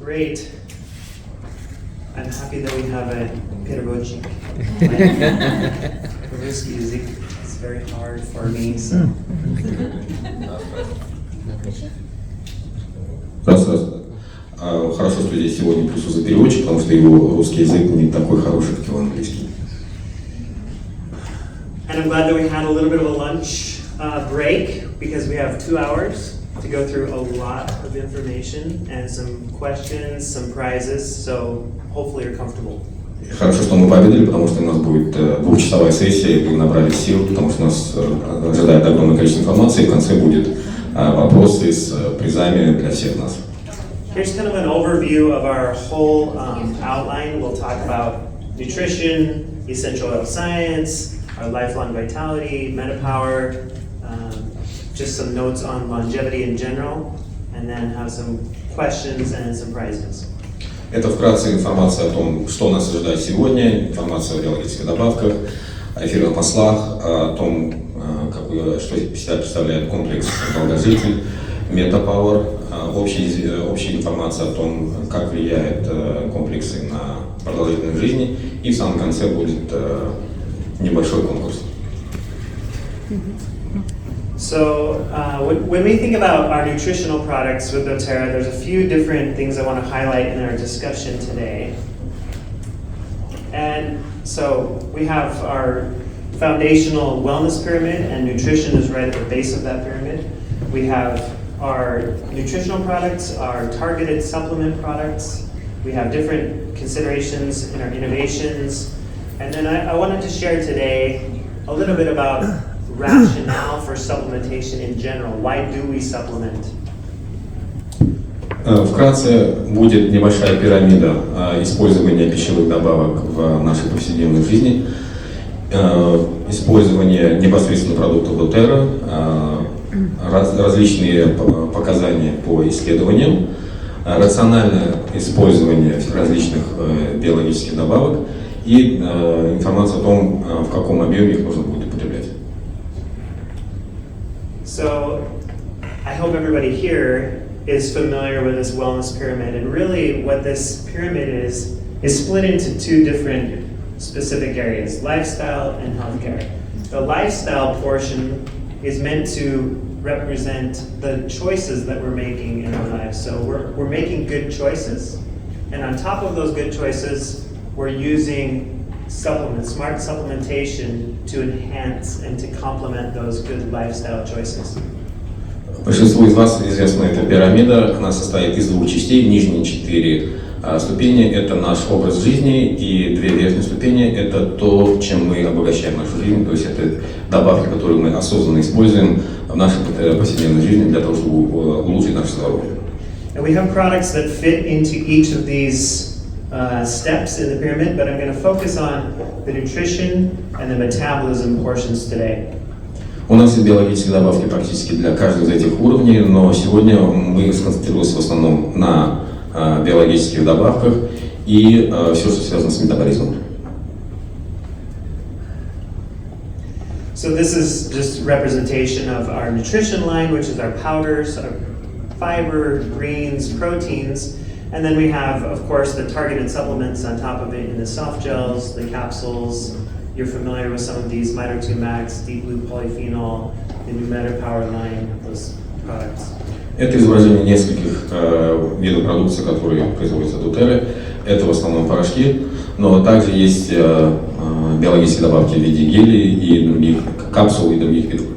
Great. I'm happy that we have a переводчик. Русский язык is very hard for me, so. Хорошо, что здесь сегодня присутствует переводчик, потому что его русский язык не такой хороший, как его английский. And I'm glad that we had a little bit of a lunch break because we have 2 hours to go through a lot of information and some questions, some prizes, so hopefully you're comfortable. Хорошо, что мы пообедали, потому что у нас будет двухчасовая сессия, и вы набрали сил, потому что нас ожидает огромное количество информации, и в конце будет вопросы с призами для всех нас. Here's kind of an overview of our whole outline. We'll talk about nutrition, essential oil science, our lifelong vitality, MetaPower, just some notes on longevity in general, and then have some questions and some prizes. Это вкратце информация о том, что нас ожидает сегодня, информация о биологических добавках, о эфирных маслах, о том, что из себя представляет комплекс долгожитель, MetaPower, общая информация о том, как влияют комплексы на продолжительность жизни, и в самом конце будет небольшой конкурс. So when we think about our nutritional products with Doterra, there's a few different things I want to highlight in our discussion today. And so we have our foundational wellness pyramid, and nutrition is right at the base of that pyramid. We have our nutritional products, our targeted supplement products. We have different considerations in our innovations. And then I wanted to share today a little bit about rationale for supplementation in general. Why do we supplement? Вкратце будет небольшая пирамида использования пищевых добавок в нашей повседневной жизни, использование непосредственно продуктов Doterra, различные показания по исследованиям, рациональное использование различных биологических добавок и информация о том, в каком объеме их нужно будет употреблять. So, I hope everybody here is familiar with this wellness pyramid, and really what this pyramid is split into 2 different specific areas, lifestyle and healthcare. The lifestyle portion is meant to represent the choices that we're making in our lives. So we're making good choices, and on top of those good choices, we're using supplements, smart supplementation to enhance and to complement those good lifestyle choices. Большинству из вас известна эта пирамида. Она состоит из 2 частей. Нижние 4 ступени – это наш образ жизни, и 2 верхние ступени – это то, чем мы обогащаем нашу жизнь, то есть это добавки, которые мы осознанно используем в нашей повседневной жизни для того, чтобы улучшить наше здоровье. And we have products that fit into each of these steps in the pyramid, but I'm going to focus on the nutrition and the metabolism portions today. У нас есть биологические добавки практически для каждого из этих уровней, но сегодня мы сконцентрируемся в основном на биологических добавках и все, что связано с метаболизмом. So this is just representation of our nutrition line, which is our powders, our fiber, greens, proteins. And then we have, of course, the targeted supplements on top of it in the soft gels, the capsules. You're familiar with some of these, Mito 2 Max, Deep Blue Polyphenol, the new MetaPower line, those products. Это изображение нескольких видов продукции, которые производятся в Doterra. Это в основном порошки, но также есть биологические добавки в виде гелей и других капсул и других видов.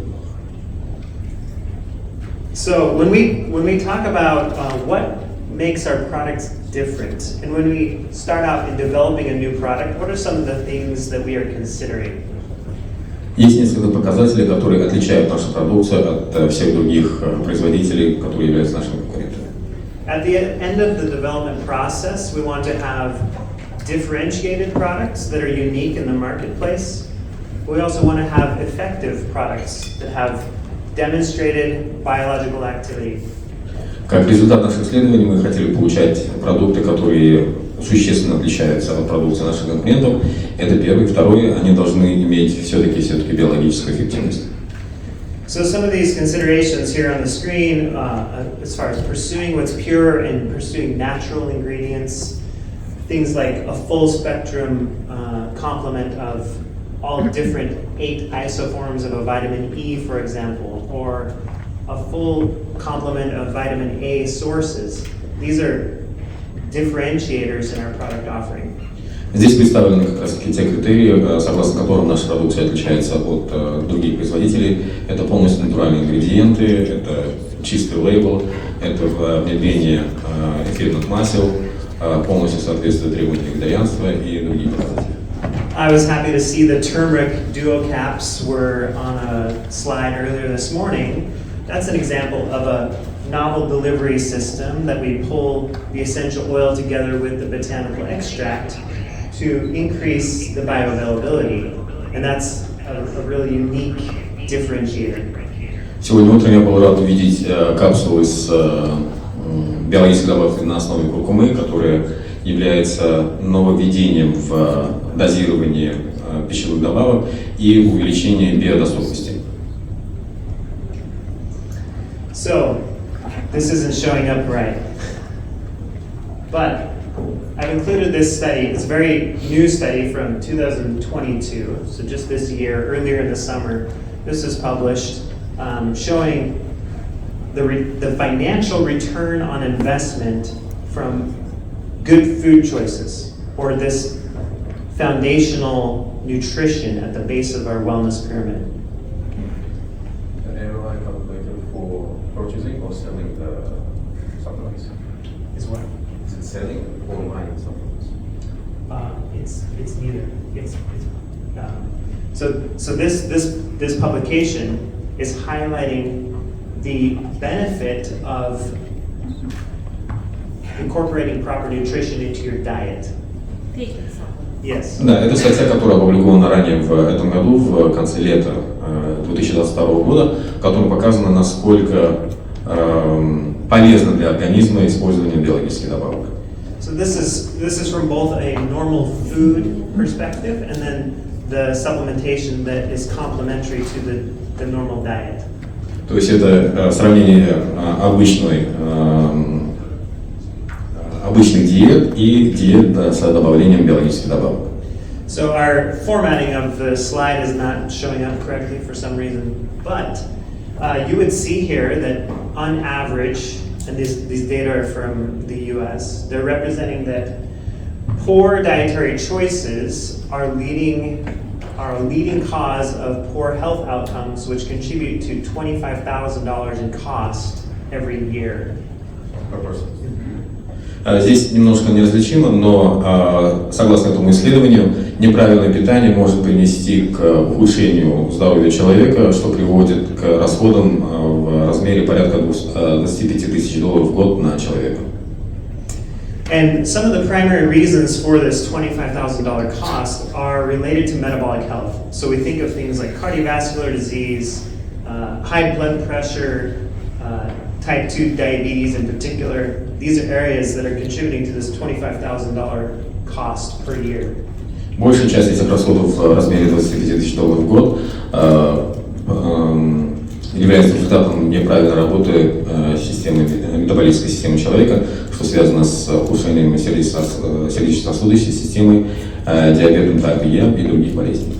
So when we talk about what makes our products different, and when we start out in developing a new product, what are some of the things that we are considering? Есть несколько показателей, которые отличают нашу продукцию от всех других производителей, которые являются нашими конкурентами. At the end of the development process, we want to have differentiated products that are unique in the marketplace. We also want to have effective products that have demonstrated biological activity. Как результат наших исследований мы хотели получать продукты, которые существенно отличаются от продукции наших конкурентов. Это первое. Второе, они должны иметь все-таки биологическую эффективность. So some of these considerations here on the screen, as far as pursuing what's pure and pursuing natural ingredients, things like a full spectrum complement of all different 8 isoforms of a vitamin E, for example, or a full complement of vitamin A sources. These are differentiators in our product offering. Здесь представлены как раз таки те критерии, согласно которым наша продукция отличается от других производителей. Это полностью натуральные ингредиенты, это чистый лейбл, это внедрение эфирных масел, полностью соответствует требованиям вегетарианства и другие показатели. I was happy to see the turmeric duo caps were on a slide earlier this morning. That's an example of a novel delivery system that we pull the essential oil together with the botanical extract to increase the bioavailability, and that's a really unique differentiator. Сегодня утром я был рад увидеть капсулы с биологической добавкой на основе куркумы, которая является нововведением в дозировании пищевых добавок и увеличении биодоступности. So, this isn't showing up right, but I've included this study. It's a very new study from 2022, so just this year, earlier in the summer. This is published, showing the financial return on investment from good food choices, or this foundational nutrition at the base of our wellness pyramid. An airline calculator for purchasing or selling the supplements? Is what? Is it selling or buying supplements? It's neither. So this publication is highlighting the benefit of incorporating proper nutrition into your diet. Yes. Да, это статья, которая опубликована ранее в этом году, в конце лета 2022 года, в которой показано, насколько полезно для организма использование биологических добавок. So this is from both a normal food perspective and then the supplementation that is complementary to the normal diet. То есть это сравнение обычных диет и диет с добавлением биологических добавок. So our formatting of the slide is not showing up correctly for some reason, but you would see here that on average, and these data are from the US, they're representing that poor dietary choices are a leading cause of poor health outcomes, which contribute to $25,000 in cost every year. Per person. Здесь немножко неразличимо, но согласно этому исследованию, неправильное питание может привести к ухудшению здоровья человека, что приводит к расходам в размере порядка $25 тысяч в год на человека. And some of the primary reasons for this $25,000 cost are related to metabolic health. So we think of things like cardiovascular disease, high blood pressure, type 2 diabetes in particular. These are areas that are contributing to this $25,000 cost per year. Большая часть этих расходов в размере $25 тысяч в год является результатом неправильной работы метаболической системы человека, что связано с ухудшением сердечно-сосудистой системы, диабетом типа Е и других болезней.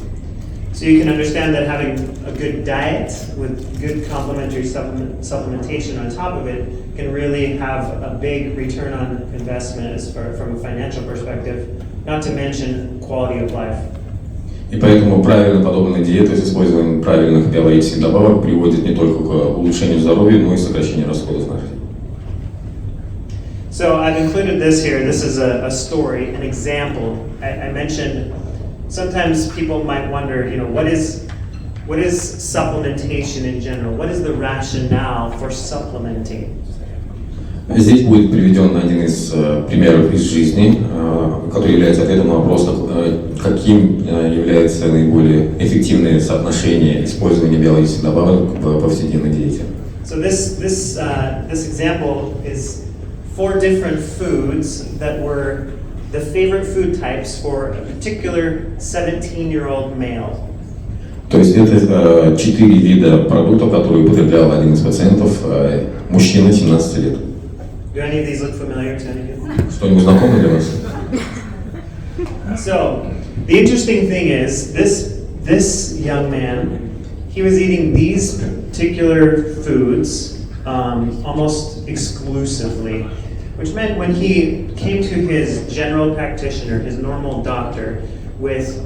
So you can understand that having a good diet with good complementary supplementation on top of it can really have a big return on investment from a financial perspective, not to mention quality of life. И поэтому правильно подобная диета с использованием правильных биологических добавок приводит не только к улучшению здоровья, но и сокращению расходов на жизнь. So I've included this here. This is a story, an example. I mentioned sometimes people might wonder, what is supplementation in general? What is the rationale for supplementing? Здесь будет приведен один из примеров из жизни, который является ответом на вопрос, каким является наиболее эффективное соотношение использования биологических добавок в повседневной диете. So this example is 4 different foods that were the favorite food types for a particular 17-year-old male. То есть это 4 вида продуктов, которые употреблял один из пациентов, мужчина 17 лет. Do any of these look familiar to any of you? Что-нибудь знакомо для вас? So, the interesting thing is, this young man, he was eating these particular foods almost exclusively, which meant when he came to his general practitioner, his normal doctor, with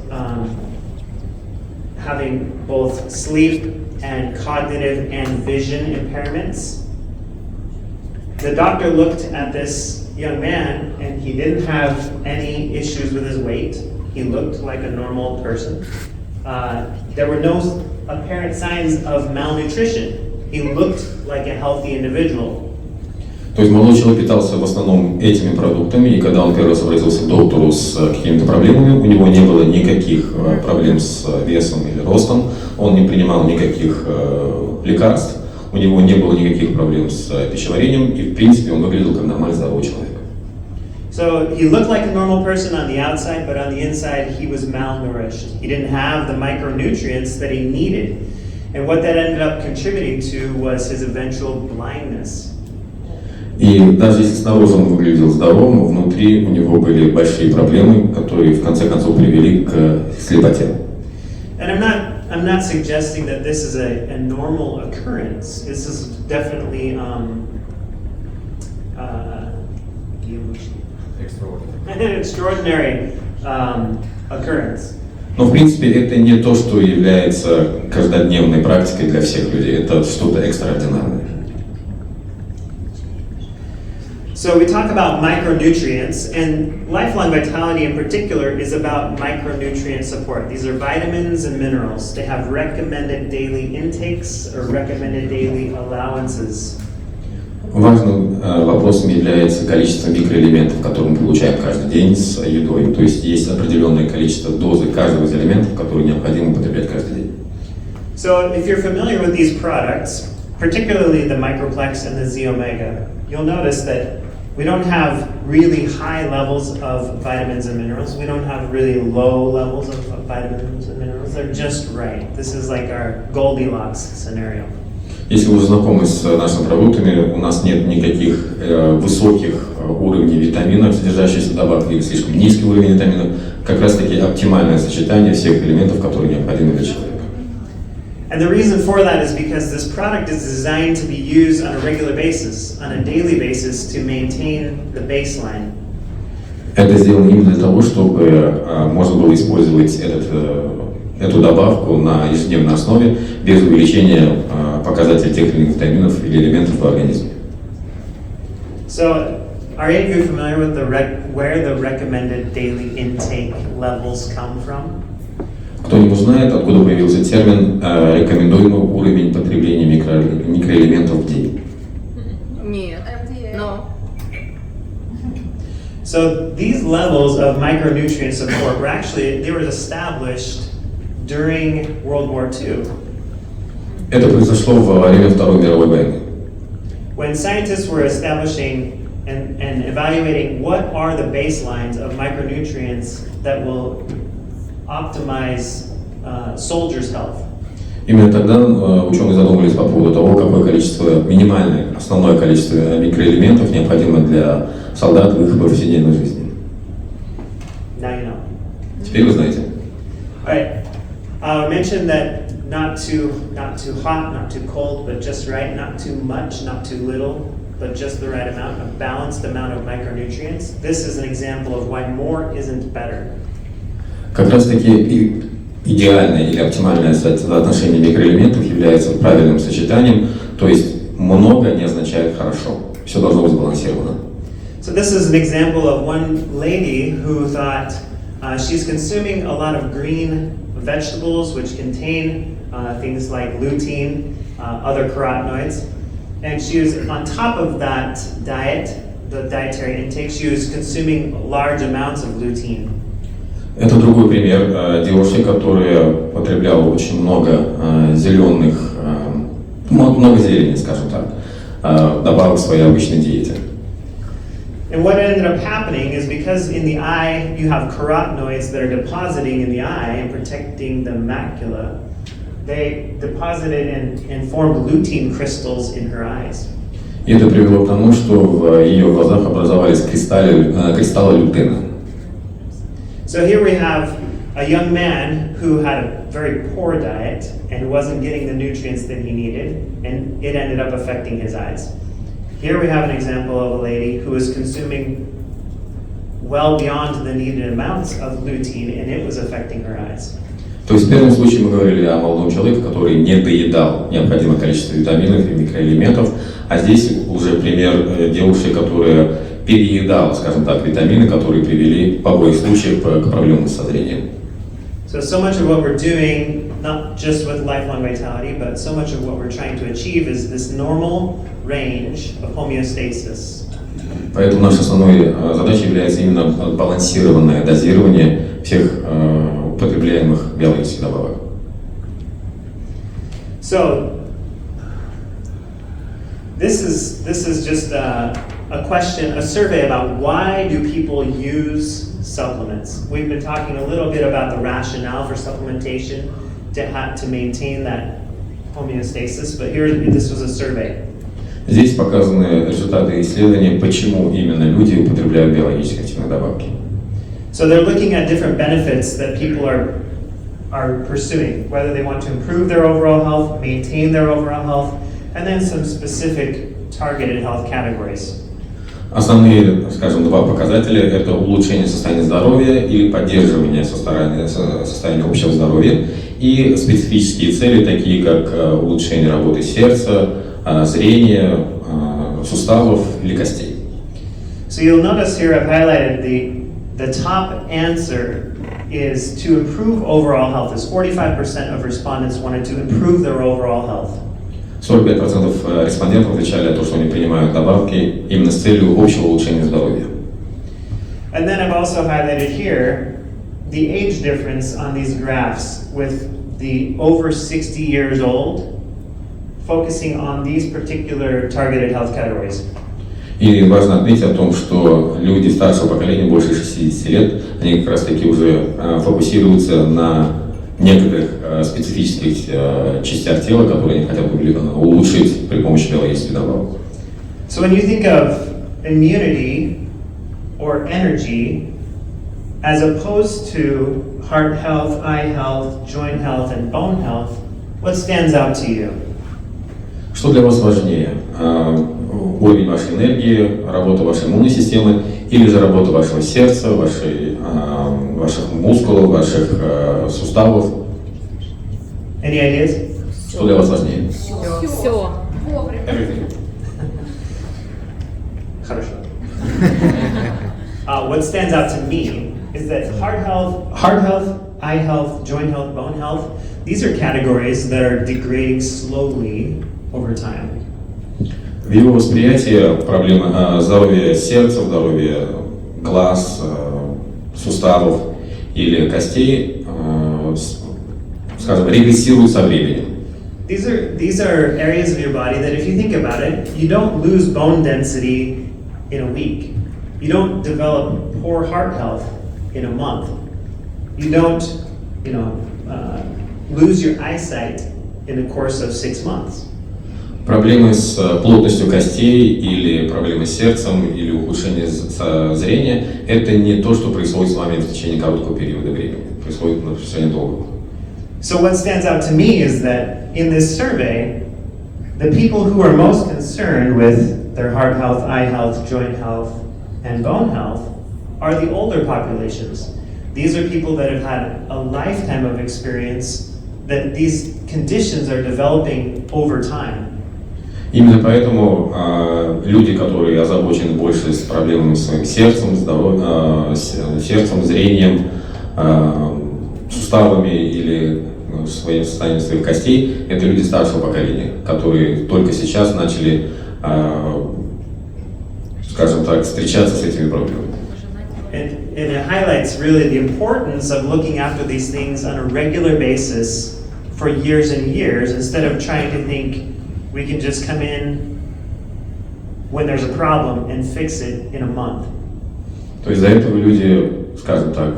having both sleep and cognitive and vision impairments, the doctor looked at this young man and he didn't have any issues with his weight. He looked like a normal person. There were no apparent signs of malnutrition. He looked like a healthy individual. То есть молодой человек питался в основном этими продуктами, и когда он первый раз обратился к доктору с какими-то проблемами, у него не было никаких проблем с весом или ростом, он не принимал никаких лекарств, у него не было никаких проблем с пищеварением, и в принципе он выглядел как нормальный здоровый человек. So he looked like a normal person on the outside, but on the inside he was malnourished. He didn't have the micronutrients that he needed. And what that ended up contributing to was his eventual blindness. И даже если снаружи он выглядел здоровым, внутри у него были большие проблемы, которые в конце концов привели к слепоте. And I'm not suggesting that this is a normal occurrence. This is definitely an extraordinary occurrence. Но в принципе это не то, что является каждодневной практикой для всех людей, это что-то экстраординарное. So we talk about micronutrients, and lifelong vitality in particular is about micronutrient support. These are vitamins and minerals. They have recommended daily intakes or recommended daily allowances. Важным вопросом является количество микроэлементов, которые мы получаем каждый день с едой. То есть есть определенное количество дозы каждого из элементов, которые необходимо употреблять каждый день. So if you're familiar with these products, particularly the Microplex and the Z Omega, you'll notice that we don't have really high levels of vitamins and minerals. We don't have really low levels of vitamins and minerals. They're just right. This is like our Goldilocks scenario. Если вы уже знакомы с нашими продуктами, у нас нет никаких высоких уровней витаминов, содержащихся в добавках, или слишком низкий уровень витаминов. Как раз таки оптимальное сочетание всех элементов, которые необходимы для человека. And the reason for that is because this product is designed to be used on a regular basis, on a daily basis, to maintain the baseline. Это сделано именно для того, чтобы можно было использовать эту добавку на ежедневной основе без увеличения показателей тех или иных витаминов или элементов в организме. So, are any of you familiar with where the recommended daily intake levels come from? Кто-нибудь знает, откуда появился термин «рекомендуемый уровень потребления микроэлементов в день»? Нет. No. So these levels of micronutrient support they were established during World War II. Это произошло во время Второй мировой войны. When scientists were establishing and evaluating what are the baselines of micronutrients that will optimize soldiers' health. Именно тогда ученые задумались по поводу того, какое количество, минимальное, основное количество микроэлементов необходимо для солдат в их повседневной жизни. Now you know. Теперь вы знаете. All right. I mentioned that not too hot, not too cold, but just right. Not too much, not too little, but just the right amount, a balanced amount of micronutrients. This is an example of why more isn't better. Как раз таки идеальное или оптимальное соотношение микроэлементов является правильным сочетанием, то есть много не означает хорошо. Все должно быть сбалансировано. So this is an example of one lady who thought she's consuming a lot of green vegetables which contain things like lutein, other carotenoids, and she was on top of that diet, the dietary intake, she was consuming large amounts of lutein. Это другой пример девушки, которая потребляла очень много зеленых, много зелени, скажем так, добавок в своей обычной диете. And what ended up happening is because in the eye you have carotenoids that are depositing in the eye and protecting the macula, they deposited and formed lutein crystals in her eyes. И это привело к тому, что в ее глазах образовались кристаллы лютена. So here we have a young man who had a very poor diet and wasn't getting the nutrients that he needed, and it ended up affecting his eyes. Here we have an example of a lady who was consuming well beyond the needed amounts of lutein, and it was affecting her eyes. То есть в первом случае мы говорили о молодом человеке, который не доедал необходимое количество витаминов и микроэлементов, а здесь уже пример девушки, которая переедала, скажем так, витамины, которые привели в обоих случаях к проблемам со зрением. So much of what we're doing, not just with lifelong vitality, but so much of what we're trying to achieve is this normal range of homeostasis. Поэтому нашей основной задачей является именно балансированное дозирование всех употребляемых биологических добавок. So this is just a question, a survey about why do people use supplements. We've been talking a little bit about the rationale for supplementation to maintain that homeostasis, but this was a survey. Здесь показаны результаты исследования, почему именно люди употребляют биологически активные добавки. So they're looking at different benefits that people are pursuing, whether they want to improve their overall health, maintain their overall health, and then some specific targeted health categories. Основные, скажем, два показателя – это улучшение состояния здоровья или поддерживание состояния общего здоровья, и специфические цели, такие как улучшение работы сердца, зрения, суставов или костей. So you'll notice here I've highlighted the top answer is to improve overall health. Is 45% of respondents wanted to improve their overall health. 45% респондентов отвечали о том, что они принимают добавки именно с целью общего улучшения здоровья. And then I've also highlighted here the age difference on these graphs with the over 60 years old, focusing on these particular targeted health categories. И важно отметить о том, что люди старшего поколения, больше 60 лет, они как раз таки уже фокусируются на некоторых специфических частях тела, которые они хотят улучшить при помощи биологических добавок. So when you think of immunity or energy, as opposed to heart health, eye health, joint health, and bone health, what stands out to you? Что для вас важнее? Уровень вашей энергии, работа вашей иммунной системы или же работа вашего сердца, ваших мускулов, ваших суставов? Any ideas? Что для вас важнее? Все. Everything. Хорошо. What stands out to me is that heart health, eye health, joint health, bone health, these are categories that are degrading slowly over time. В его восприятии проблемы здоровья сердца, здоровья глаз, суставов или костей, скажем, регрессируют со временем. These are areas of your body that, if you think about it, you don't lose bone density in a week. You don't develop poor heart health in a month. You don't, lose your eyesight in the course of 6 months. Проблемы с плотностью костей или проблемы с сердцем или ухудшение зрения – это не то, что происходит с вами в течение короткого периода времени. Происходит на протяжении долгого. So what stands out to me is that in this survey, the people who are most concerned with their heart health, eye health, joint health, and bone health are the older populations. These are people that have had a lifetime of experience that these conditions are developing over time. Именно поэтому люди, которые озабочены больше с проблемами своим сердцем, сердцем, зрением, суставами или своим состоянием своих костей, это люди старшего поколения, которые только сейчас начали, скажем так, встречаться с этими проблемами. And it highlights really the importance of looking after these things on a regular basis for years and years, instead of trying to think we can just come in when there's a problem and fix it in a month. То есть до этого люди, скажем так,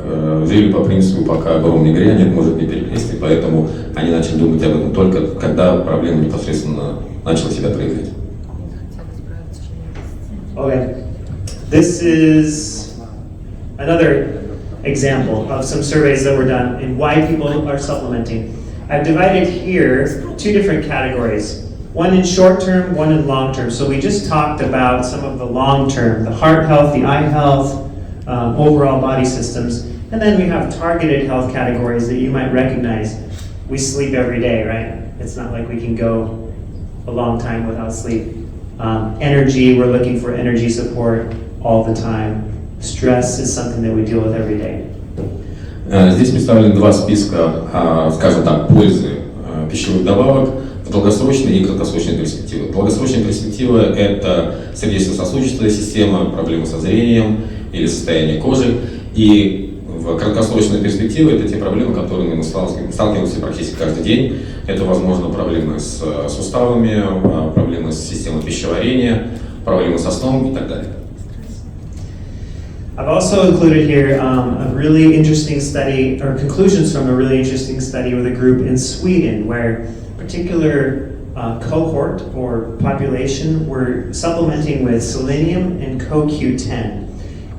жили по принципу, пока гром не грянет, может не переплести, поэтому они начали думать об этом только когда проблема непосредственно начала себя проявлять. Okay. This is another example of some surveys that were done and why people are supplementing. I've divided here two different categories. One in short term, one in long term. So we just talked about some of the long term, the heart health, the eye health, overall body systems. And then we have targeted health categories that you might recognize. We sleep every day, right? It's not like we can go a long time without sleep. Energy, we're looking for energy support all the time. Stress is something that we deal with every day. Здесь представлены два списка, скажем так, пользы пищевых добавок в долгосрочной и краткосрочной перспективе. Долгосрочная перспектива – это сердечно-сосудистая система, проблемы со зрением или состояние кожи. И в краткосрочной перспективе это те проблемы, которыми мы сталкиваемся практически каждый день. Это, возможно, проблемы с суставами, проблемы с системой пищеварения, проблемы со сном и так далее. I've also included here a really interesting study, or conclusions from a really interesting study with a group in Sweden, where a particular cohort or population were supplementing with selenium and CoQ10.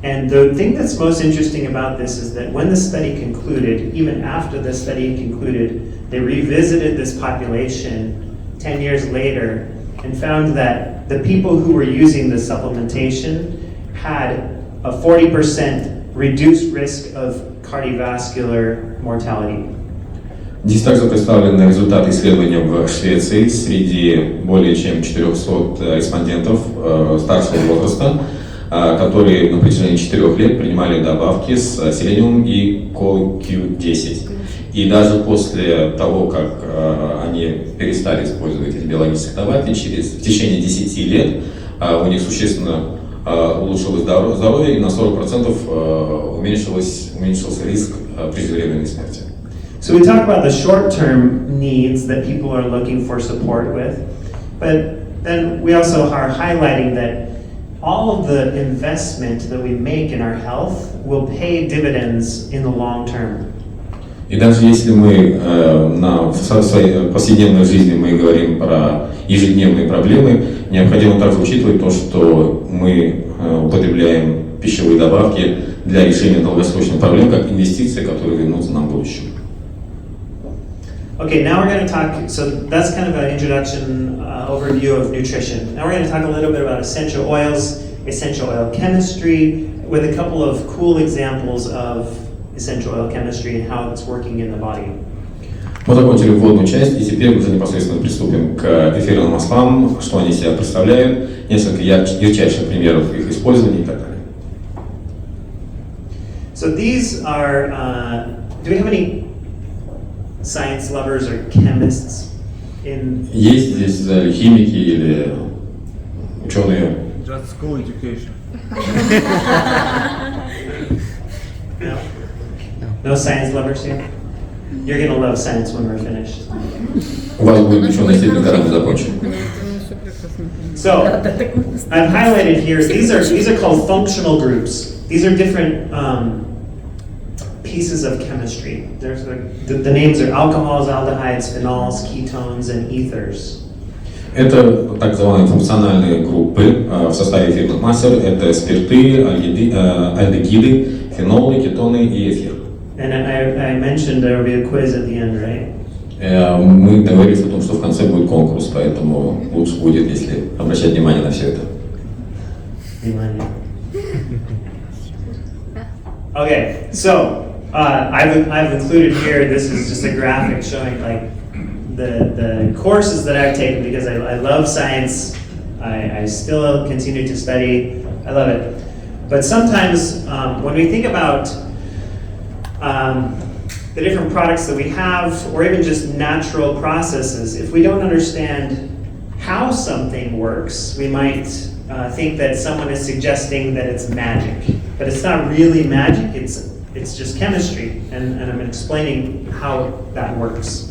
And the thing that's most interesting about this is that when the study concluded, even after the study concluded, they revisited this population 10 years later and found that the people who were using the supplementation had a 40% reduced risk of cardiovascular mortality. Здесь также представлены результаты исследования в Швеции среди более чем 400 респондентов старшего возраста, которые на протяжении 4 лет принимали добавки с селениумом и CoQ10. И даже после того, как они перестали использовать эти биологические добавки, в течение 10 лет у них существенно улучшилось здоровье и на 40% уменьшился риск преждевременной смерти. So we talk about the short-term needs that people are looking for support with, but then we also are highlighting that all of the investment that we make in our health will pay dividends in the long term. И даже если мы в своей повседневной жизни мы говорим про ежедневные проблемы, необходимо также учитывать то, что мы употребляем пищевые добавки для решения долгосрочных проблем, как инвестиции, которые вернутся нам в будущем. Okay, now we're going to talk, so that's kind of an introduction overview of nutrition. Now we're going to talk a little bit about essential oils, essential oil chemistry, with a couple of cool examples of essential oil chemistry and how it's working in the body. Мы закончили вводную часть, и теперь уже непосредственно приступим к эфирным маслам, что они себя представляют, несколько ярчайших примеров их использования и так далее. So these are, do we have any science lovers or chemists in? Есть здесь химики или ученые? Just school education. No? No science lovers here? You're going to love science when we're finished. У вас будет ученая степень, когда мы закончим. So, I've highlighted here, these are called functional groups. These are different pieces of chemistry. There's the names are alcohols, aldehydes, phenols, ketones, and ethers. Это так называемые функциональные группы в составе эфирных масел. Это спирты, альдегиды, фенолы, кетоны и эфир. And I mentioned there will be a quiz at the end, right? Мы договорились о том, что в конце будет конкурс, поэтому лучше будет, если обращать внимание на все это. Okay, so I've included here. This is just a graphic showing like the courses that I've taken because I love science. I still continue to study. I love it. But sometimes when we think about the different products that we have, or even just natural processes, if we don't understand how something works, we might think that someone is suggesting that it's magic. But it's not really magic, it's just chemistry, and I'm explaining how that works.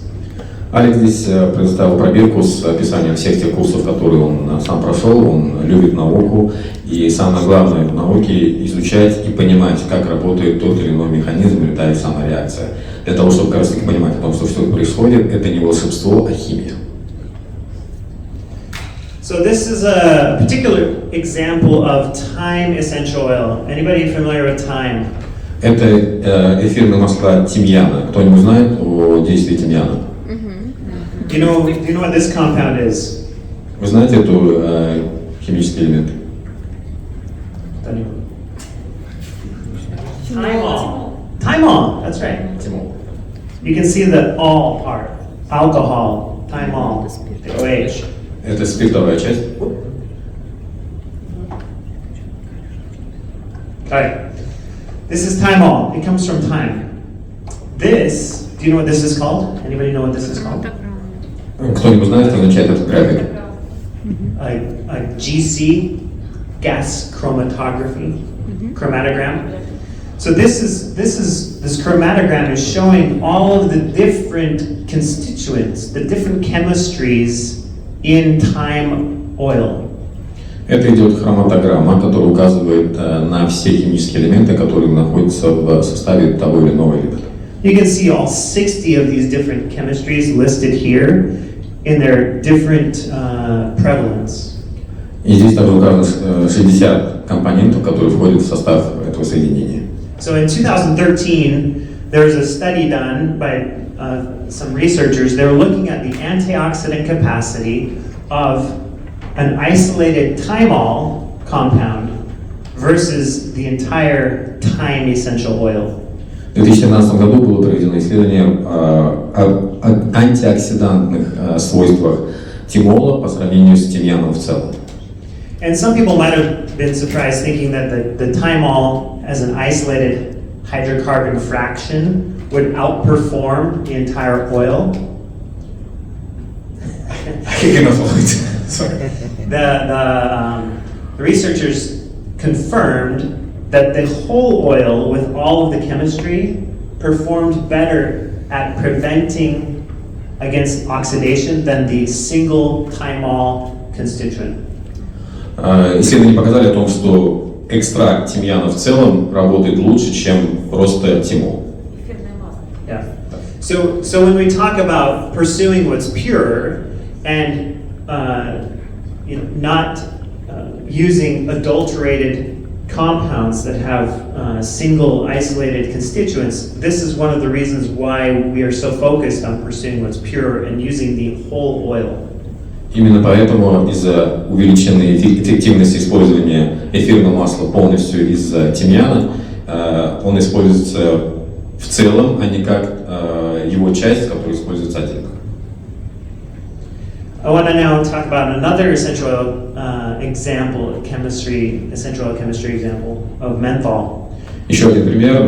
Алекс здесь предоставил пробирку с описанием всех тех курсов, которые он сам прошел, он любит науку, И самое главное в науке изучать и понимать, как работает тот или иной механизм или та или самая реакция. Для того, чтобы как раз таки понимать о том, что все происходит, это не волшебство, а химия. So this is a particular example of thyme essential oil. Anybody familiar with thyme? Это эфирные масла тимьяна. Кто-нибудь знает о действии тимьяна? Do you know what this compound is? Вы знаете эту химический элемент? Thymol. Thymol, that's right. Тимол. You can see the all part. Alcohol, thymol, the OH. Это спиртовая часть. Alright. This is thymol. It comes from thyme. This, do you know what this is called? Anybody know what this is called? Кто-нибудь знает, что означает этот график? A GC, gas chromatography, chromatogram. So this chromatogram is showing all of the different constituents, the different chemistries in thyme oil. Это идет хроматограмма, которая указывает на все химические элементы, которые находятся в составе того или иного элемента. You can see all 60 of these different chemistries listed here in their different prevalence. И здесь также указано 60 компонентов, которые входят в состав этого соединения. So in 2013, there was a study done by some researchers. They were looking at the antioxidant capacity of an isolated thymol compound versus the entire thyme essential oil. В 2017 году было проведено исследование о антиоксидантных свойствах тимола по сравнению с тимьяном в целом. And some people might have been surprised thinking that the thymol as an isolated hydrocarbon fraction would outperform the entire oil. Sorry. The researchers confirmed that the whole oil with all of the chemistry performed better at preventing against oxidation than the single thymol constituent. Исследования показали о том, что экстракт тимьяна в целом работает лучше, чем просто тимол. Yeah. So when we talk about pursuing what's pure and not using adulterated compounds that have single isolated constituents, this is one of the reasons why we are so focused on pursuing what's pure and using the whole oil. Именно поэтому из-за увеличенной эффективности использования эфирного масла полностью из тимьяна, он используется в целом, а не как его часть, которая используется отдельно. I want to now talk about another essential oil example of chemistry, essential oil chemistry example of menthol. Еще один пример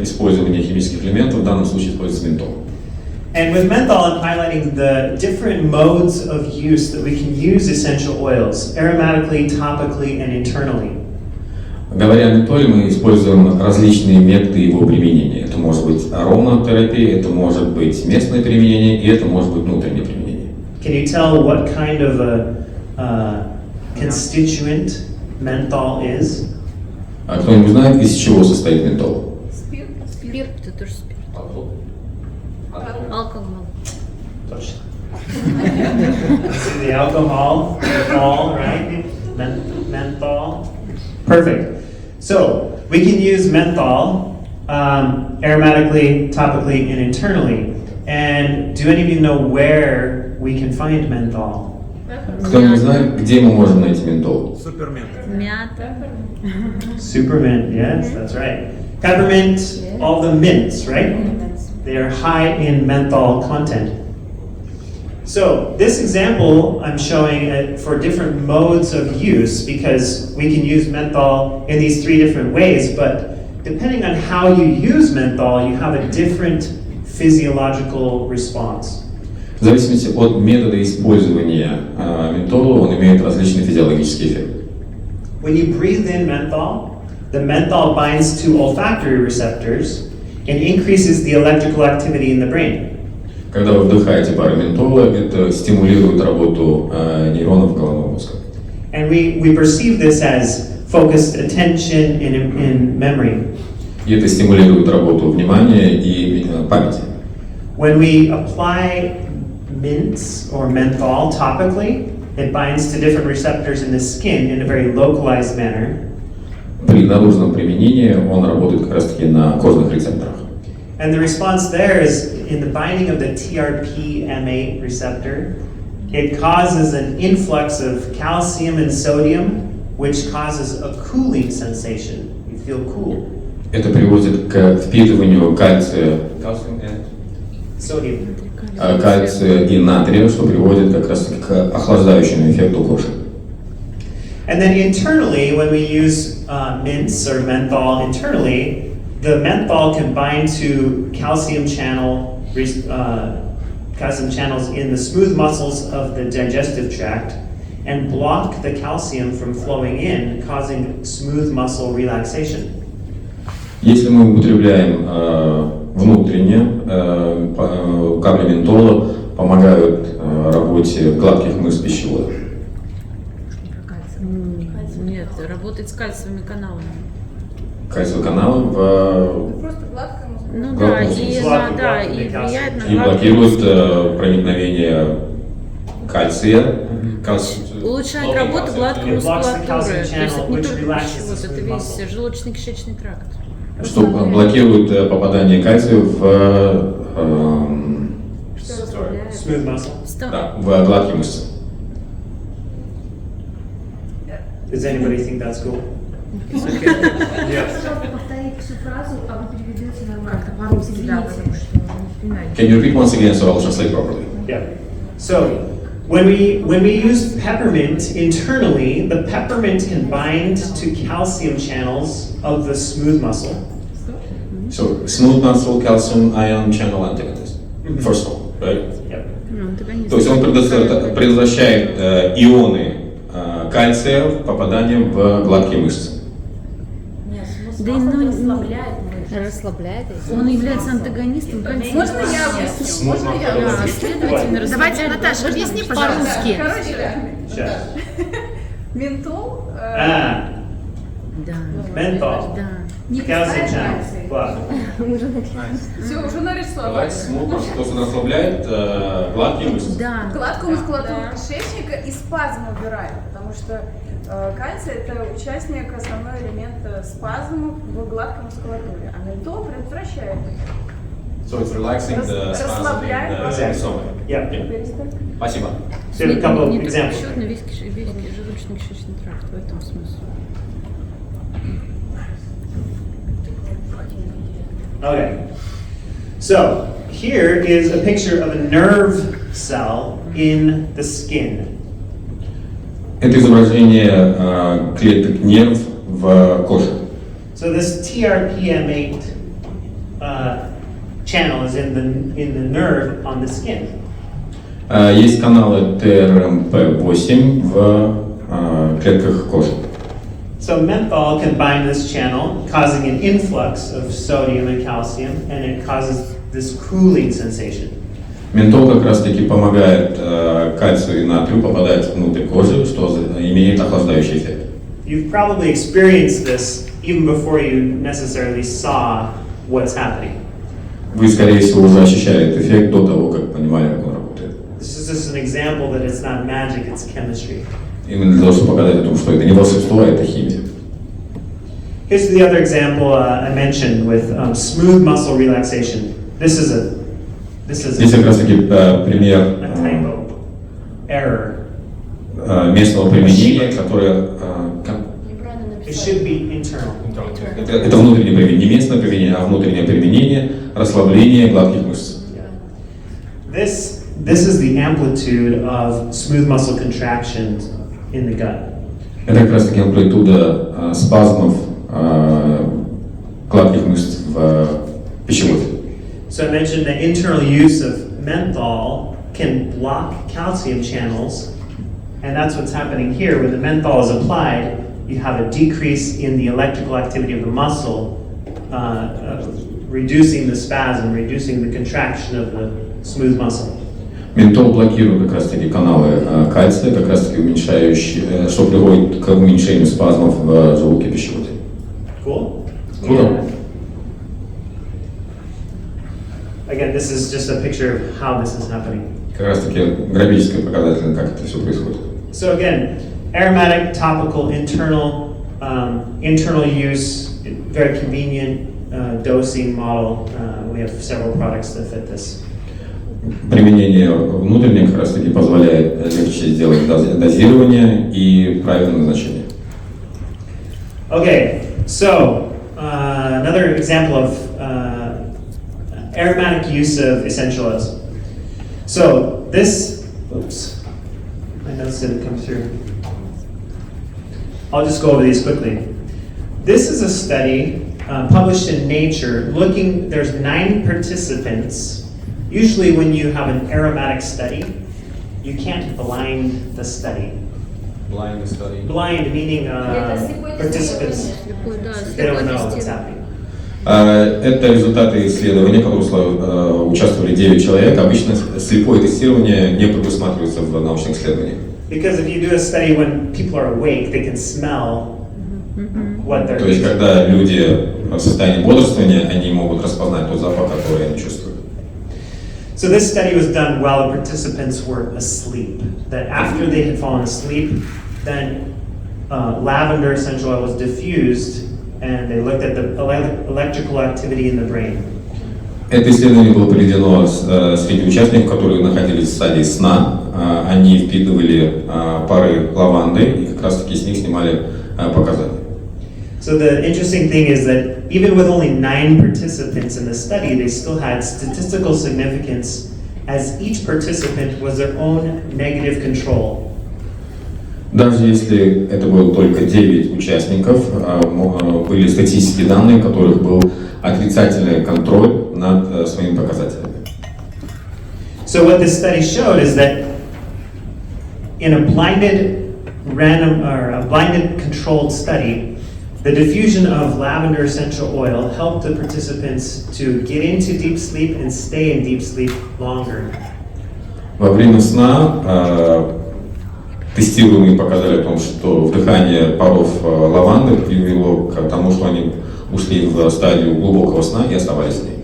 использования химических элементов, в данном случае используется ментол. And with menthol, I'm highlighting the different modes of use that we can use essential oils, aromatically, topically, and internally. Говоря о ментоле, мы используем различные методы его применения. Это может быть ароматерапия, это может быть местное применение, и это может быть внутреннее применение. Can you tell what kind of a constituent menthol is? А кто-нибудь знает, из чего состоит ментол? Спирт, это тоже спирт. Алкоголь. Точно. See the alcohol, right? Menthol. Perfect. So we can use menthol aromatically, topically, and internally. And do any of you know where we can find menthol? Кто-нибудь знает, где мы можем найти ментол? Мята. Supermint, yes, that's right. Peppermint, all the mints, right? They are high in menthol content. So this example I'm showing for different modes of use because we can use menthol in these three different ways, but depending on how you use menthol, you have a different physiological response. В зависимости от метода использования ментола, он имеет различный физиологический эффект. When you breathe in menthol, the menthol binds to olfactory receptors and increases the electrical activity in the brain. Когда вы вдыхаете пары ментола, это стимулирует работу нейронов головного мозга. And we perceive this as focused attention in memory. И это стимулирует работу внимания и памяти. When we apply mints or menthol topically, it binds to different receptors in the skin in a very localized manner. При наружном применении он работает как раз таки на кожных рецепторах. And the response there is in the binding of the TRPM8 receptor, it causes an influx of calcium and sodium, which causes a cooling sensation. You feel cool. Это приводит к впитыванию кальция, Sodium. кальция и натрия, что приводит как раз таки к охлаждающему эффекту кожи. And then internally, when we use mints or menthol internally, the menthol can bind to calcium channels in the smooth muscles of the digestive tract and block the calcium from flowing in, causing smooth muscle relaxation. Если мы употребляем внутренне, капли ментола помогают работе гладких мышц пищевода. Нет, работает с кальциевыми каналами. Кальциевые каналы Просто гладкая мускулатура. Ну Гладкую да, и, мускулатуру, да, гладкую и влияет на и гладкую блокируют мускулатуру. проникновение кальция. Улучшает работу гладкой It blocks the мускулатуры. calcium То есть это channel, не which только relaxes the пищевод, это smooth весь muscle. желудочно-кишечный тракт. Что блокирует попадание кальция Что расслабляет. Smooth muscle. да, в гладкие мышцы. Does anybody think that's cool? Пожалуйста, повторите всю фразу, а вы переведете нормально. Как-то по-русски, да, потому что не понимаю. Can you repeat once again so I'll translate properly? Yeah. So when we use peppermint internally, the peppermint can bind to calcium channels of the smooth muscle. So smooth muscle calcium ion channel antagonist. First of all, right? Yep. То есть он предотвращает ионы кальция попаданием в гладкие мышцы. Нет, Да, смысл ну, расслабляет мышцы. Расслабляет. Он является антагонистом кальция. Можно я объясню? Можно я Да, объясню? следовательно, Давайте, расслабляет Наташа, должно объясни, быть пожалуйста. по-русски. Короче, Сейчас. ментол Да. Menthol. Да. не Calcium питает channel. кальций. Block. Все, уже нарисовали. То есть он расслабляет гладкие мышцы. Да. Гладкую мускулатуру кишечника и спазм убирает, потому что кальций – это участник, основной элемент спазмов в гладкой мускулатуре, а ментол предотвращает их. So it's relaxing the spasm in the stomach. Yep. Спасибо. So we have a couple of Не только examples. пищевод, но весь желудочно-кишечный тракт. В этом смысл. Okay. So here is a picture of a nerve cell in the skin. Это изображение клеток нерв в коже. So this TRPM8 channel is in the nerve on the skin. Есть каналы ТРМП8 в клетках кожи. So menthol can bind this channel, causing an influx of sodium and calcium, and it causes this cooling sensation. Ментол как раз таки помогает кальцию и натрию попадать внутрь кожи, что имеет охлаждающий эффект. You've probably experienced this even before you necessarily saw what's happening. Вы, скорее всего, уже ощущали этот эффект до того, как понимали, как он работает. This is just an example that it's not magic, it's chemistry. Именно для того, чтобы показать о том, что это не волшебство, а это химия. Here's the other example I mentioned with smooth muscle relaxation. This is Здесь как раз таки пример a typo, error. местного применения, которое It should be internal. это внутреннее применение, не местное применение, а внутреннее применение расслабления гладких мышц. This is the amplitude of smooth muscle contractions in the gut. Это как раз таки амплитуда спазмов гладких мышц в пищеводе. So I mentioned the internal use of menthol can block calcium channels, and that's what's happening here. When the menthol is applied, you have a decrease in the electrical activity of the muscle, reducing the spasm, reducing the contraction of the smooth muscle. Ментол блокирует как раз таки каналы кальция, как раз таки уменьшающие, что приводит к уменьшению спазмов в желудке и пищеводе. Cool? Круто. Again, this is just a picture of how this is happening. Как раз таки графическое показательно, как это все происходит. So again, aromatic, topical, internal use, very convenient dosing model. We have several products that fit this. Применение внутреннее как раз таки позволяет легче сделать дозирование и правильное назначение. Okay, so another example of aromatic use of essential oils. So this, oops, my notes didn't come through. I'll just go over these quickly. This is a study published in Nature looking, there's 9 participants. Usually when you have an aromatic study, you can't blind the study. Blind study. Blind meaning participants, they don't know what's happening. Это результаты исследования, в котором участвовали 9 человек. Обычно слепое тестирование не предусматривается в научных исследованиях. Because if you do a study when people are awake, they can smell what they're То есть, когда люди в состоянии бодрствования, они могут распознать тот запах, который они чувствуют. So this study was done while the participants were asleep. That after they had fallen asleep, then lavender essential oil was diffused, and they looked at the electrical activity in the brain. Это исследование было проведено среди участников, которые находились в стадии сна. Они впитывали пары лаванды, и как раз таки с них снимали показания. So the interesting thing is that even with only 9 participants in the study, they still had statistical significance as each participant was their own negative control. Даже если это было только 9 участников, были статистические данные, в которых был отрицательный контроль над своими показателями. So what this study showed is that in a blinded controlled study, the diffusion of lavender essential oil helped the participants to get into deep sleep and stay in deep sleep longer. Во время сна тестируемые показали о том, что вдыхание паров лаванды привело к тому, что они ушли в стадию глубокого сна и оставались в ней.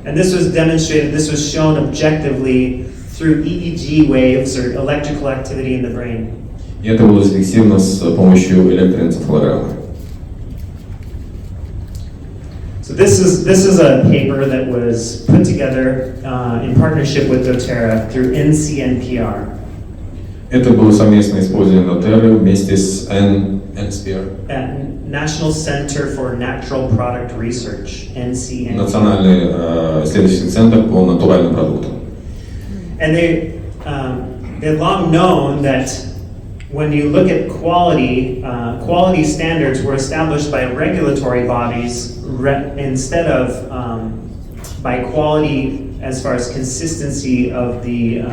And this was demonstrated, this was shown objectively through EEG waves or electrical activity in the brain. И это было зафиксировано с помощью электроэнцефалограммы. So this is a paper that was put together in partnership with Doterra through NCNPR. Это было совместное использование Doterra вместе с NCNPR. National Center for Natural Product Research, NCNPR. Национальный исследовательский центр по натуральным продуктам. And they've long known that when you look at quality, quality standards were established by regulatory bodies instead of by quality as far as consistency of the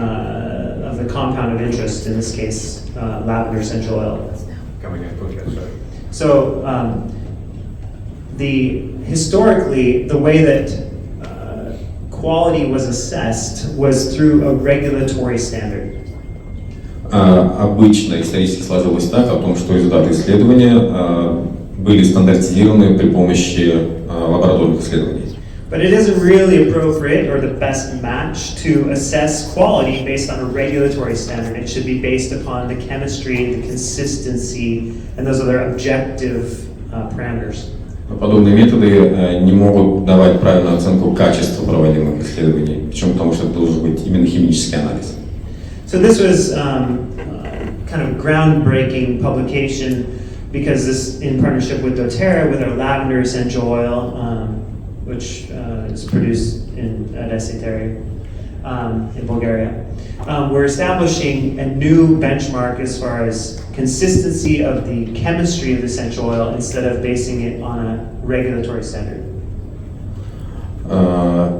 compound of interest, in this case, lavender essential oil. Coming in podcast, sorry. So historically, the way that quality was assessed was through a regulatory standard. Обычно исторически сложилось так, о том, что результаты исследования были стандартизированы при помощи лабораторных исследований. But it isn't really appropriate or the best match to assess quality based on a regulatory standard. It should be based upon the chemistry, the consistency, and those other objective parameters. Подобные методы не могут давать правильную оценку качества проводимых исследований, причем потому что это должен быть именно химический анализ. So this was kind of groundbreaking publication because this in partnership with Doterra with our lavender essential oil, which is produced at EKPERTOV in Bulgaria. We're establishing a new benchmark as far as consistency of the chemistry of essential oil instead of basing it on a regulatory standard.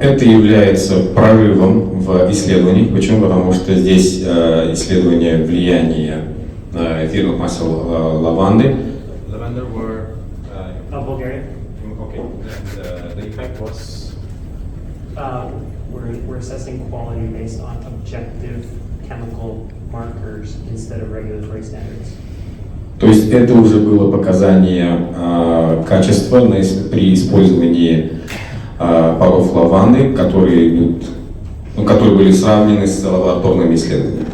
Это является прорывом в исследованиях. Почему? Потому что здесь исследование влияния эфирных масел лаванды. Lavender were Bulgaria. okay. And the effect was we're assessing quality based on objective chemical markers instead of regulatory standards. То есть это уже было показание качества при использовании паров лаванды, которые были сравнены с лабораторными исследованиями.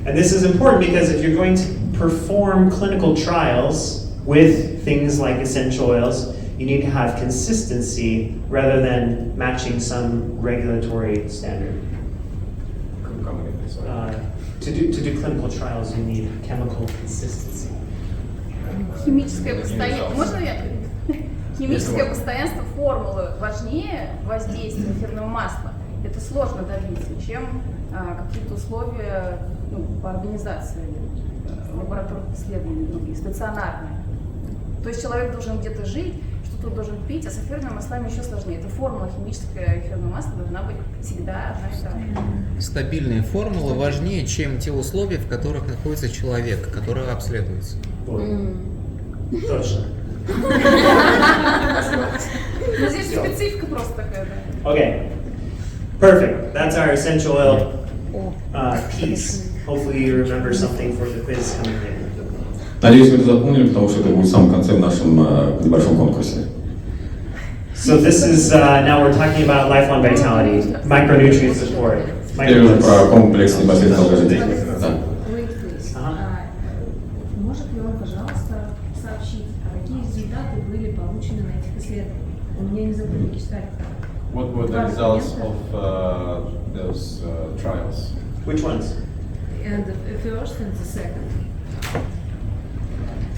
And this is important because if you're going to perform clinical trials with things like essential oils, you need to have consistency rather than matching some regulatory standard. To do clinical trials, you need chemical consistency. Химическое постоянство. Можно я? Химическое постоянство формулы важнее воздействия эфирного масла. Это сложно добиться, чем какие-то условия по организации лабораторных исследований, стационарные. То есть человек должен где-то жить, что-то должен пить, а с эфирными маслами еще сложнее. Эта формула химическая эфирного масла должна быть всегда одна и та же. Стабильные формулы важнее, чем те условия, в которых находится человек, который обследуется. Точно. Но здесь специфика просто такая, да. Okay, perfect. That's our essential oil piece. Hopefully you remember something for the quiz coming later. Надеюсь, вы это запомнили, потому что это будет в самом конце в нашем небольшом конкурсе. So this is, now we're talking about lifelong vitality, micronutrient support. Теперь уже про комплекс непосредственно долгожителей. Да. Может ли он, пожалуйста, сообщить, какие результаты были получены на этих исследованиях? У меня не забыли читать. What were the results of those trials? Which ones? And the first and the second.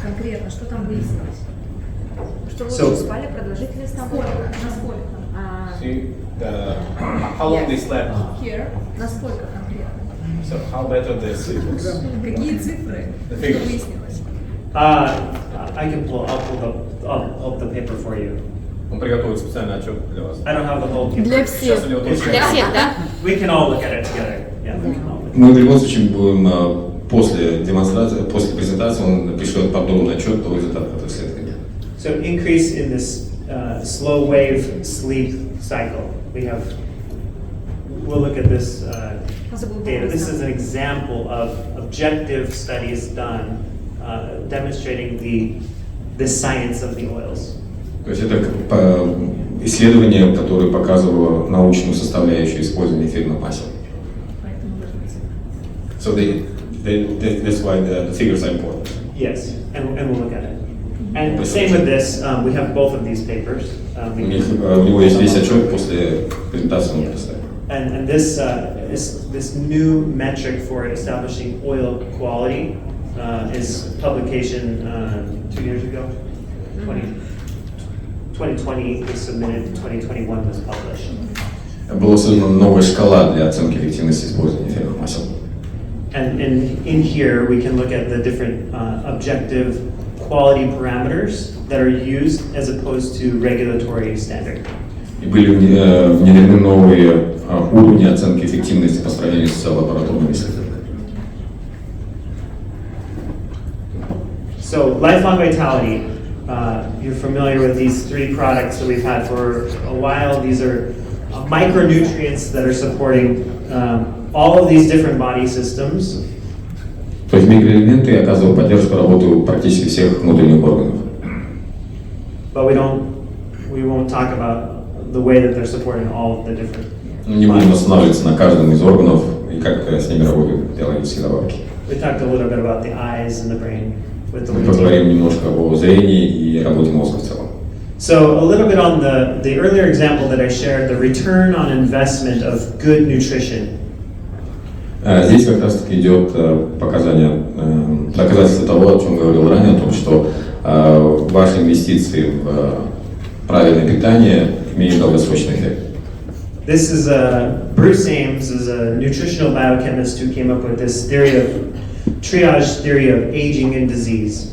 Конкретно, что там выяснилось? Что лучше спали продолжительность насколько? See, how long they slept. Here. Насколько конкретно? So how better they sleep. Какие цифры? The Что figures. выяснилось? I'll pull the paper for you. Он приготовит специальный отчет для вас. I don't have the whole paper. Для всех. Сейчас у него точно. Для всех, да? We can all look at it together. Yeah, we can all look. Мы в любом случае будем после демонстрации, после презентации он пришлет подробный отчет о результатах этого исследования. So increase in this slow wave sleep cycle. We'll look at this data. This is an example of objective studies done demonstrating the science of the oils. То есть это исследование, которое показывало научную составляющую использования эфирных масел. So that's why the figures are important. Yes, and we'll look at it. And same with this, we have both of these papers. У него есть весь отчет после презентации он представит. And this new metric for establishing oil quality is publication 2 years ago. 2020 was submitted, 2021 was published. Была создана новая шкала для оценки эффективности использования эфирных масел. And in here we can look at the different objective quality parameters that are used as opposed to regulatory standard. И были внедрены новые уровни оценки эффективности по сравнению с лабораторными исследованиями. So lifelong vitality, you're familiar with these three products that we've had for a while. These are micronutrients that are supporting all of these different body systems. То есть микроэлементы оказывают поддержку работы практически всех внутренних органов. But we won't talk about the way that they're supporting all of the different. Не будем останавливаться на каждом из органов и как с ними работают биологические добавки. We talked a little bit about the eyes and the brain with the Мы поговорим немножко о зрении и работе мозга в целом. So a little bit on the earlier example that I shared, the return on investment of good nutrition. Здесь как раз таки идет доказательство того, о чем говорил ранее, о том, что ваши инвестиции в правильное питание имеют долгосрочный эффект. This is Bruce Ames is a nutritional biochemist who came up with this triage theory of aging and disease.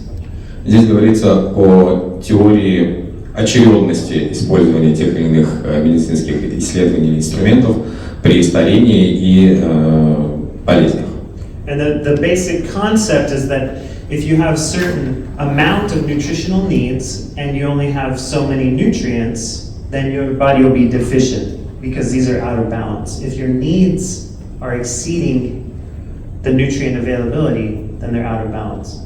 Здесь говорится о теории очередности использования тех или иных медицинских исследований и инструментов при старении и болезнях. And the basic concept is that if you have certain amount of nutritional needs and you only have so many nutrients, then your body will be deficient. because these are out of balance. If your needs are exceeding the nutrient availability, then they're out of balance.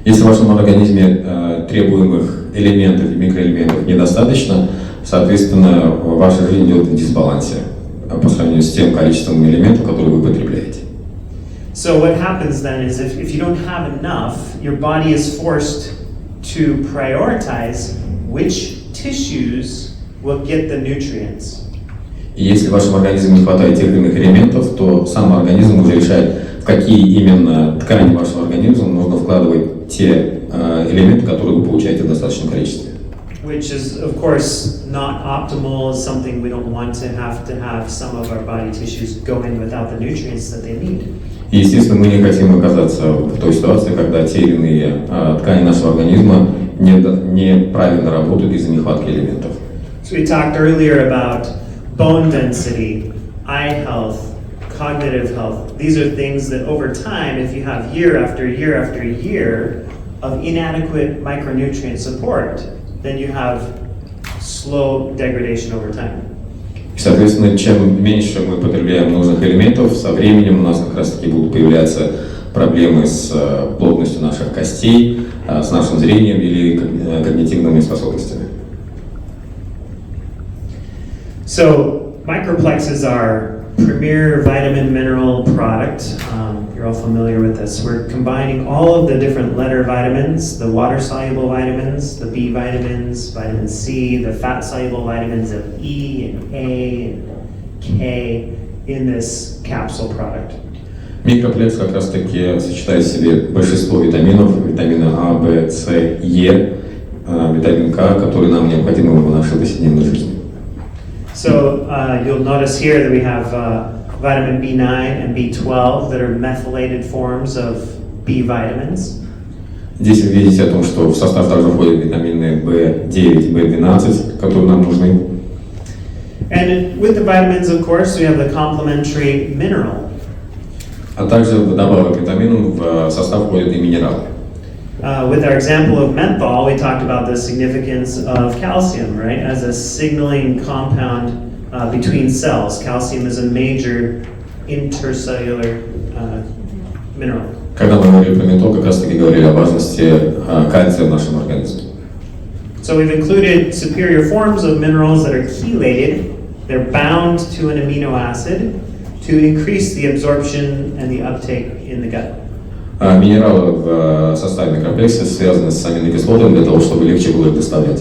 Если в вашем организме требуемых элементов и микроэлементов недостаточно, соответственно, ваша жизнь идет в дисбалансе по сравнению с тем количеством элементов, которые вы потребляете. So what happens then is if you don't have enough, your body is forced to prioritize which tissues will get the nutrients. И если в вашем организме не хватает тех или иных элементов, то сам организм уже решает, в какие именно ткани вашего организма нужно вкладывать те элементы, которые вы получаете в достаточном количестве. Which is, of course, not optimal, is something we don't want to have some of our body tissues go in without the nutrients that they need. И, естественно, мы не хотим оказаться в той ситуации, когда те или иные ткани нашего организма неправильно работают из-за нехватки элементов. So we talked earlier about bone density, eye health, cognitive health. These are things that over time, if you have year after year after year of inadequate micronutrient support, then you have slow degradation over time. И, соответственно, чем меньше мы потребляем нужных элементов, со временем у нас как раз-таки будут появляться проблемы с плотностью наших костей, с нашим зрением или когнитивными способностями. So, Microplex is our premier vitamin mineral product. You're all familiar with this. We're combining all of the different letter vitamins, the water-soluble vitamins, the B vitamins, vitamin C, the fat-soluble vitamins of E and A and K in this capsule product. Микроплекс как раз-таки сочетает в себе большинство витаминов, витамины А, В, С, Е, витамин К, которые нам необходимы в нашей повседневной жизни. So you'll notice here that we have vitamin B9 and B12 that are methylated forms of B vitamins. Здесь вы видите о том, что в состав также входят витамины В9 и В12, которые нам нужны. And with the vitamins, of course, we have the complementary mineral. А также вдобавок к витаминам в состав входят и минералы. With our example of menthol, we talked about the significance of calcium, right, as a signaling compound between cells. Calcium is a major intercellular mineral. Когда мы говорили про ментол, как раз таки говорили о важности кальция в нашем организме. So we've included superior forms of minerals that are chelated. They're bound to an amino acid to increase the absorption and the uptake in the gut. Минералы в составе микроплекса связаны с аминокислотами для того, чтобы легче было их доставлять.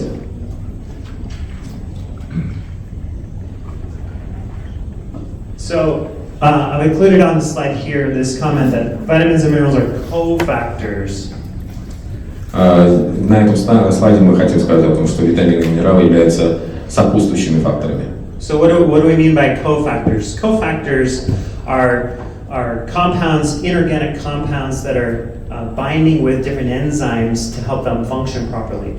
So I've included on the slide here this comment that vitamins and minerals are cofactors. На этом слайде мы хотим сказать о том, что витамины и минералы являются сопутствующими факторами. So what do we mean by cofactors? Cofactors are compounds, inorganic compounds that are binding with different enzymes to help them function properly.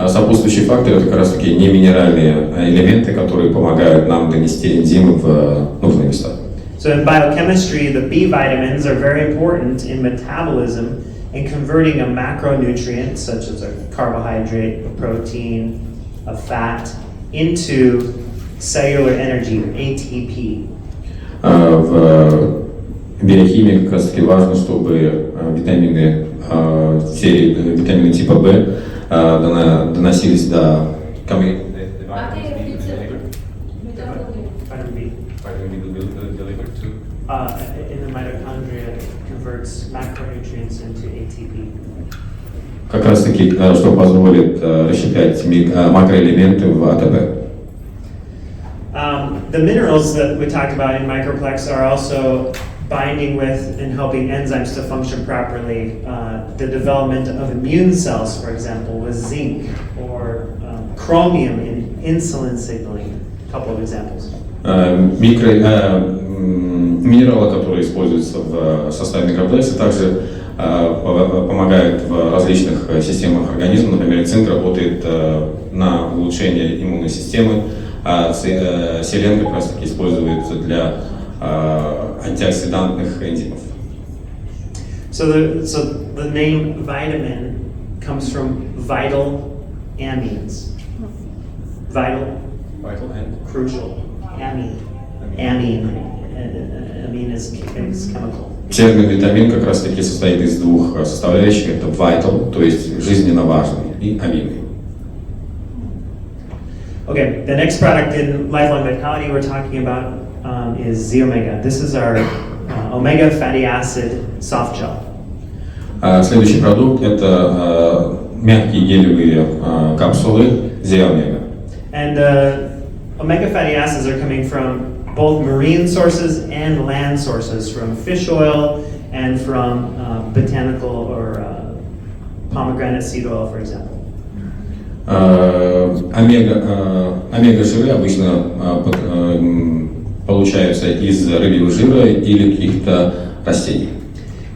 Сопутствующие факторы — это как раз таки неминеральные элементы, которые помогают нам донести энзимы в нужные места. So in biochemistry, the B vitamins are very important in metabolism and converting a macronutrient such as a carbohydrate, a protein, a fat into cellular energy, or ATP. В биохимии как раз таки важно, чтобы витамины серии, витамины типа В доносились до Vitamin B. In the mitochondria, it converts macronutrients into ATP. как раз таки, что позволит расщеплять макроэлементы в АТП. The minerals that we talked about in Microplex are also binding with and helping enzymes to function properly. The development of immune cells, for example, with zinc or chromium in insulin signaling. A couple of examples. Минералы, которые используются в составе микроплекса, также помогают в различных системах организма. Например, цинк работает на улучшение иммунной системы, а селен как раз таки используется для антиоксидантных энзимов. So the name vitamin comes from vital amines. Vital, Vital and crucial. Amine. Amine is chemical. Термин витамин как раз таки состоит из двух составляющих. Это vital, то есть жизненно важный, и амин. Okay, the next product in lifelong vitality we're talking about is Z-omega. This is our omega fatty acid soft gel. Следующий продукт это мягкие гелевые капсулы Z-omega. And omega fatty acids are coming from both marine sources and land sources, from fish oil and from botanical or pomegranate seed oil, for example. Омега-жиры обычно получаются из рыбьего жира или каких-то растений.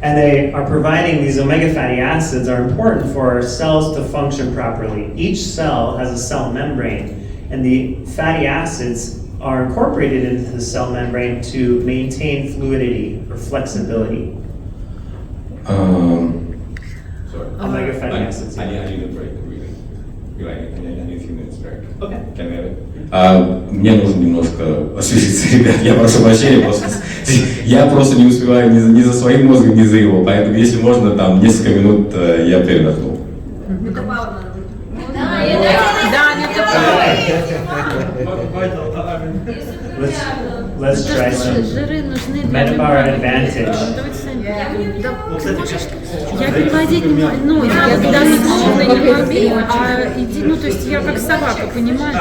And they are providing these omega fatty acids are important for our cells to function properly. Each cell has a cell membrane, and the fatty acids are incorporated into the cell membrane to maintain fluidity or flexibility. Sorry. Omega fatty acids. I need a break, really. I need a few minutes break. Okay. Can we have it? Мне нужно немножко освежиться, ребят, я прошу прощения, я просто не успеваю ни за своим мозгом, ни за его, поэтому если можно, там несколько минут я передохну. Let's try some Жиры нужны для Metabar Advantage. Я переводить не могу, ну, я туда не могу, иди, ну, то есть я как собака, понимаешь?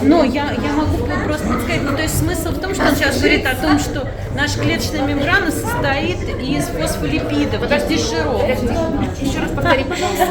Но я могу просто подсказать, ну то есть смысл в том, что он сейчас говорит о том, что наша клеточная мембрана состоит из фосфолипидов, то есть из жиров. Еще раз повтори, пожалуйста.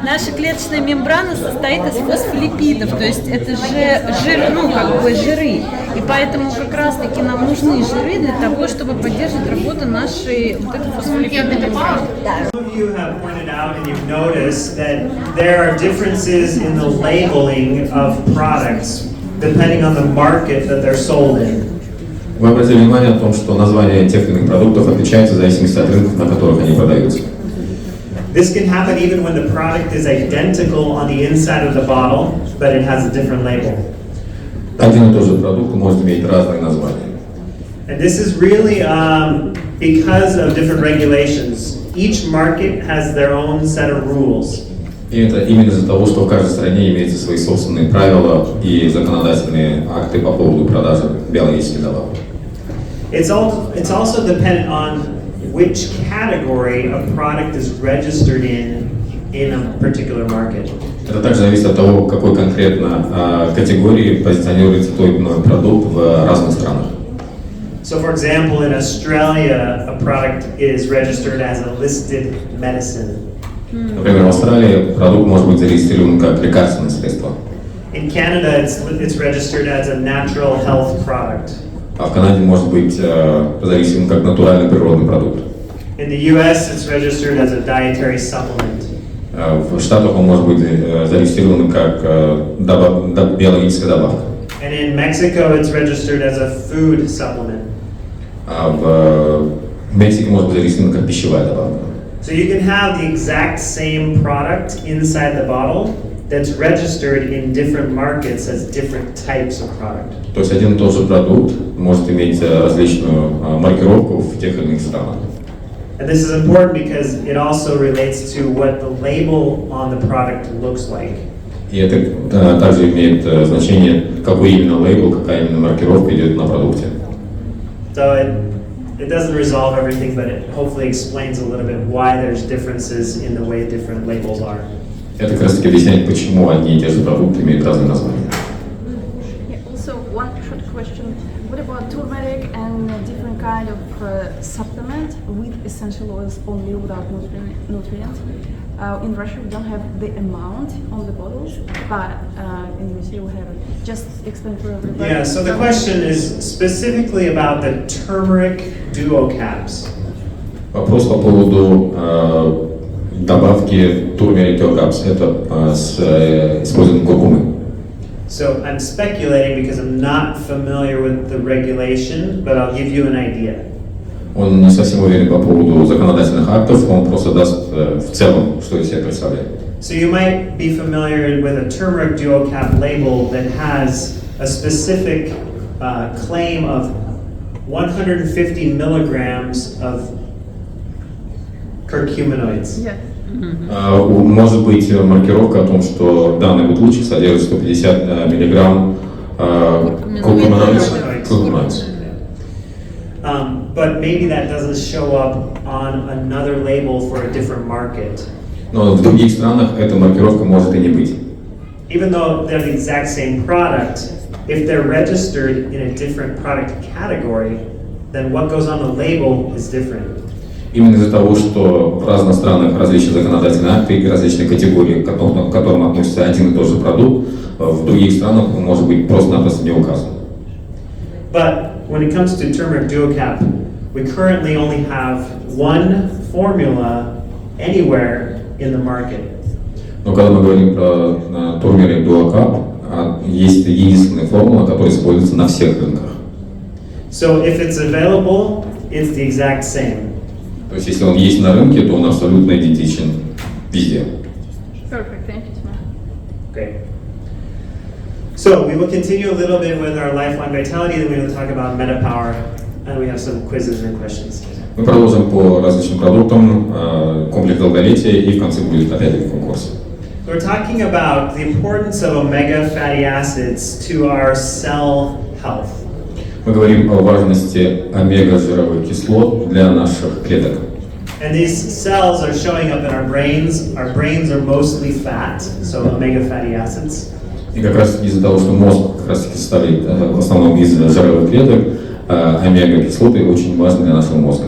Наша клеточная мембрана состоит из фосфолипидов, то есть это жир, ну как бы жиры. И поэтому как раз таки нам нужны жиры для того, чтобы поддерживать работу нашей вот этой фосфолипидной мембраны. Some of you have pointed out and you've noticed that there are differences in the labeling of products depending on the market that they're sold in. Вы обратили внимание о том, что название тех или иных продуктов отличается в зависимости от рынков, на которых они продаются. This can happen even when the product is identical on the inside of the bottle, but it has a different label. Один и тот же продукт может иметь разные названия. And this is really because of different regulations. Each market has their own set of rules. И это именно из-за того, что в каждой стране имеются свои собственные правила и законодательные акты по поводу продажи биологических добавок. It's also dependent on which category a product is registered in a particular market. Это также зависит от того, какой конкретно категории позиционируется тот или иной продукт в разных странах. So, for example, in Australia, a product is registered as a listed medicine. Например, в Австралии продукт может быть зарегистрирован как лекарственное средство. In Canada, it's registered as a natural health product. А в Канаде может быть зарегистрирован как натуральный природный продукт. In the U.S., it's registered as a dietary supplement. В Штатах он может быть зарегистрирован как биологическая добавка. And in Mexico, it's registered as a food supplement. А в Мексике может быть зарегистрирован как пищевая добавка. So you can have the exact same product inside the bottle that's registered in different markets as different types of product. То есть один и тот же продукт может иметь различную маркировку в тех или иных странах. And this is important because it also relates to what the label on the product looks like. И это также имеет значение, какой именно лейбл, какая именно маркировка идет на продукте. So it doesn't resolve everything, but it hopefully explains a little bit why there's differences in the way different labels are. Это как раз таки объясняет, почему одни и те же продукты имеют разные названия. Also, one short question. What about turmeric and different kind of supplement with essential oils only without nutrients? In Russia, we don't have the amount on the bottles, but in USA we have it. Just explain for everybody. Yeah, so the question is specifically about the turmeric duo caps. Вопрос по поводу добавки turmeric duo caps. Это с использованием куркумы. So I'm speculating because I'm not familiar with the regulation, but I'll give you an idea. Он не совсем уверен по поводу законодательных актов, он просто даст в целом, что из себя представляет. So you might be familiar with a turmeric duo cap label that has a specific claim of 150 milligrams of curcuminoids. Yes. Может быть маркировка о том, что данный бутылочек содержит 150 миллиграмм куркуминоидов. But maybe that doesn't show up on another label for a different market. Но в других странах эта маркировка может и не быть. Even though they're the exact same product, if they're registered in a different product category, then what goes on the label is different. Именно из-за того, что в разных странах различные законодательные акты и различные категории, к которым относится один и тот же продукт, в других странах он может быть просто-напросто не указан. But when it comes to turmeric duocap, we currently only have one formula anywhere in the market. Но когда мы говорим про турмерик дуокап, есть единственная формула, которая используется на всех рынках. So if it's available, it's the exact same. То есть если он есть на рынке, то он абсолютно идентичен везде. Perfect. Thank you, Timo. Great. So we will continue a little bit with our lifelong vitality, then we will talk about MetaPower, and we have some quizzes and questions. Мы продолжим по различным продуктам, комплекс долголетия, и в конце будет опять конкурс. We're talking about the importance of omega fatty acids to our cell health. Мы говорим о важности омега-жировых кислот для наших клеток. And these cells are showing up in our brains. Our brains are mostly fat, so omega fatty acids. И как раз из-за того, что мозг как раз состоит в основном из жировых клеток, омега-кислоты очень важны для нашего мозга.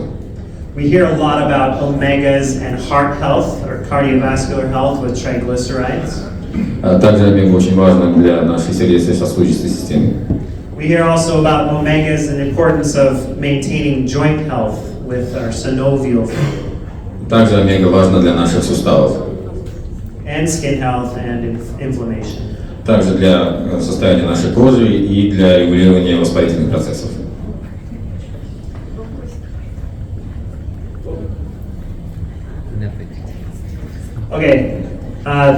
We hear a lot about omegas and heart health or cardiovascular health with triglycerides. Также омега очень важна для нашей сердечно-сосудистой системы. We hear also about omegas and the importance of maintaining joint health with our synovial fluid. Также омега важна для наших суставов. And skin health and inflammation. Также для состояния нашей кожи и для регулирования воспалительных процессов. Okay,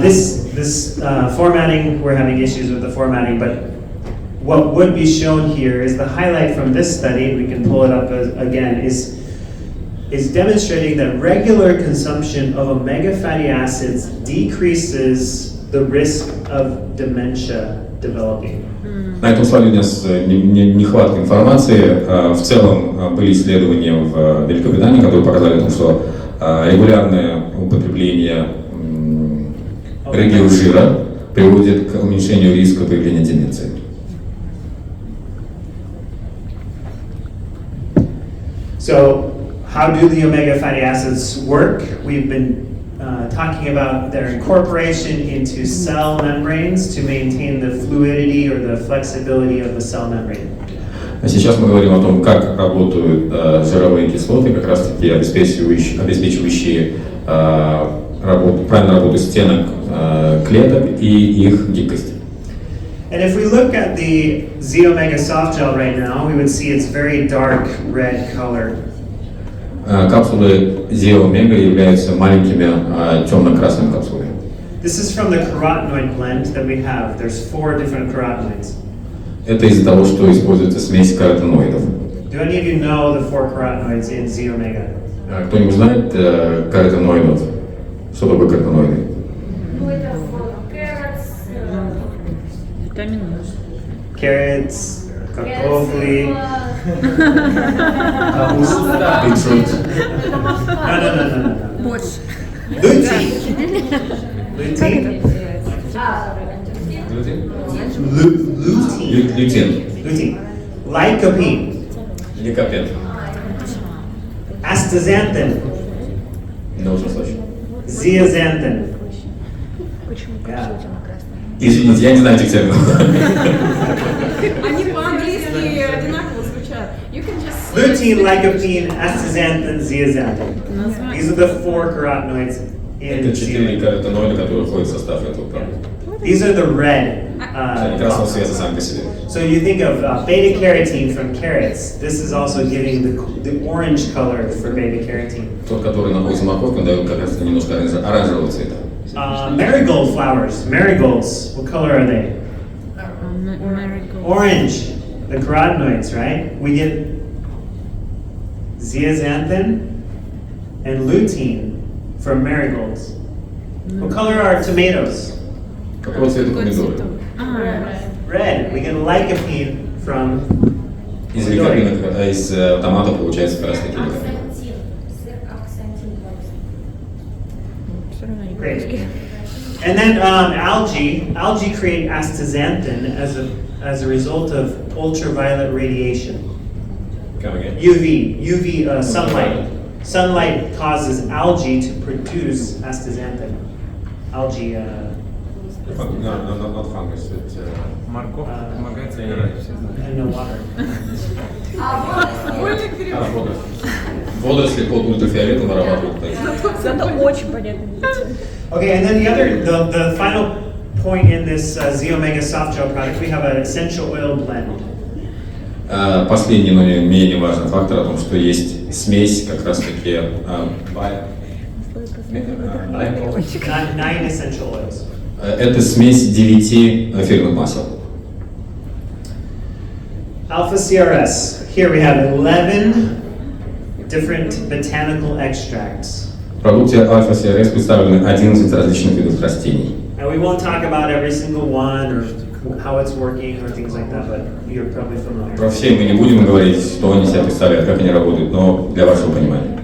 this formatting, we're having issues with the formatting, but what would be shown here is the highlight from this study, we can pull it up again, is demonstrating that regular consumption of omega fatty acids decreases the risk of dementia developing. На этом слайде у нас нехватка информации. В целом были исследования в Великобритании, которые показали, что регулярное употребление жира приводит к уменьшению риска появления деменции. So, how do the omega fatty acids work? We've been talking about their incorporation into cell membranes to maintain the fluidity or the flexibility of the cell membrane. Сейчас мы говорим о том, как работают жировые кислоты, как раз таки обеспечивающие правильную работу стенок клеток и их гибкость. And if we look at the Z-omega soft gel right now, we would see it's very dark red color. Капсулы Z-омега являются маленькими темно-красными капсулами. This is from the carotenoid blend that we have. There's 4 different carotenoids. Это из-за того, что используется смесь каротеноидов. Do any of you know the 4 carotenoids in Z-omega? Кто-нибудь знает каротеноидов? Что такое каротеноиды? Carrots, картофли. Beetroot. No. Больше. Lutein. Lutein. Лютин. Lutein. Lycopene. Ликопен. Astaxanthin. Научный случай. Zeaxanthin. Извините, я не знаю этих терминов. Они по-английски одинаково звучат. You can just Lutein, lycopene, astaxanthin, zeaxanthin. These are the 4 carotenoids in Это 4 Z-omega. каротеноида, которые входят в состав этого продукта. These are the red. Они красного цвета сами по себе. So you think of beta carotene from carrots. This is also giving the orange color for beta carotene. Тот, который находится в морковке, он дает как раз немножко оранжевого цвета. Marigold flowers. Marigolds. What color are they? Orange. The carotenoids, right? We get zeaxanthin and lutein from marigolds. What color are tomatoes? Какого цвета помидоры? Red. We get lycopene from Из ликопина, из томата получается как раз таки ликопин. Great. And then algae create astaxanthin as a result of ultraviolet radiation. Come again? UV sunlight. Sunlight causes algae to produce astaxanthin. Algae. No, not fungus. Морковка помогает загорать, все знают. And no water. Водоросли под ультрафиолетом вырабатывают. Это очень понятно. Okay, and then the final point in this Z Omega soft gel product, we have an essential oil blend. Последний, но не менее важный фактор о том, что есть смесь как раз таки 9 essential oils. это смесь 9 эфирных масел. Alpha CRS. Here we have 11 different botanical extracts. В продукте Alpha CRS представлены 11 различных видов растений. And we won't talk about every single one or how it's working or things like that, but you're probably familiar. Про все мы не будем говорить, что они себя представляют, как они работают, но для вашего понимания.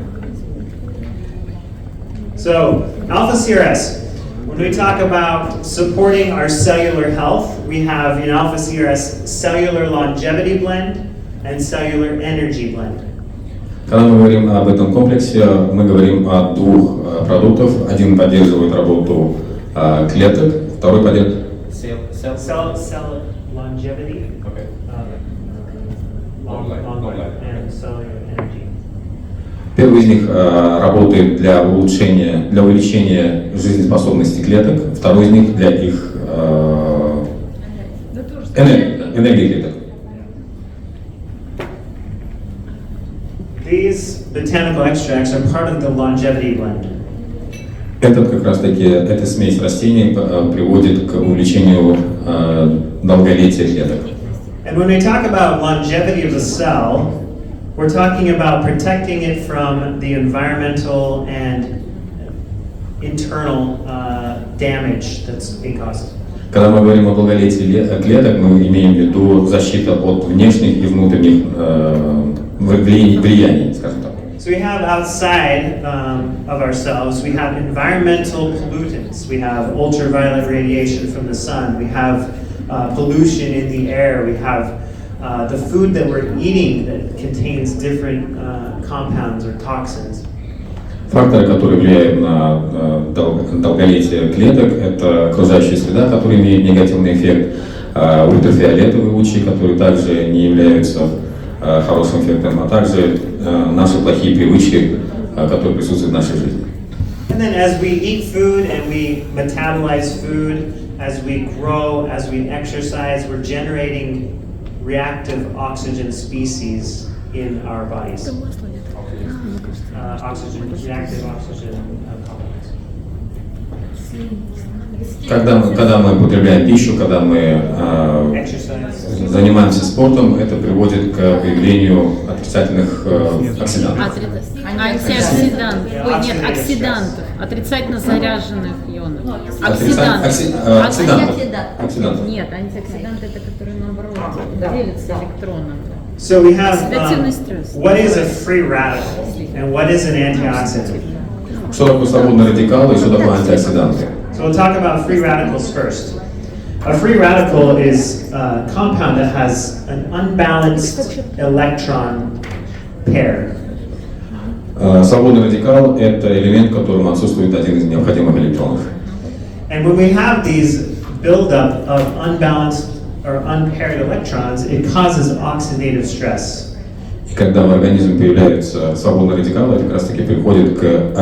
So, Alpha CRS. When we talk about supporting our cellular health, we have in Alpha CRS cellular longevity blend and cellular energy blend. Когда мы говорим об этом комплексе, мы говорим о двух продуктах. Один поддерживает работу клеток, второй поддерживает Cell longevity. Okay. Long life and cellular energy. Первый из них работает для увеличения жизнеспособности клеток, второй из них для их энергии клеток. These botanical extracts are part of the longevity blend. Эта смесь растений приводит к увеличению долголетия клеток. And when we talk about longevity of the cell, we're talking about protecting it from the environmental and internal damage that's being caused. Когда мы говорим о долголетии клеток, мы имеем в виду защиту от внешних и внутренних влияний, скажем так. So we have outside of ourselves, we have environmental pollutants. We have ultraviolet radiation from the sun. We have pollution in the air. We have the food that we're eating that contains different compounds or toxins. Факторы, которые влияют на долголетие клеток, это окружающая среда, которая имеет негативный эффект, ультрафиолетовые лучи, которые также не являются хорошим эффектом, а также наши плохие привычки, которые присутствуют в нашей жизни. And then as we eat food and we metabolize food, as we grow, as we exercise, we're generating reactive oxygen species in our bodies. Reactive oxygen compounds. Когда мы употребляем пищу, когда мы занимаемся спортом, это приводит к появлению отрицательных оксидантов. Оксидантов. Отрицательно заряженных ионов. Оксидантов. Нет, антиоксиданты это которые наоборот делятся электроном. So we have what is a free radical and what is an antioxidant. Что такое свободный радикал и что такое антиоксиданты? So we'll talk about free radicals first. A free radical is a compound that has an unbalanced electron pair. Свободный радикал – это элемент, в котором отсутствует один из необходимых электронов. And when we have these buildup of unbalanced or unpaired electrons, it causes oxidative stress. И когда в организме появляются свободные радикалы, это как раз таки приходит к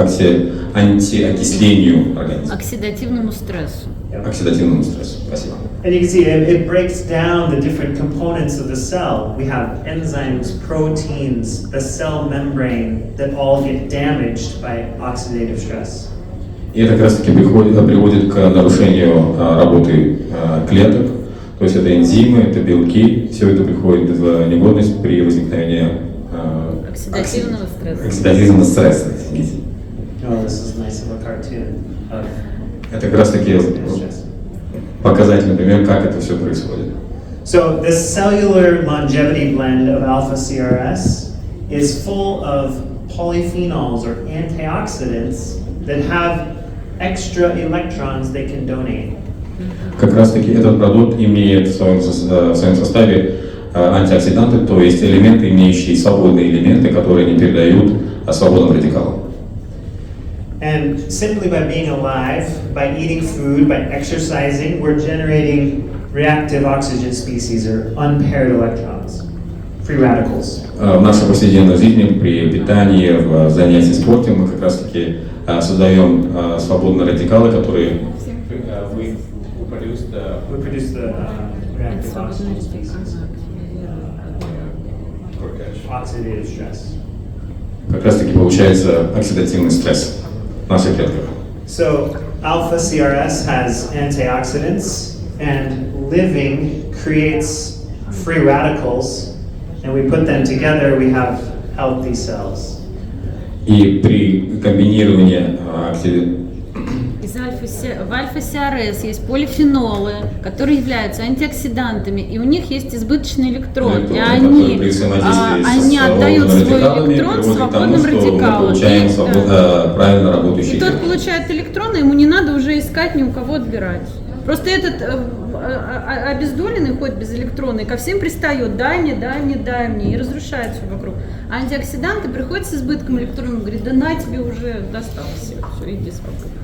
антиокислению организма. Оксидативному стрессу. Оксидативному стрессу. Спасибо. And you can see it breaks down the different components of the cell. We have enzymes, proteins, the cell membrane that all get damaged by oxidative stress. И это как раз таки приводит к нарушению работы клеток, то есть это энзимы, это белки, все это приходит в негодность при возникновении оксидативного стресса. Oh, this is nice of a cartoon of Это как раз таки показательный пример, как это все происходит. So the cellular longevity blend of alpha CRS is full of polyphenols or antioxidants that have extra electrons they can donate. Как раз таки этот продукт имеет в своем составе антиоксиданты, то есть элементы, имеющие свободные элементы, которые не передают свободным радикалам. And simply by being alive, by eating food, by exercising, we're generating reactive oxygen species or unpaired electrons, free radicals. В нашей повседневной жизни при питании, в занятии спортом мы как раз таки создаем свободные радикалы, которые We produce the reactive oxygen species. Oxidative stress. как раз таки получается оксидативный стресс в наших клетках. So alpha CRS has antioxidants, and living creates free radicals, and we put them together, we have healthy cells. И при комбинировании В альфа-СРС есть полифенолы, которые являются антиоксидантами, и у них есть избыточный электрон, и они отдают свой электрон свободным радикалам. правильно работающий И тот получает электроны, ему не надо уже искать ни у кого отбирать. Просто этот обездоленный ходит без электрона и ко всем пристает: дай мне, и разрушает все вокруг. А антиоксиданты приходят с избытком электронов, говорит: да на тебе уже досталось, все, иди спокойно.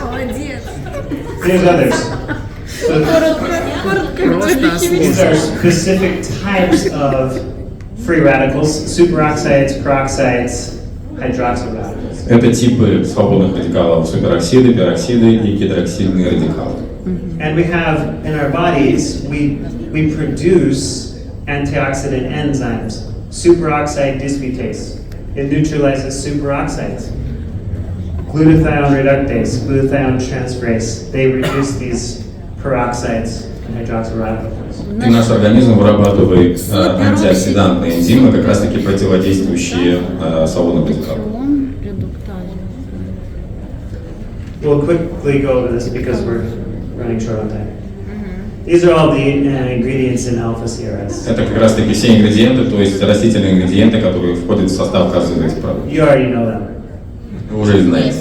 Молодец. There's others. These are specific types of free radicals: superoxides, peroxides, hydroxyl radicals. Это типы свободных радикалов: супероксиды, пероксиды и гидроксидные радикалы. And we have in our bodies, we produce antioxidant enzymes, superoxide dismutase. It neutralizes superoxides. Glutathione reductase, glutathione transferase, they reduce these peroxides and hydroxyl radicals. И наш организм вырабатывает антиоксидантные энзимы, как раз таки противодействующие свободным радикалам. We'll quickly go over this because we're running short on time. These are all the ingredients in alpha CRS. Это как раз таки все ингредиенты, то есть растительные ингредиенты, которые входят в состав каждого из продуктов. You already know them. Вы уже знаете.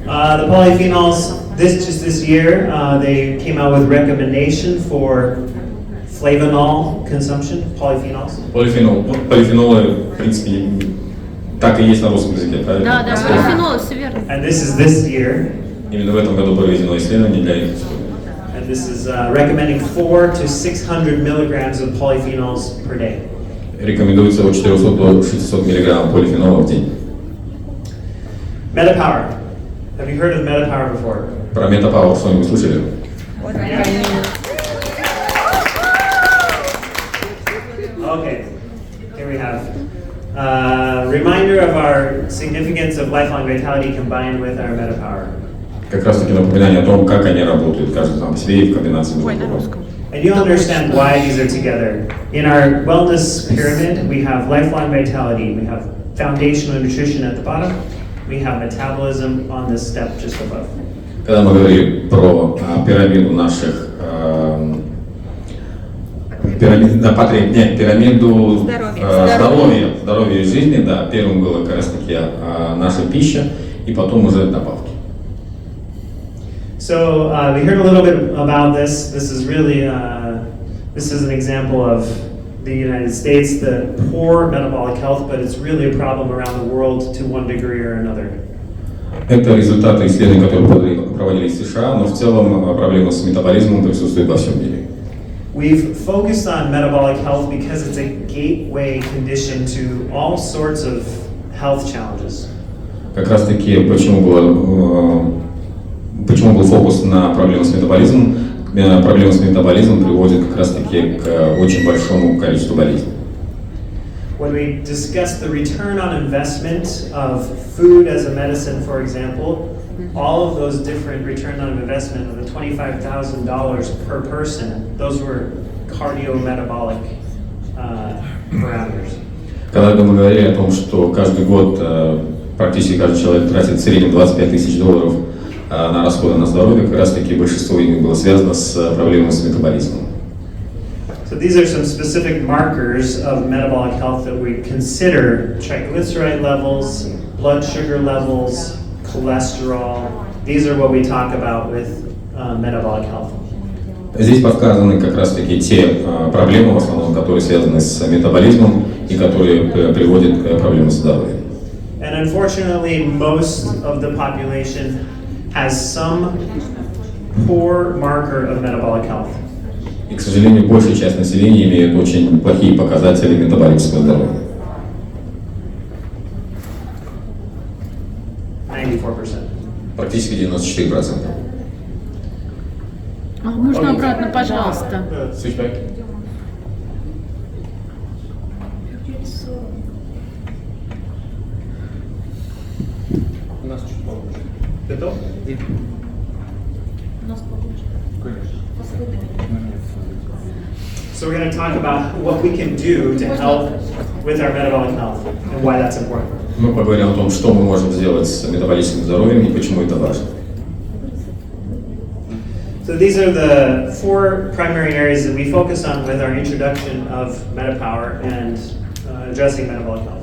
The polyphenols, this year, they came out with recommendation for flavonol consumption, polyphenols. Полифенолы, в принципе, так и есть на русском языке, правильно? Да, полифенолы, все верно. And this is this year. Именно в этом году проведено исследование для их. And this is recommending 400 to 600 milligrams of polyphenols per day. Рекомендуется от 400 до 600 миллиграмм полифенола в день. MetaPower. Have you heard of MetaPower before? Про MetaPower что-нибудь слышали? Okay, here we have reminder of our significance of lifelong vitality combined with our MetaPower. Как раз таки напоминание о том, как они работают, каждый сам по себе и в комбинации друг с другом. And you'll understand why these are together. In our wellness pyramid, we have lifelong vitality, we have foundational nutrition at the bottom, we have metabolism on this step just above. Когда мы говорили про пирамиду наших пирамиду здоровья и жизни, да, первым было как раз таки наша пища, и потом уже добавки. So we heard a little bit about this. This is really this is an example of the United States, the poor metabolic health, but it's really a problem around the world to one degree or another. Это результаты исследований, которые проводились в США, но в целом проблема с метаболизмом присутствует во всем мире. We've focused on metabolic health because it's a gateway condition to all sorts of health challenges. Как раз таки, почему был фокус на проблемы с метаболизмом? Проблемы с метаболизмом приводят как раз таки к очень большому количеству болезней. when we discuss the return on investment of food as a medicine, for example, all of those different return on investment of the $25,000 per person, those were cardiometabolic parameters. Когда мы говорили о том, что каждый год практически каждый человек тратит в среднем $25 тысяч на расходы на здоровье, как раз таки большинство из них было связано с проблемами с метаболизмом. So these are some specific markers of metabolic health that we consider: triglyceride levels, blood sugar levels, cholesterol. These are what we talk about with metabolic health. Здесь показаны как раз таки те проблемы, в основном, которые связаны с метаболизмом и которые приводят к проблемам здоровья. And unfortunately, most of the population has some poor marker of metabolic health. И, к сожалению, большая часть населения имеет очень плохие показатели метаболического здоровья. 94%. Практически 94%. Можно обратно, пожалуйста. Switch back. У нас чуть получше. Готов? So we're going to talk about what we can do to help with our metabolic health and why that's important. Мы поговорим о том, что мы можем сделать с метаболическим здоровьем и почему это важно. So these are the four primary areas that we focus on with our introduction of MetaPower and addressing metabolic health.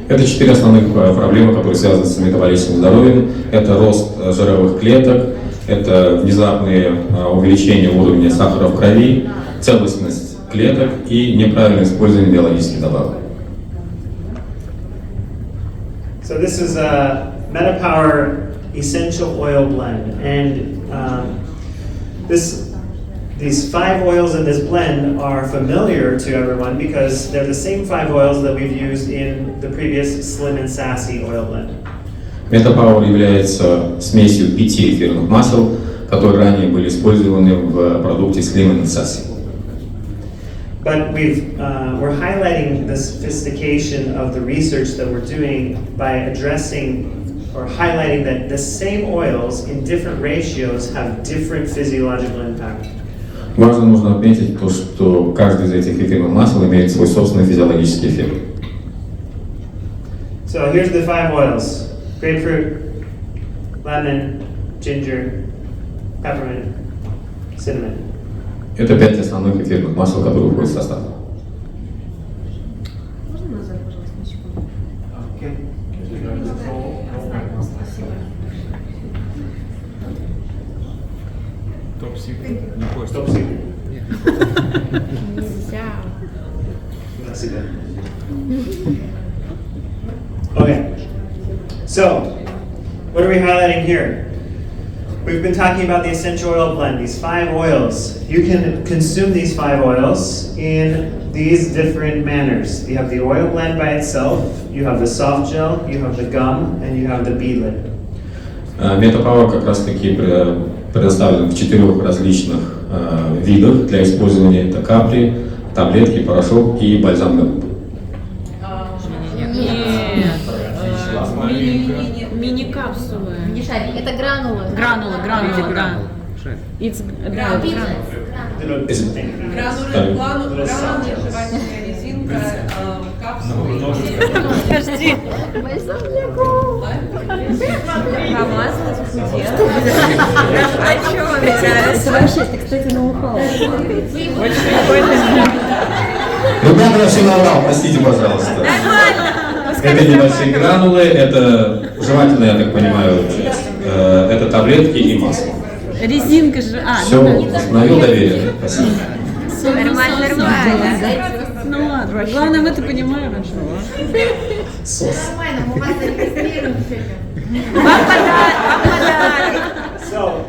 Это 4 основных проблемы, которые связаны с метаболическим здоровьем. Это рост жировых клеток, это внезапное увеличение уровня сахара в крови, целостность клеток и неправильное использование биологических добавок. So this is a MetaPower essential oil blend, and these 5 oils in this blend are familiar to everyone because they're the same 5 oils that we've used in the previous Slim and Sassy oil blend. MetaPower является смесью 5 эфирных масел, которые ранее были использованы в продукте Slim and Sassy. But we're highlighting the sophistication of the research that we're doing by addressing or highlighting that the same oils in different ratios have different physiological impact. Важно нужно отметить то, что каждый из этих эфирных масел имеет свой собственный физиологический эффект. So here's the 5 oils: grapefruit, lemon, ginger, peppermint, cinnamon. Это 5 основных эфирных масел, которые входят в состав. Можно назад, пожалуйста, на секунду? Okay. Не хочешь? Top secret. Нельзя. That's it. Okay. So, what are we highlighting here? We've been talking about the essential oil blend, these 5 oils. You can consume these 5 oils in these different manners. You have the oil blend by itself, you have the soft gel, you have the gum, and you have the beadlet. MetaPower как раз таки предоставлен в 4 различных видах для использования. Это капли, таблетки, порошок и бальзам на губы. Мини-капсулы. Это гранулы. Гранулы, да. It's, да, Гранулы, жевательная резинка, капсулы. Подожди. Это вообще, ты, кстати, ноу-хау. Ребята, я все наврал, простите, пожалуйста. Это небольшие гранулы, это жевательная, я так понимаю, часть. Это таблетки и масло. Резинка же. Все, восстановил доверие. Спасибо. Нормально. Ну ладно. Главное, мы это понимаем. Нормально, мы вас зарегистрируем. Вам подарок. So,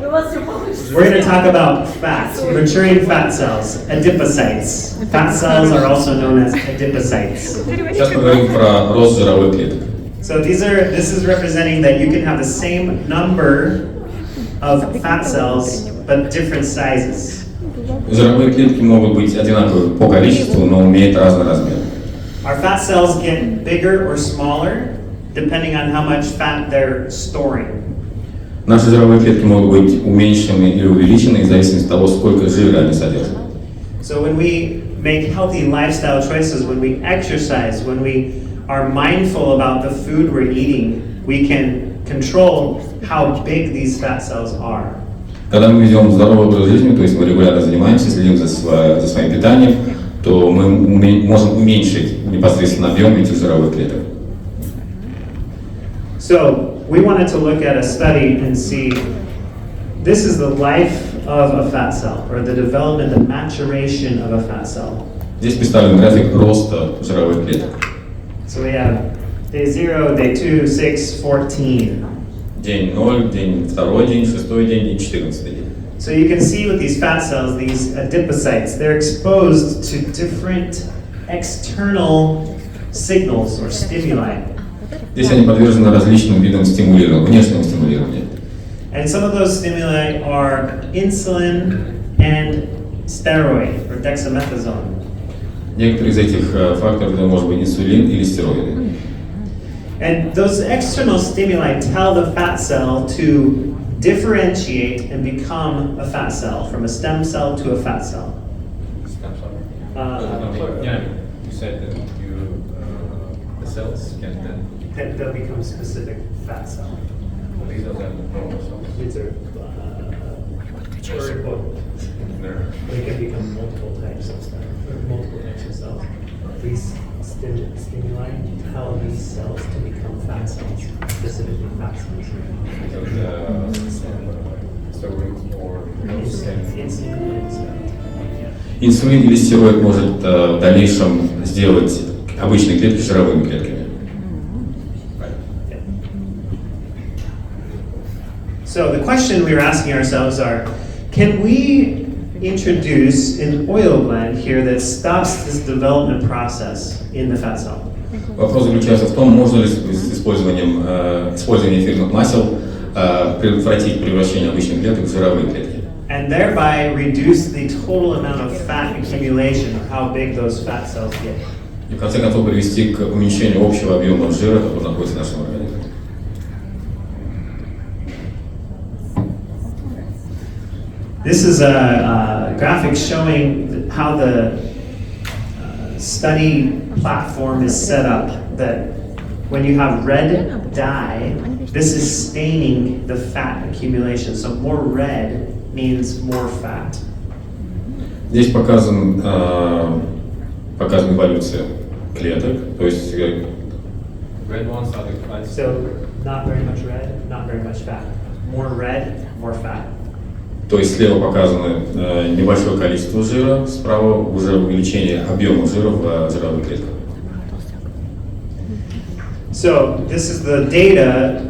we're going to talk about fat, maturing fat cells, adipocytes. Fat cells are also known as adipocytes. Сейчас поговорим про рост жировых клеток. So this is representing that you can have the same number of fat cells, but different sizes. Жировые клетки могут быть одинаковы по количеству, но имеют разный размер. Our fat cells get bigger or smaller depending on how much fat they're storing. Наши жировые клетки могут быть уменьшены или увеличены в зависимости от того, сколько жира они содержат. So when we make healthy lifestyle choices, when we exercise, when we are mindful about the food we're eating, we can control how big these fat cells are. Когда мы ведем здоровый образ жизни, то есть мы регулярно занимаемся, следим за своим питанием, то мы можем уменьшить непосредственно объем этих жировых клеток. So we wanted to look at a study and see, this is the life of a fat cell, or the development, the maturation of a fat cell. Здесь представлен график роста жировых клеток. So we have day 0, day 2, 6, 14. День 0, день 2, день 6, день и 14 день. So you can see with these fat cells, these adipocytes, they're exposed to different external signals or stimuli. Здесь они подвержены различным видам стимулирования, внешнего стимулирования. And some of those stimuli are insulin and steroid or dexamethasone. Некоторые из этих факторов это может быть инсулин или стероиды. And those external stimuli tell the fat cell to differentiate and become a fat cell, from a stem cell to a fat cell. Stem cell. Yeah, you said that the cells can then. They'll become specific fat cell. These are the normal cells. These are pluripotent. They can become multiple types of cells, or multiple types of cells. These stimuli tell these cells to become fat cells, specifically fat cells. Инсулин или стероид может в дальнейшем сделать обычные клетки жировыми клетками. So the question we were asking ourselves are, can we introduce an oil blend here that stops this development process in the fat cell? Вопрос заключается в том, можно ли с использованием эфирных масел предотвратить превращение обычных клеток в жировые клетки. And thereby reduce the total amount of fat accumulation, or how big those fat cells get. И в конце концов привести к уменьшению общего объема жира, который находится в нашем организме. This is a graphic showing how the study platform is set up, that when you have red dye, this is staining the fat accumulation. So more red means more fat. Здесь показана эволюция клеток, то есть Red ones are the fat. So not very much red, not very much fat. More red, more fat. То есть слева показано небольшое количество жира, справа уже увеличение объема жира в жировых клетках. So this is the data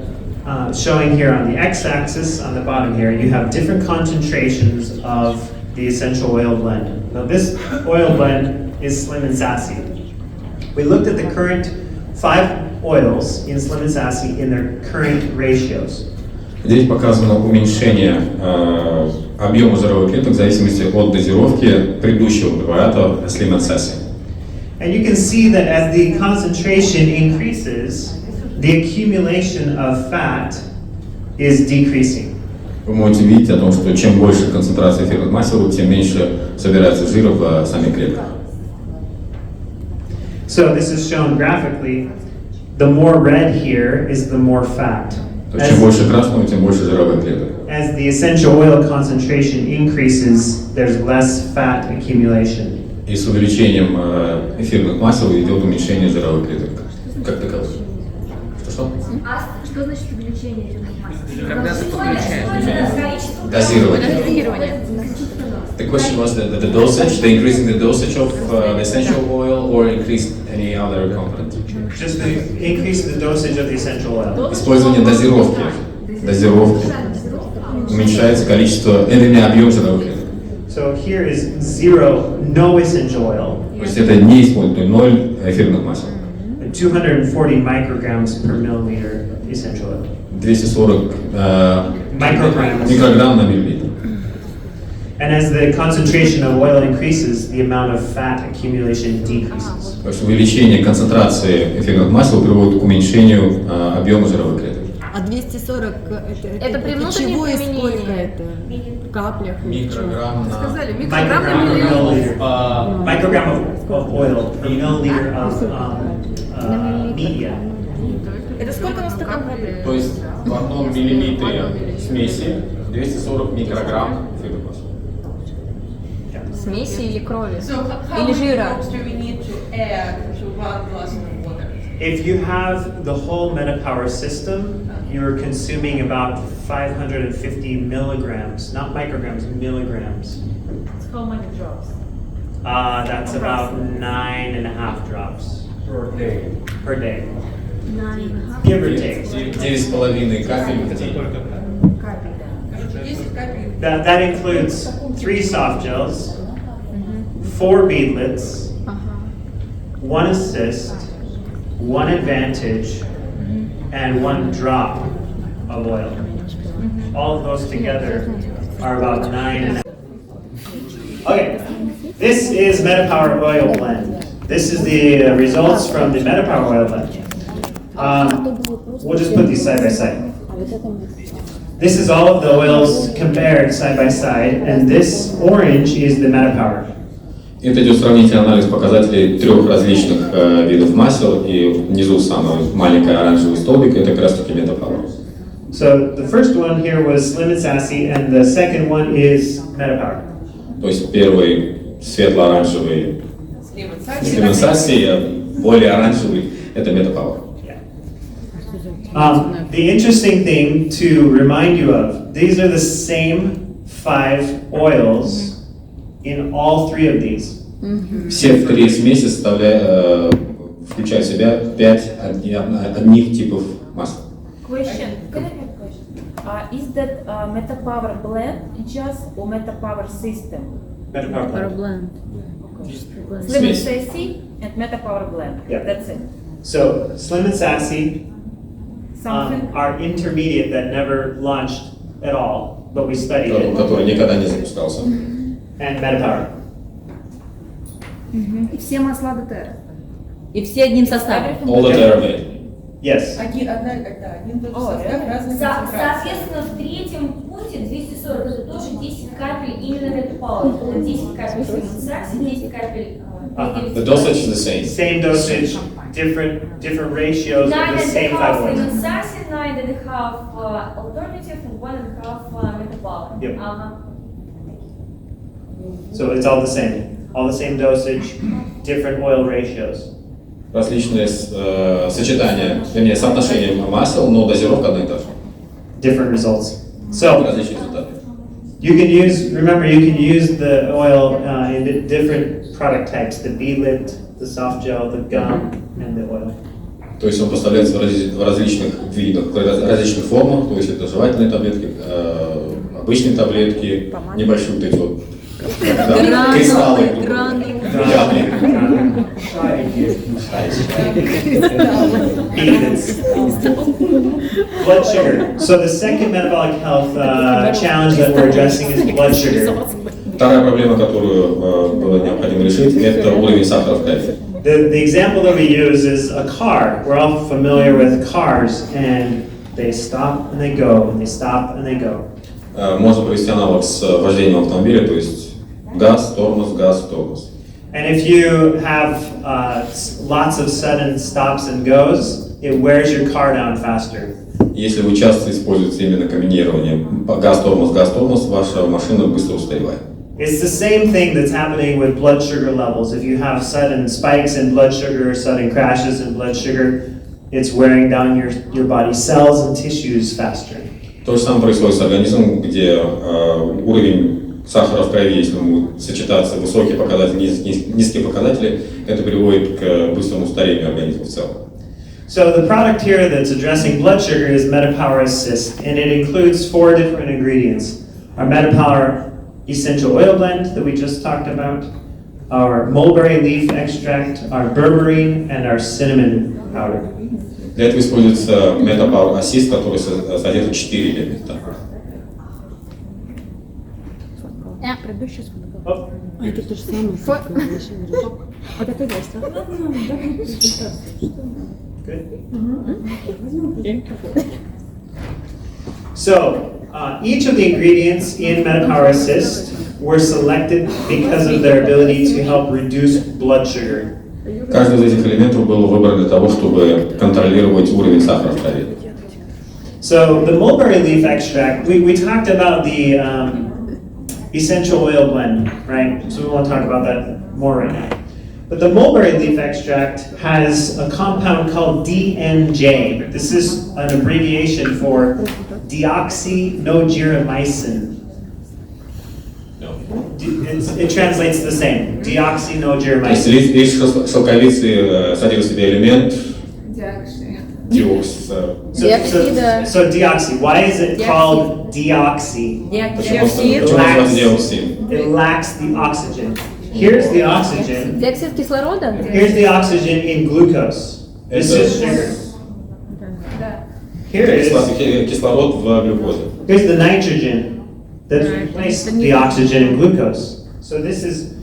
showing here on the x-axis on the bottom here. You have different concentrations of the essential oil blend. Now this oil blend is Slim and Sassy. We looked at the current 5 oils in Slim and Sassy in their current ratios. Здесь показано уменьшение объема жировых клеток в зависимости от дозировки предыдущего препарата Slim and Sassy. And you can see that as the concentration increases, the accumulation of fat is decreasing. Вы можете видеть о том, что чем больше концентрация эфирных масел, тем меньше собирается жира в самих клетках. So this is shown graphically. The more red here is the more fat. То есть чем больше красного, тем больше жировых клеток. As the essential oil concentration increases, there's less fat accumulation. И с увеличением эфирных масел идет уменьшение жировых клеток. Как таковых. Что? А что значит увеличение эфирных масел? Когда ты подключаешь? Дозирование. The question was the dosage, the increasing the dosage of the essential oil, or increase any other component? Just to increase the dosage of the essential oil. Использование дозировки. Дозировки. Уменьшается количество, объем жировых клеток. So here is 0, no essential oil. То есть это не используется, 0 эфирных масел. 240 micrograms per milliliter essential oil. 240 Micrograms. микрограмм на миллилитр. And as the concentration of oil increases, the amount of fat accumulation decreases. То есть увеличение концентрации эфирных масел приводит к уменьшению объема жировых клеток. А 240 Это при внутреннем чего и применении? сколько это? В каплях? или чего? Микрограмм на... Сказали, Microgram микрограмм per на миллилитр. milliliter. Microgram of oil per milliliter of media. Это сколько на стакан воды? То есть в одном миллилитре смеси 240 микрограмм эфирных масел. Смеси или крови? So how Или many жира? drops do we need to add to 1 glass of water? If you have the whole MetaPower system, you're consuming about 550 milligrams, not micrograms, milligrams. How many drops? That's about 9.5 drops Per day. per day, give or take. 9,5 капель в день. Короче, 10 капель. That includes 3 soft gels, 4 beadlets, 1 assist, 1 advantage, and 1 drop of oil. All of those together are about 9.5. Okay, this is MetaPower Oil Blend. This is the results from the MetaPower Oil Blend. We'll just put these side by side. This is all of the oils compared side by side, and this orange is the MetaPower. Это идет сравнительный анализ показателей 3 различных видов масел, и внизу самый маленький оранжевый столбик это как раз таки MetaPower. So the first one here was Slim and Sassy, and the second one is MetaPower. То есть первый светло-оранжевый Слива Slim, а более оранжевый это MetaPower. The interesting thing to remind you of, these are the same 5 oils in all 3 of these. Все 3 смеси включают в себя 5 одних типов масел. Question. Can I have a question? Is that MetaPower blend just or MetaPower system? MetaPower blend. Slim and Смесь. Sassy and MetaPower blend. Yeah. That's it. So Slim and Sassy Something. are intermediate that never launched at all, but we studied it, Который никогда не запускался. and MetaPower. И все масла Дотерра. И все одним составом. All the Doterra made. Yes. Один тот же состав, разная концентрация. Соответственно, в третьем пункте 240 это тоже 10 капель именно MetaPower. Это 10 капель сакси, 10 капель. The dosage is the same. Same dosage, different ratios of 9 the and same a 5 half oils. lemon sassy, 9 and a half alternative, and 1.5 MetaPower. Yep. So it's all the same. All the same dosage, different oil ratios. Различные сочетания, вернее, соотношения масел, но дозировка одна и та же. Different results. So Различные результаты. you can use, remember, you can use the oil in the different product types, the beadlet, the soft gel, the gum, and the oil. То есть он поставляется в различных видах, в различных формах, то есть это жевательные таблетки, обычные таблетки, небольшие вот эти вот кристаллы. Beadlets. Blood sugar. So the second metabolic health challenge that we're addressing is blood sugar. Вторая проблема, которую было необходимо решить, это уровень сахара в крови. The example that we use is a car. We're all familiar with cars, and they stop and they go, and they stop and they go. Можно провести аналог с вождением автомобиля, то есть газ, тормоз. And if you have lots of sudden stops and goes, it wears your car down faster. Если вы часто используете именно комбинирование газ-тормоз, ваша машина быстро устаревает. It's the same thing that's happening with blood sugar levels. If you have sudden spikes in blood sugar, sudden crashes in blood sugar, it's wearing down your body's cells and tissues faster. То же самое происходит с организмом, где уровень сахара в крови, если он будет сочетаться высокие показатели, низкие показатели, это приводит к быстрому старению организма в целом. So the product here that's addressing blood sugar is MetaPower Assist, and it includes 4 different ingredients. Our MetaPower Essential Oil Blend that we just talked about, our mulberry leaf extract, our berberine, and our cinnamon powder. Для этого используется MetaPower Assist, который содержит 4 элемента. Предыдущий сфотографировал. Oh, А это то же самое. Вот это есть, So, each of the ingredients in MetaPower Assist were selected because of their ability to help reduce blood sugar. Каждый из этих элементов был выбран для того, чтобы контролировать уровень сахара в крови. So the mulberry leaf extract, we talked about the essential oil blend, right? So we won't talk about that more right now. But the mulberry leaf extract has a compound called DNJ. This is an abbreviation for deoxynogermycin. It translates the same, То есть deoxynogermycin. лист шелковицы содержит в себе элемент диокс. So deoxy, why is it called deoxy? Почему называется диоксин? It lacks the oxygen. Here's the oxygen. Диоксид кислорода? Here's the oxygen in glucose. This is sugar. Here is Кислород в глюкозе. here's the nitrogen that's replaced the oxygen in glucose. So this is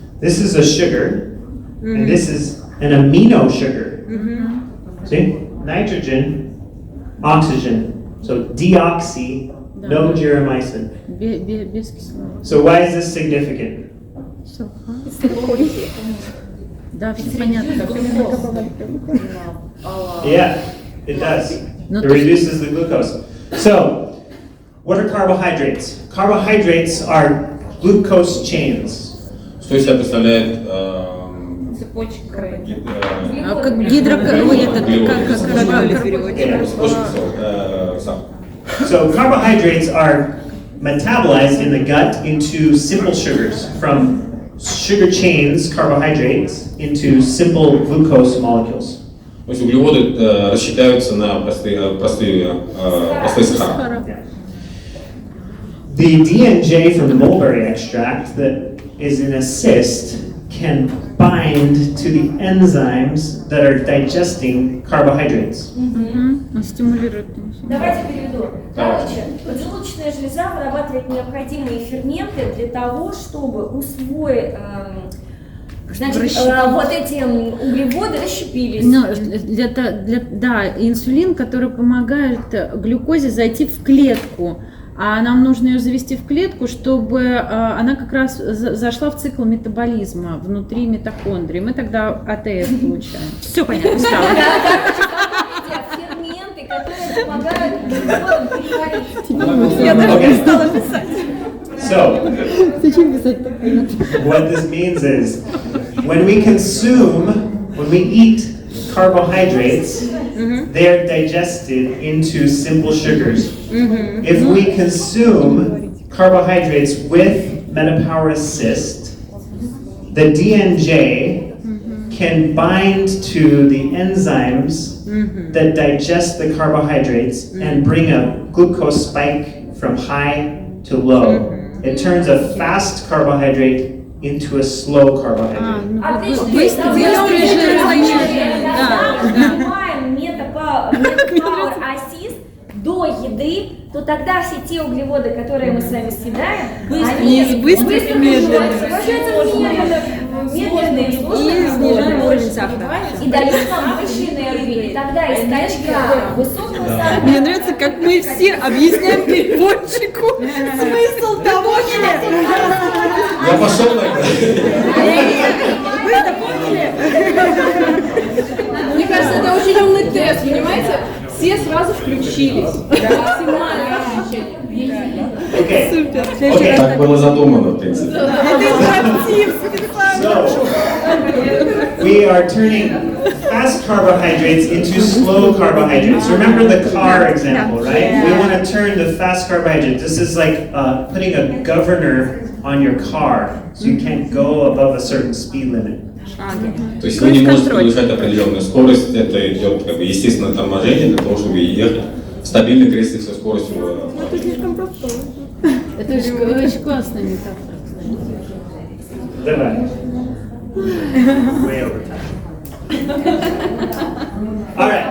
a sugar, and this is an amino sugar. See, nitrogen, oxygen. So deoxynogermycin. Без кислорода. So why is this significant? Да, все понятно. Yeah, it does. It reduces the glucose. So, what are carbohydrates? Carbohydrates are glucose chains. Что из себя представляет Как So, carbohydrates are metabolized in the gut into simple sugars, from sugar chains, carbohydrates, into simple glucose molecules. То есть углеводы расщепляются на простые сахара. The DNJ from the mulberry extract that is in assist can bind to the enzymes that are digesting carbohydrates. Стимулирует. Давайте переведу. Короче, поджелудочная железа вырабатывает необходимые ферменты для того, чтобы усвоить, вот эти углеводы расщепились. Да, инсулин, который помогает глюкозе зайти в клетку. А нам нужно ее завести в клетку, чтобы она как раз зашла в цикл метаболизма внутри митохондрии. Мы тогда АТФ получаем. Все понятно стало. Ферменты, которые помогают углеводам переварить. Я даже не стала писать. So, what this means is, when we eat carbohydrates, they're digested into simple sugars. If we consume carbohydrates with MetaPower Assist, the DNJ can bind to the enzymes that digest the carbohydrates and bring a glucose spike from high to low. It turns a fast carbohydrate into a slow carbohydrate. MetaPower Assist до еды, то тогда все те углеводы, которые мы с вами съедаем, они быстро медленные, и снижаем уровень сахара. И дают нам больше энергии. И тогда источник высокого сахара. Мне нравится, как мы все объясняем переводчику смысл того, что... Я пошел на это. Вы это поняли? Мне кажется, это очень умный тест, понимаете? Все сразу включились. Максимально ощущение. Okay. Так было задумано, в принципе. So, we are turning fast carbohydrates into slow carbohydrates. Remember the car example, right? We want to turn the fast carbohydrates. This is like putting a governor on your car, so you can't go above a certain speed limit. То есть вы не можете превышать определенную скорость, это идет как бы естественное торможение для того, чтобы ехать стабильно крестить со скоростью. Это слишком просто. Это очень классная метафора. Давай. Way over time. All right.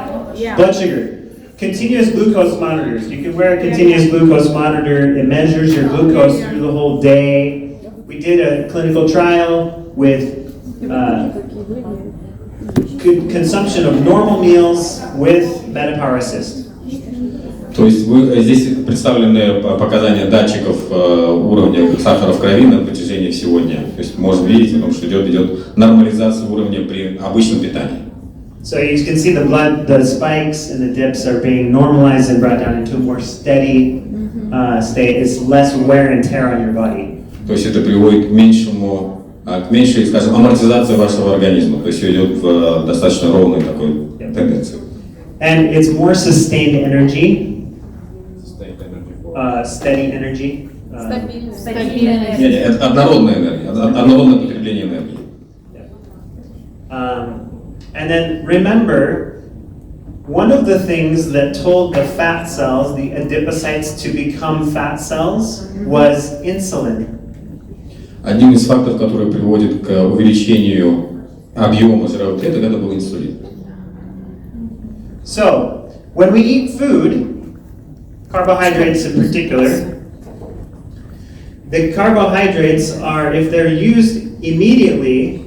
Blood sugar. Continuous glucose monitors. You can wear a continuous glucose monitor. It measures your glucose through the whole day. we did a clinical trial with consumption of normal meals with Metapower Assist. То есть здесь представлены показания датчиков уровня сахара в крови на протяжении всего дня. То есть можно видеть, потому что идет нормализация уровня при обычном питании. So you can see the spikes and the dips are being normalized and brought down into a more steady state. It's less wear and tear on your body. То есть это приводит к меньшей, скажем, амортизации вашего организма. То есть идет в достаточно ровной такой тенденции. And it's more sustained energy. Steady energy. Нет, однородная энергия, однородное потребление энергии. And then remember, one of the things that told the fat cells, the adipocytes, to become fat cells was insulin. Одним из факторов, который приводит к увеличению объема жировых клеток, это был инсулин. So, when we eat food, carbohydrates in particular, the carbohydrates are, if they're used immediately,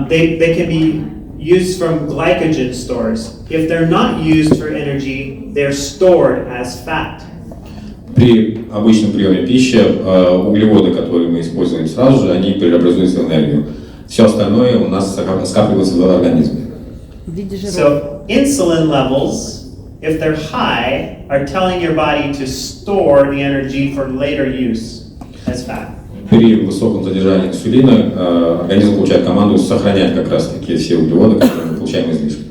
they can be used from glycogen stores. If they're not used for energy, they're stored as fat. При обычном приеме пищи углеводы, которые мы используем сразу же, они преобразуются в энергию. Все остальное у нас скапливается в организме. So insulin levels, if they're high, are telling your body to store the energy for later use as fat. При высоком задержании инсулина организм получает команду сохранять как раз таки все углеводы, которые мы получаем излишне.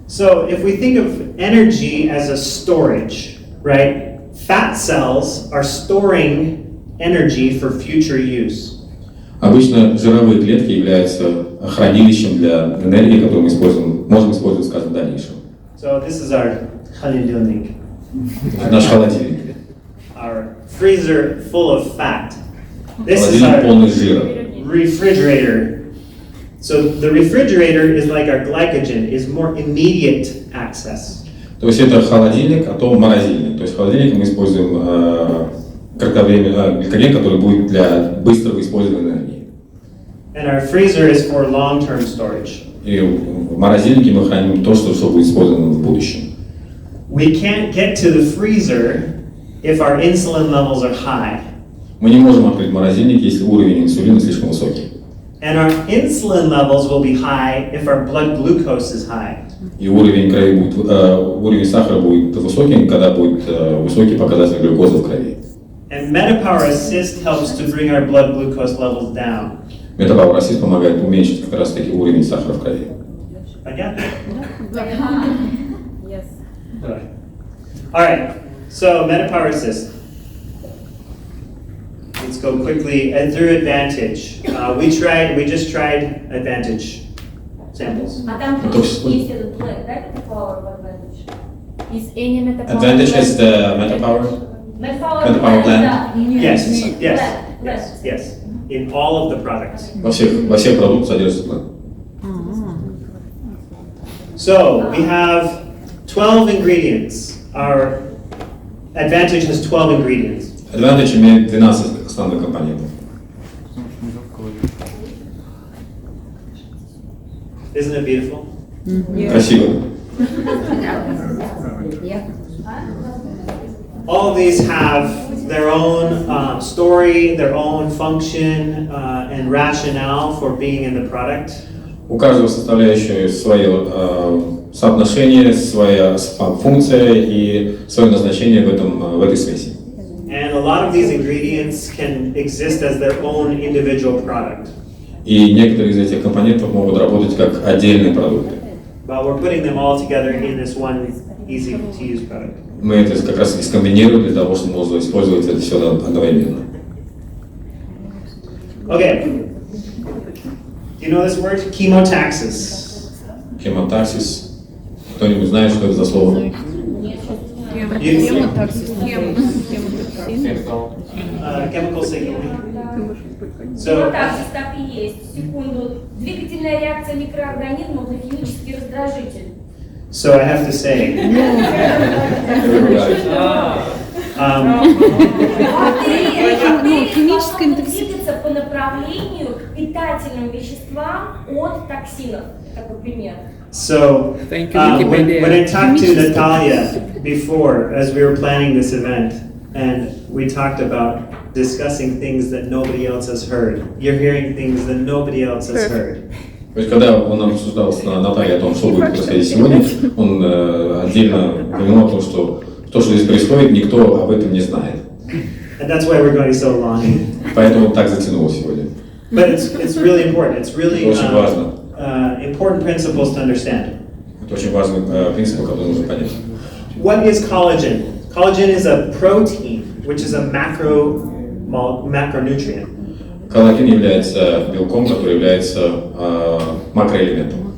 So if we think of energy as a storage, right? Fat cells are storing energy for future use. Обычно жировые клетки являются хранилищем для энергии, которую мы можем использовать, скажем, в дальнейшем. So this is our холодильник. Наш холодильник. Our freezer full of fat. This is our refrigerator. So the refrigerator is like our glycogen, is more immediate access. То есть это холодильник, а то морозильник. То есть холодильник мы используем гликоген, который будет для быстрого использования энергии. And our freezer is for long-term storage. И в морозильнике мы храним то, что будет использовано в будущем. We can't get to the freezer if our insulin levels are high. Мы не можем открыть морозильник, если уровень инсулина слишком высокий. And our insulin levels will be high if our blood glucose is high. И уровень сахара будет высоким, когда будет высокий показатель глюкозы в крови. And Metapower Assist helps to bring our blood glucose levels down. Metapower Assist помогает уменьшить как раз таки уровень сахара в крови. Понятно? Yes. All right. So Metapower Assist. Let's go quickly through Advantage. We just tried Advantage samples. А там есть этот blend, да, Metapower Advantage? Is any Metapower? Advantage is the Metapower. Metapower blend. Yes. In all of the products. Во всех продуктах содержится блend. So we have 12 ingredients. Our Advantage has 12 ingredients. Advantage имеет 12 основных компонентов. Isn't it beautiful? Красиво. All of these have their own story, their own function, and rationale for being in the product. У каждого составляющего свое соотношение, своя функция и свое назначение в этой смеси. And a lot of these ingredients can exist as their own individual product. И некоторые из этих компонентов могут работать как отдельные продукты. But we're putting them all together in this one easy-to-use product. Мы это как раз и скомбинируем для того, чтобы можно использовать это все одновременно. Okay. Do you know this word? Chemotaxis. Chemotaxis. Кто-нибудь знает, что это за слово? Chemical signaling. Chemotaxis так и есть. Секунду. Двигательная реакция микроорганизмов на химический раздражитель. So I have to say. химическая интоксикация. Двигаться по направлению к питательным веществам от токсинов. Такой пример. So, when I talked to Natalia before, as we were planning this event, and we talked about discussing things that nobody else has heard. You're hearing things that nobody else has heard. То есть, когда он обсуждал с Натальей о том, что будет происходить сегодня, он отдельно упомянул о том, что то, что здесь происходит, никто об этом не знает. And that's why we're going so long. Поэтому так затянуло сегодня. But it's really important. It's really очень важно. Important principles to understand. Это очень важный принцип, который нужно понять. What is collagen? Collagen is a protein, which is a macronutrient. Коллаген является белком, который является макроэлементом.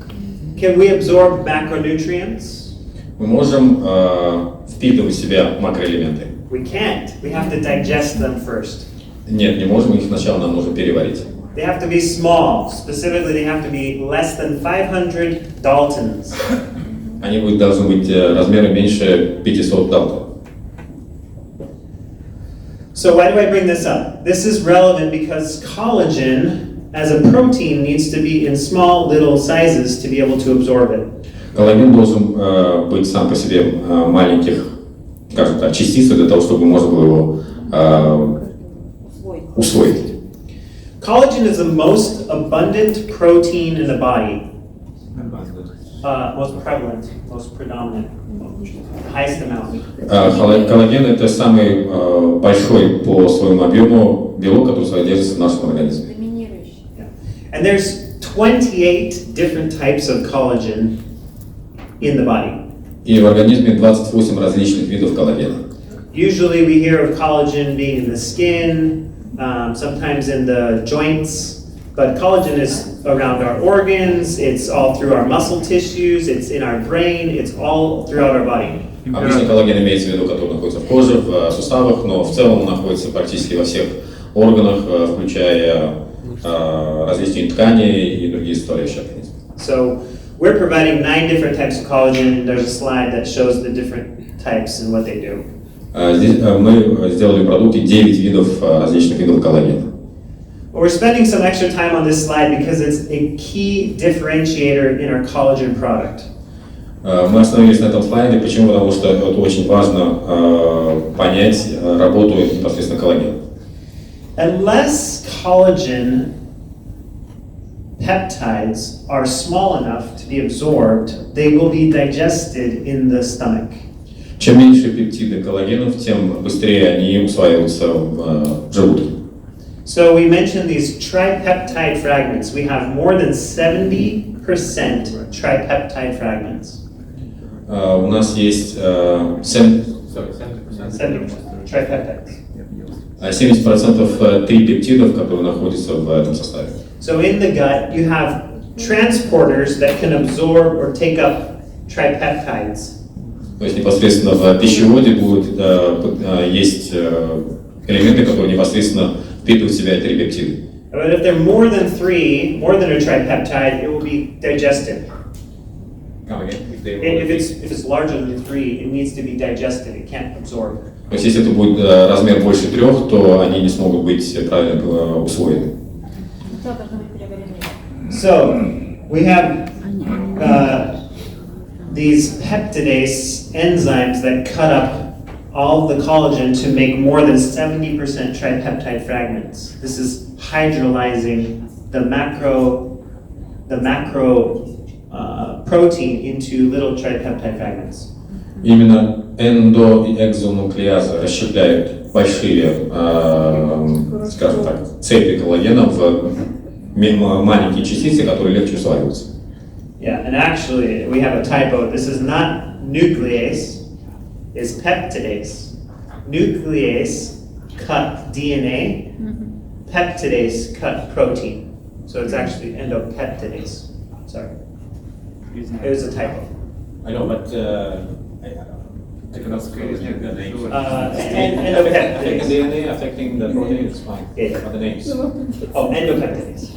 Can we absorb macronutrients? Мы можем впитывать в себя макроэлементы. We can't. We have to digest them first. Нет, не можем, их сначала нам нужно переварить. They have to be small. Specifically, they have to be less than 500 Daltons. Они должны быть размером меньше 500 далтонов. So why do I bring this up? This is relevant because collagen, as a protein, needs to be in small little sizes to be able to absorb it. Коллаген должен быть сам по себе маленьких, скажем так, частиц для того, чтобы можно было его усвоить. Collagen is the most abundant protein in the body. Most prevalent, most predominant, highest amount. Коллаген это самый большой по своему объему белок, который содержится в нашем организме. And there's 28 different types of collagen in the body. И в организме 28 различных видов коллагена. Usually we hear of collagen being in the skin, sometimes in the joints. But collagen is around our organs, it's all through our muscle tissues, it's in our brain, it's all throughout our body. Обычно коллаген имеется в виду, который находится в коже, в суставах, но в целом он находится практически во всех органах, включая различные ткани и другие составляющие организма. So we're providing 9 different types of collagen, and there's a slide that shows the different types and what they do. Здесь мы сделали в продукте 9 видов различных видов коллагена. We're spending some extra time on this slide because it's a key differentiator in our collagen product. Мы остановились на этом слайде, почему? Потому что это очень важно понять работу непосредственно коллагена. Unless collagen peptides are small enough to be absorbed, they will be digested in the stomach. Чем меньше пептиды коллагенов, тем быстрее они усваиваются в желудке. So we mentioned these tripeptide fragments. We have more than 70% tripeptide fragments. У нас есть 70% tripeptides. 70% трипептидов, которые находятся в этом составе. So in the gut, you have transporters that can absorb or take up tripeptides. То есть непосредственно в пищеводе будут есть элементы, которые непосредственно впитывают в себя трипептиды. But if they're more than 3, more than a tripeptide, it will be digested. If it's larger than 3, it needs to be digested. It can't absorb. То есть если это будет размер больше 3, то они не смогут быть правильно усвоены. So we have these peptidase enzymes that cut up all of the collagen to make more than 70% tripeptide fragments. This is hydrolyzing the macro protein into little tripeptide fragments. Именно эндо- и экзонуклеазы расщепляют большие, скажем так, цепи коллагена в маленькие частицы, которые легче усваиваются. Yeah, and actually we have a typo. This is not nuclease. Is peptidase. Nuclease cut DNA, peptidase cut protein. So it's actually endopeptidase. Sorry. It was a typo. I know, but I cannot scale the names. Endopeptidase. DNA affecting the protein is fine. Yeah. But the names. Oh, endopeptidase.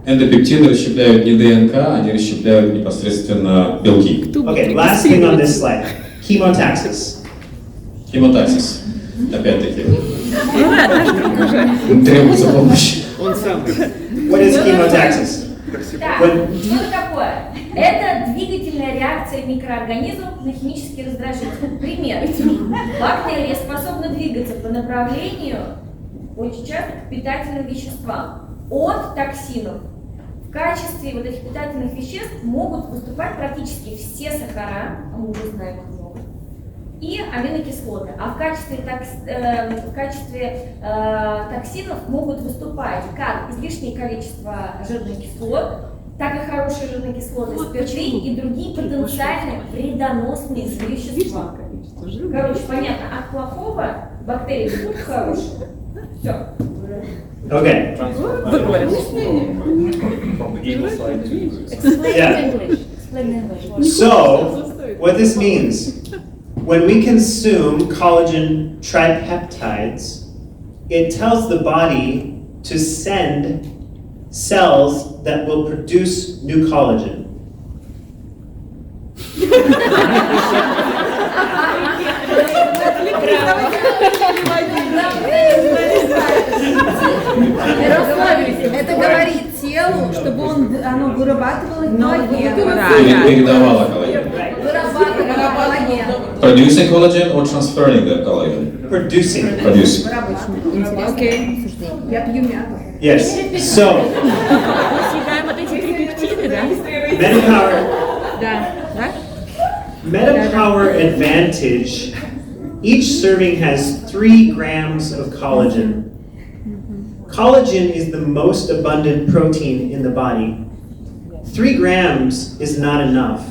Эндопептиды расщепляют не ДНК, они расщепляют непосредственно белки. Okay, last thing on this slide. Chemotaxis. Хемотаксис. Опять-таки. Требуется помощь. What is chemotaxis? Так, что это такое? Это двигательная реакция микроорганизмов на химический раздражитель. Пример. Бактерии способны двигаться по направлению очень часто к питательным веществам от токсинов. В качестве вот этих питательных веществ могут выступать практически все сахара, а мы уже знаем их много, и аминокислоты. А в качестве токсинов могут выступать как излишнее количество жирных кислот, так и хорошие жирные кислоты, спирты и другие потенциально вредоносные вещества. Короче, понятно, от плохого бактерии будут хорошие. Все. Okay. Yeah. So, what this means, when we consume collagen tripeptides, it tells the body to send cells that will produce new collagen. Это говорит телу, чтобы оно вырабатывало коллаген. Передавала коллаген. Вырабатывало коллаген. Producing collagen or transferring the collagen? Producing. Producing. Окей. Я пью мяту. Yes. So, Съедаем вот эти 3 пептиды, да? MetaPower. Да. Да? MetaPower Advantage. Each serving has 3 grams of collagen. Collagen is the most abundant protein in the body. 3 grams is not enough.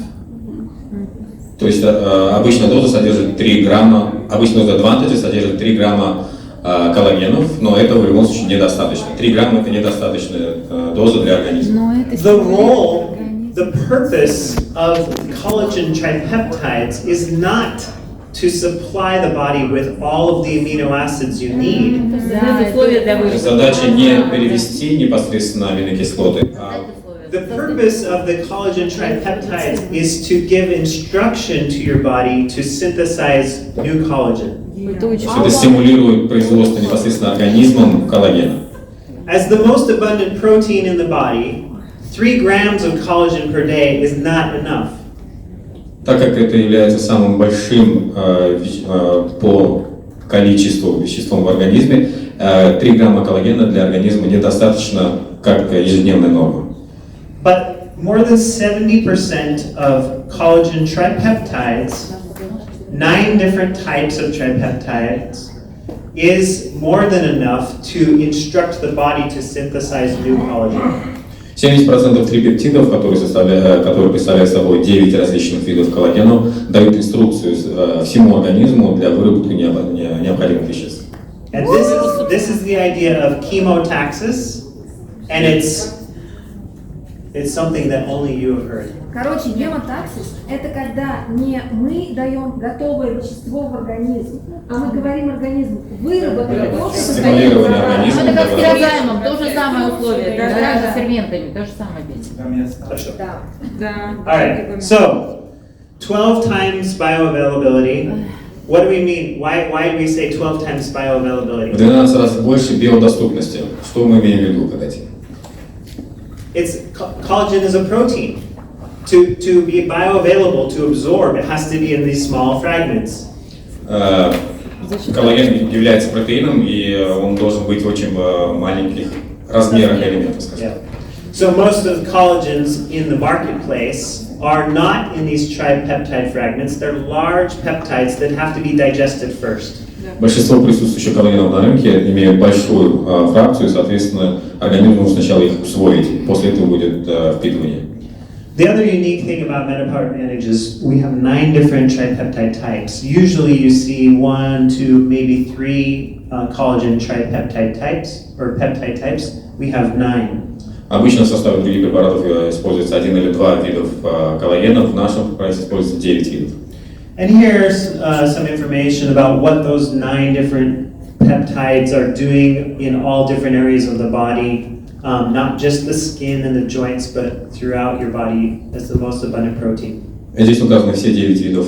То есть обычная доза содержит 3 грамма, обычная доза Advantage содержит 3 грамма коллагенов, но этого в любом случае недостаточно. 3 грамма это недостаточная доза для организма. The purpose of collagen tripeptides is not to supply the body with all of the amino acids you need. Задача не перевести непосредственно аминокислоты. The purpose of the collagen tripeptides is to give instruction to your body to synthesize new collagen. Это стимулирует производство непосредственно организмом коллагена. As the most abundant protein in the body, 3 grams of collagen per day is not enough. Так как это является самым большим по количеству веществом в организме, 3 грамма коллагена для организма недостаточно как ежедневная норма. But more than 70% of collagen tripeptides, 9 different types of tripeptides, is more than enough to instruct the body to synthesize new collagen. 70% трипептидов, которые представляют собой 9 различных видов коллагена, дают инструкцию всему организму для выработки необходимых веществ. And this is the idea of chemotaxis, and it's something that only you have heard. Короче, гемотаксис – это когда не мы даем готовое вещество в организм, а мы говорим организму выработать то, что Стимулирование организма. Это как с кирозаймом, то же самое условие, да, с ферментами, то же самое ведь. Да. All right, so 12 times bioavailability. What do we mean? Why do we say 12 times bioavailability? В 12 раз больше биодоступности. Что мы имеем в виду под этим? Collagen is a protein. To be bioavailable, to absorb, it has to be in these small fragments. Коллаген является протеином, и он должен быть в очень маленьких размерах элементов, скажем. So most of the collagens in the marketplace are not in these tripeptide fragments. They're large peptides that have to be digested first. Большинство присутствующих коллагенов на рынке имеют большую фракцию, и, соответственно, организм нужно сначала их усвоить, после этого будет впитывание. The other unique thing about MetaPower Advantage is we have 9 different tripeptide types. Usually you see 1, 2, maybe 3 collagen tripeptide types, or peptide types. We have 9. Обычно в составе других препаратов используется 1 или 2 видов коллагена, в нашем препарате используется 9 видов. And here's some information about what those 9 different peptides are doing in all different areas of the body. Not just the skin and the joints, but throughout your body as the most abundant protein. Здесь указаны все 9 видов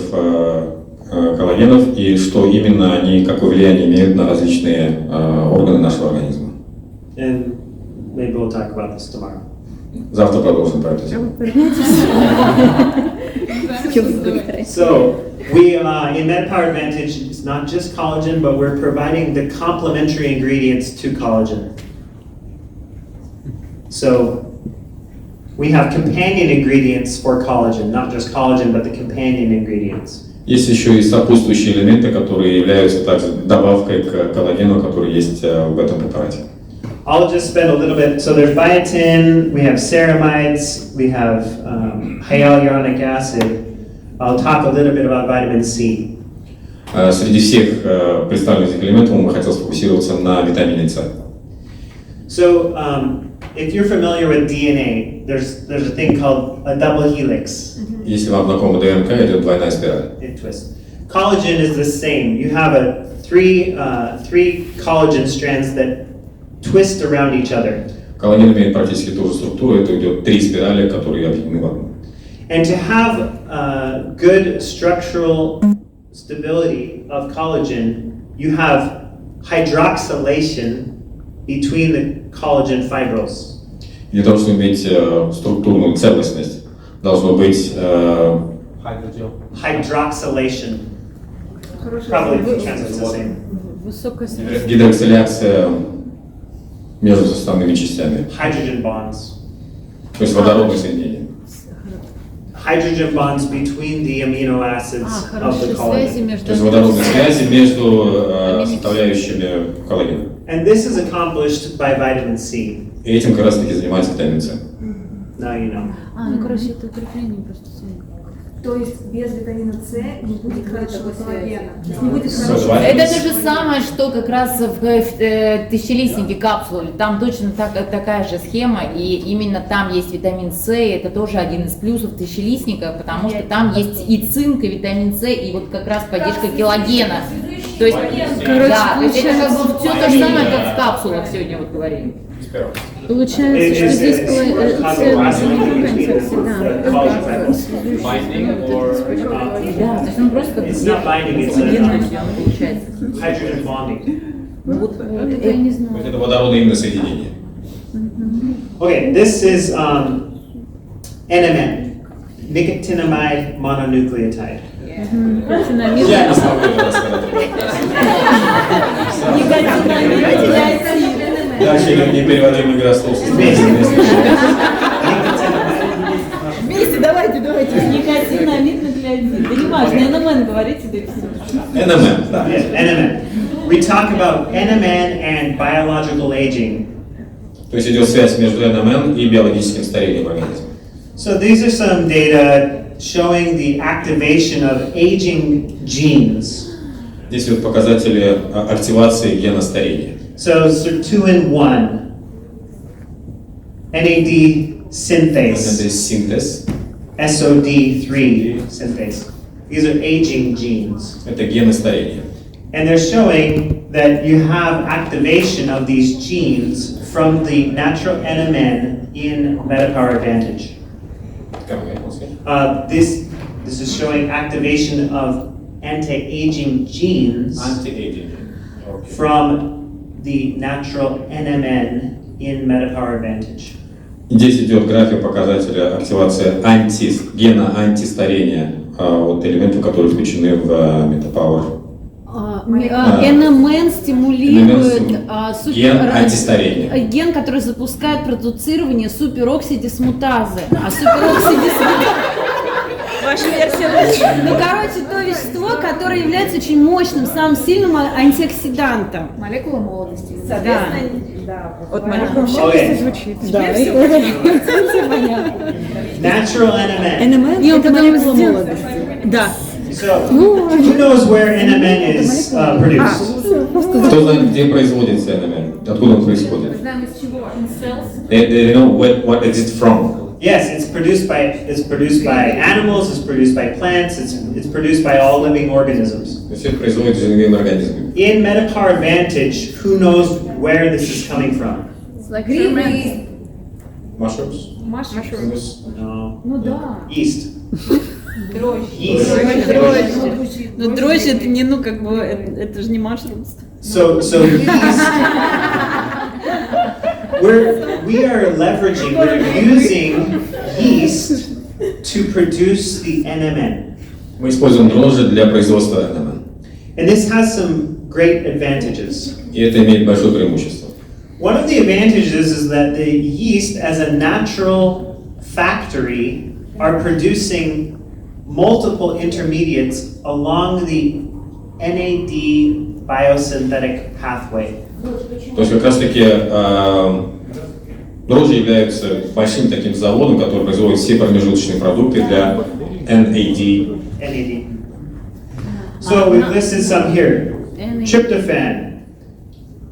коллагенов и что именно они, какое влияние имеют на различные органы нашего организма. And maybe we'll talk about this tomorrow. Завтра продолжим про эту тему. So, we in MetaPower Advantage, it's not just collagen, but we're providing the complementary ingredients to collagen. So, we have companion ingredients for collagen, not just collagen, but the companion ingredients. Есть еще и сопутствующие элементы, которые являются также добавкой к коллагену, который есть в этом препарате. I'll just spend a little bit. So there's biotin, we have ceramides, we have hyaluronic acid. I'll talk a little bit about vitamin C. Среди всех представленных элементов мы хотим сфокусироваться на витамине С. So if you're familiar with DNA, there's a thing called a double helix. Если вам знакома ДНК, идет двойная спираль. Twist. Collagen is the same. You have three collagen strands that twist around each other. Коллаген имеет практически ту же структуру, это идет 3 спирали, которые объединены в одну. And to have good structural stability of collagen, you have hydroxylation between the collagen fibrils. Для того, чтобы иметь структурную целостность, должно быть hydroxylation. Probably translates the same. Гидроксиляция между составными частями. Hydrogen bonds. То есть водородные соединения. Hydrogen bonds between the amino acids of the collagen. То есть водородные связи между составляющими коллагена. And this is accomplished by vitamin C. И этим как раз таки занимается витамин С. Now you know. Ну, короче, это укрепление просто. То есть без витамина С не будет хорошего коллагена. Не будет хорошего. Это то же самое, что как раз в тысячелистнике капсулы. Там точно такая же схема, и именно там есть витамин С, и это тоже один из плюсов тысячелистника, потому что там есть и цинк, и витамин С, и вот как раз поддержка коллагена. То есть, да, то есть это как бы все то же самое, как в капсулах сегодня вот говорили. Получается, что здесь да, то есть он просто как hydrogen bonding. я не знаю. Это водородное именно соединение. Okay, this is NMN, nicotinamide mononucleotide. Я не смогу это рассказать. Дальше непереводимый игра слов. Вместе, давайте. Никотинамид нуклеотид. Да не важно, НМН говорите, да и все. НМН, да. NMN. We talk about NMN and biological aging. То есть идет связь между НМН и биологическим старением организма. So these are some data showing the activation of aging genes. Здесь вот показатели активации гена старения. So 2-in-1. NAD synthase. Синтез. SOD3 synthase. These are aging genes. Это гены старения. And they're showing that you have activation of these genes from the natural NMN in MetaPower Advantage. This is showing activation of anti-aging genes from the natural NMN in MetaPower Advantage. Здесь идет график показателя активации гена антистарения, вот элементов, которые включены в MetaPower. НМН стимулирует ген антистарения. Ген, который запускает продуцирование супероксидисмутазы. А супероксидисмутаза... Ваша версия. Ну, короче, то вещество, которое является очень мощным, самым сильным антиоксидантом. Молекула молодости. Соответственно, да. Вот молекула молодости звучит. Да. Natural NMN. НМН – это молекула молодости. Да. So, who knows where NMN is produced? Кто знает, где производится НМН? Откуда он происходит? Знаем из чего? They know what is it from? Yes, it's produced by animals, it's produced by plants, it's produced by all living organisms. Все это производит живыми организмами. In MetaPower Advantage, who knows where this is coming from? It's like ferment. Mushrooms? No. Ну да. Yeast. Дрожжи. Yeast. Но дрожжи это не, ну как бы, это же не mushrooms. So yeast, we are leveraging, we're using yeast to produce the NMN. Мы используем дрожжи для производства NMN. And this has some great advantages. И это имеет большое преимущество. One of the advantages is that the yeast, as a natural factory, are producing multiple intermediates along the NAD biosynthetic pathway. То есть как раз таки дрожжи являются большим таким заводом, который производит все промежуточные продукты для NAD. So we've listed some here: tryptophan,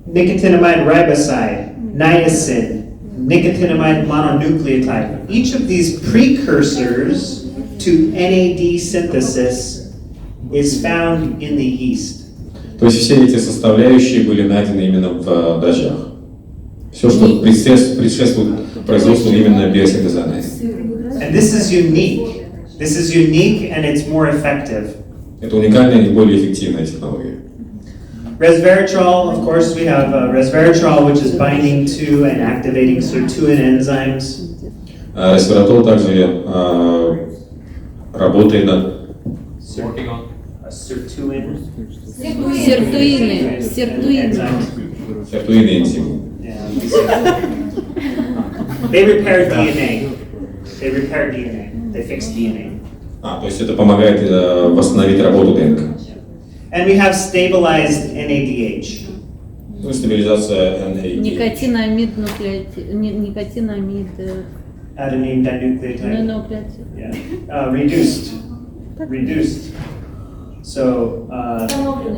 nicotinamide riboside, niacin, nicotinamide mononucleotide. Each of these precursors to NAD synthesis is found in the yeast. То есть все эти составляющие были найдены именно в дрожжах. Все, что предшествует производству именно биосинтеза NAD. And this is unique. This is unique and it's more effective. Это уникальная и более эффективная технология. Resveratrol, of course, we have resveratrol, which is binding to and activating sirtuin enzymes. Resveratrol также работает над Sirtuin. Сиртуины энзимы. They repair DNA. They repair DNA. They fix DNA. То есть это помогает восстановить работу ДНК. And we have stabilized NADH. Ну, стабилизация NAD. Никотинамид нуклеотид. Никотинамид. Adenine dinucleotide. Нуклеотид. Yeah. Reduced. So.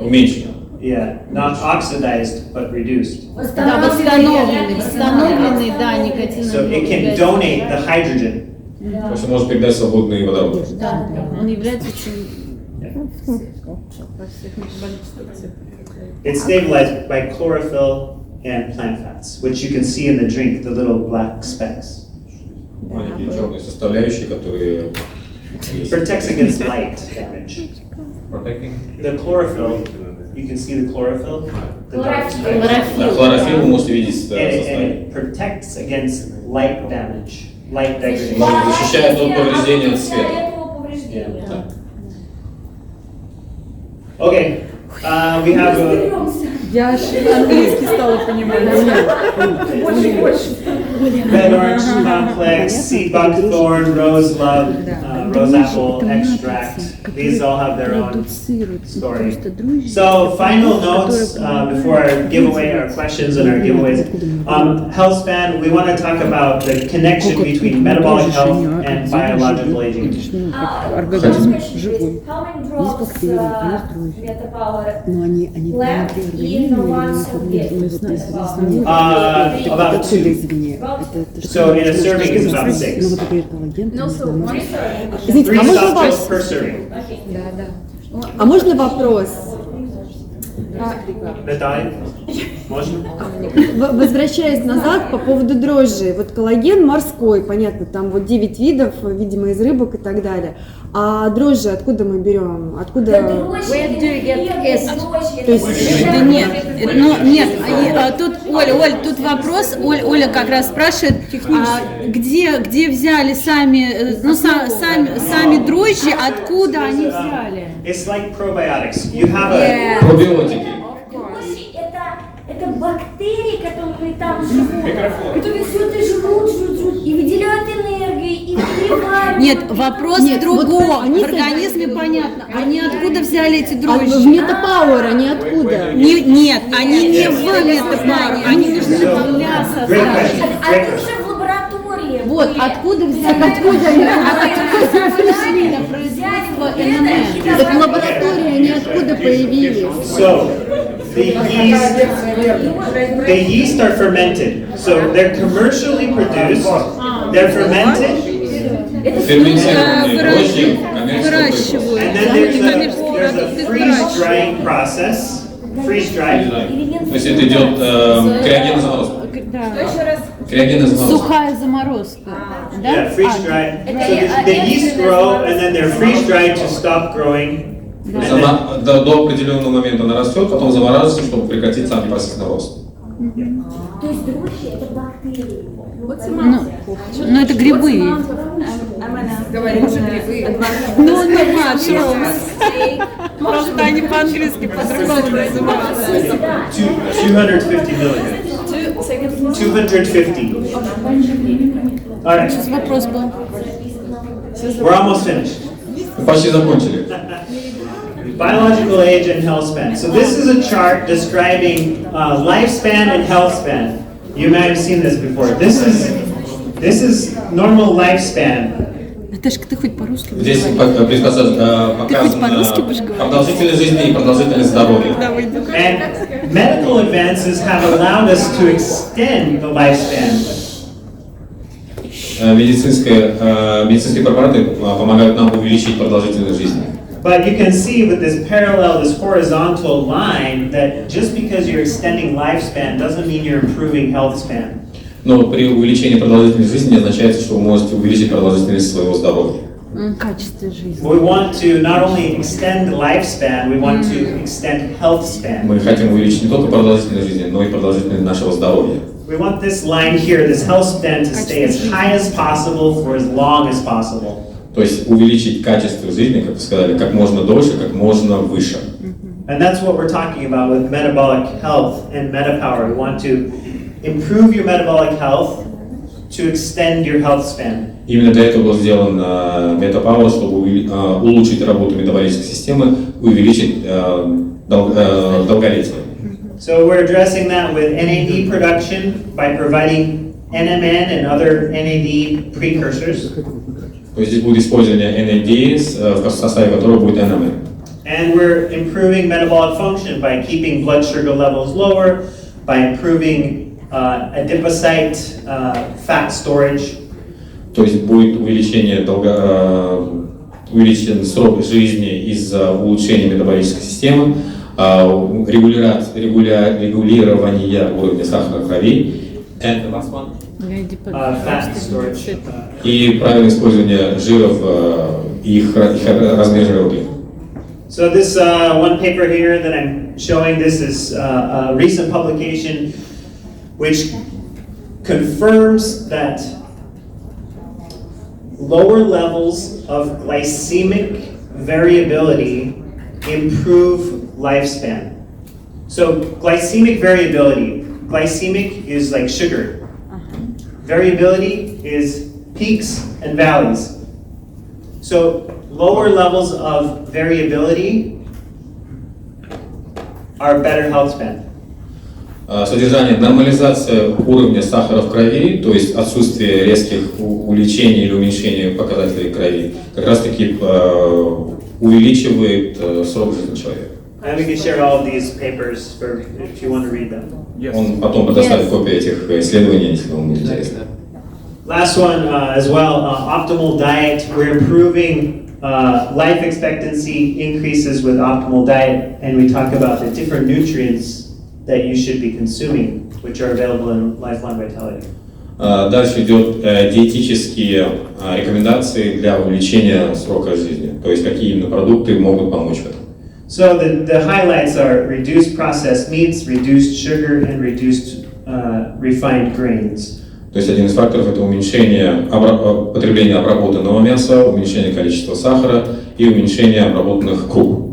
Уменьшено. Yeah, not oxidized, but reduced. Да, восстановленный, да, никотинамид. So it can donate the hydrogen. То есть он может передать свободный водород. Да, он является очень... It's stabilized by chlorophyll and plant fats, which you can see in the drink, the little black specks. Маленькие черные составляющие, которые... Protects against light damage. Protecting? The chlorophyll, you can see the chlorophyll. The dark specks. Хлорофилл вы можете видеть в And составе. it protects against light damage, light degradation. Защищает от повреждения от света. Yeah. Okay, we have a... Я аж английский стала понимать. Red orange complex, sea buckthorn, rose love, rose apple extract. These all have their own story. So final notes before I give away our questions and our giveaways. Health span, we want to talk about the connection between metabolic health and biological aging. Организм живой. How many Есть drops бактерии, есть дрожжи. beta power Но они left in one serving? About 2. Извини. So in a serving is about 6. Ну вот это коллаген. No, so one Извините, 3 а можно soft per вопрос? serving. А можно вопрос? Наталья, можно? Возвращаясь назад по поводу дрожжей. Вот коллаген морской, понятно, там вот 9 видов, видимо, из рыбок и так далее. А дрожжи откуда мы берем? Откуда? То есть, да нет, ну нет, тут, Оль, тут вопрос, Оля как раз спрашивает, где взяли сами, ну, сами дрожжи, откуда они взяли? It's like probiotics. You have a... Пробиотики. Это бактерии, которые там живут, которые все это жрут, и выделяют энергию, и выделяют. Нет, вопрос в другом. Вот В организме понятно. Они откуда взяли эти дрожжи? В метапауэр они откуда? Нет, они не в метапауэр, они нужны для создания. Они уже в лаборатории. Вот, откуда взяли? Откуда пришли на производство НМН? Так в лаборатории они откуда появились? So, the yeast are fermented. So they're commercially produced, they're fermented, Ферментированные дрожжи коммерчески производятся. and then there's a freeze-drying process. Freeze-dried. То есть это идет криогенозаморозка. Криогенозаморозка. Сухая заморозка. Yeah, freeze-dried. So the yeast grow and then they're freeze-dried to stop growing. То есть она до определенного момента она растет, потом замораживается, чтобы прекратить сам непосредственно рост. То есть дрожжи это бактерии. Ну, это грибы. Говорим же грибы. Ну, просто они по-английски по-другому называются. 250 milligrams. 250. All right. Сейчас вопрос был. We're almost finished. Почти закончили. Biological age and health span. So this is a chart describing lifespan and health span. You might have seen this before. This is normal lifespan. Наташка, ты хоть по-русски будешь Здесь говорить? показана продолжительность жизни и продолжительность здоровья. And medical advances have allowed us to extend the lifespan. Медицинские препараты помогают нам увеличить продолжительность жизни. But you can see with this parallel, this horizontal line, that just because you're extending lifespan doesn't mean you're improving health span. Но при увеличении продолжительности жизни не означает, что вы можете увеличить продолжительность своего здоровья. Качество жизни. We want to not only extend lifespan, we want to extend health span. Мы хотим увеличить не только продолжительность жизни, но и продолжительность нашего здоровья. We want this line here, this health span, to stay as high as possible for as long as possible. То есть увеличить качество жизни, как вы сказали, как можно дольше, как можно выше. And that's what we're talking about with metabolic health and MetaPower. We want to improve your metabolic health to extend your health span. Именно для этого был сделан MetaPower, чтобы улучшить работу метаболической системы, увеличить долголетие. So we're addressing that with NAD production by providing NMN and other NAD precursors. То есть здесь будет использование NAD, в составе которого будет NMN. And we're improving metabolic function by keeping blood sugar levels lower, by improving adipocyte fat storage. То есть будет увеличен срок жизни из-за улучшения метаболической системы, регулирования уровня сахара в крови, Fat storage. И правильное использование жиров и их размер жировых. So this one paper here that I'm showing, this is a recent publication which confirms that lower levels of glycemic variability improve lifespan. So glycemic variability, glycemic is like sugar. Variability is peaks and valleys. So lower levels of variability are better health span. Содержание, нормализация уровня сахара в крови, то есть отсутствие резких увеличений или уменьшения показателей крови, как раз таки увеличивает срок жизни человека. And we can share all of these papers for if you want to read them. Он потом предоставит копии этих исследований, если вам будет интересно. Last one as well, optimal diet. We're improving life expectancy increases with optimal diet, and we talk about the different nutrients that you should be consuming, which are available in Lifelong Vitality. Дальше идет диетические рекомендации для увеличения срока жизни, то есть какие именно продукты могут помочь в этом. So the highlights are reduced processed meats, reduced sugar, and reduced refined grains. То есть один из факторов это уменьшение потребления обработанного мяса, уменьшение количества сахара и уменьшение обработанных круп.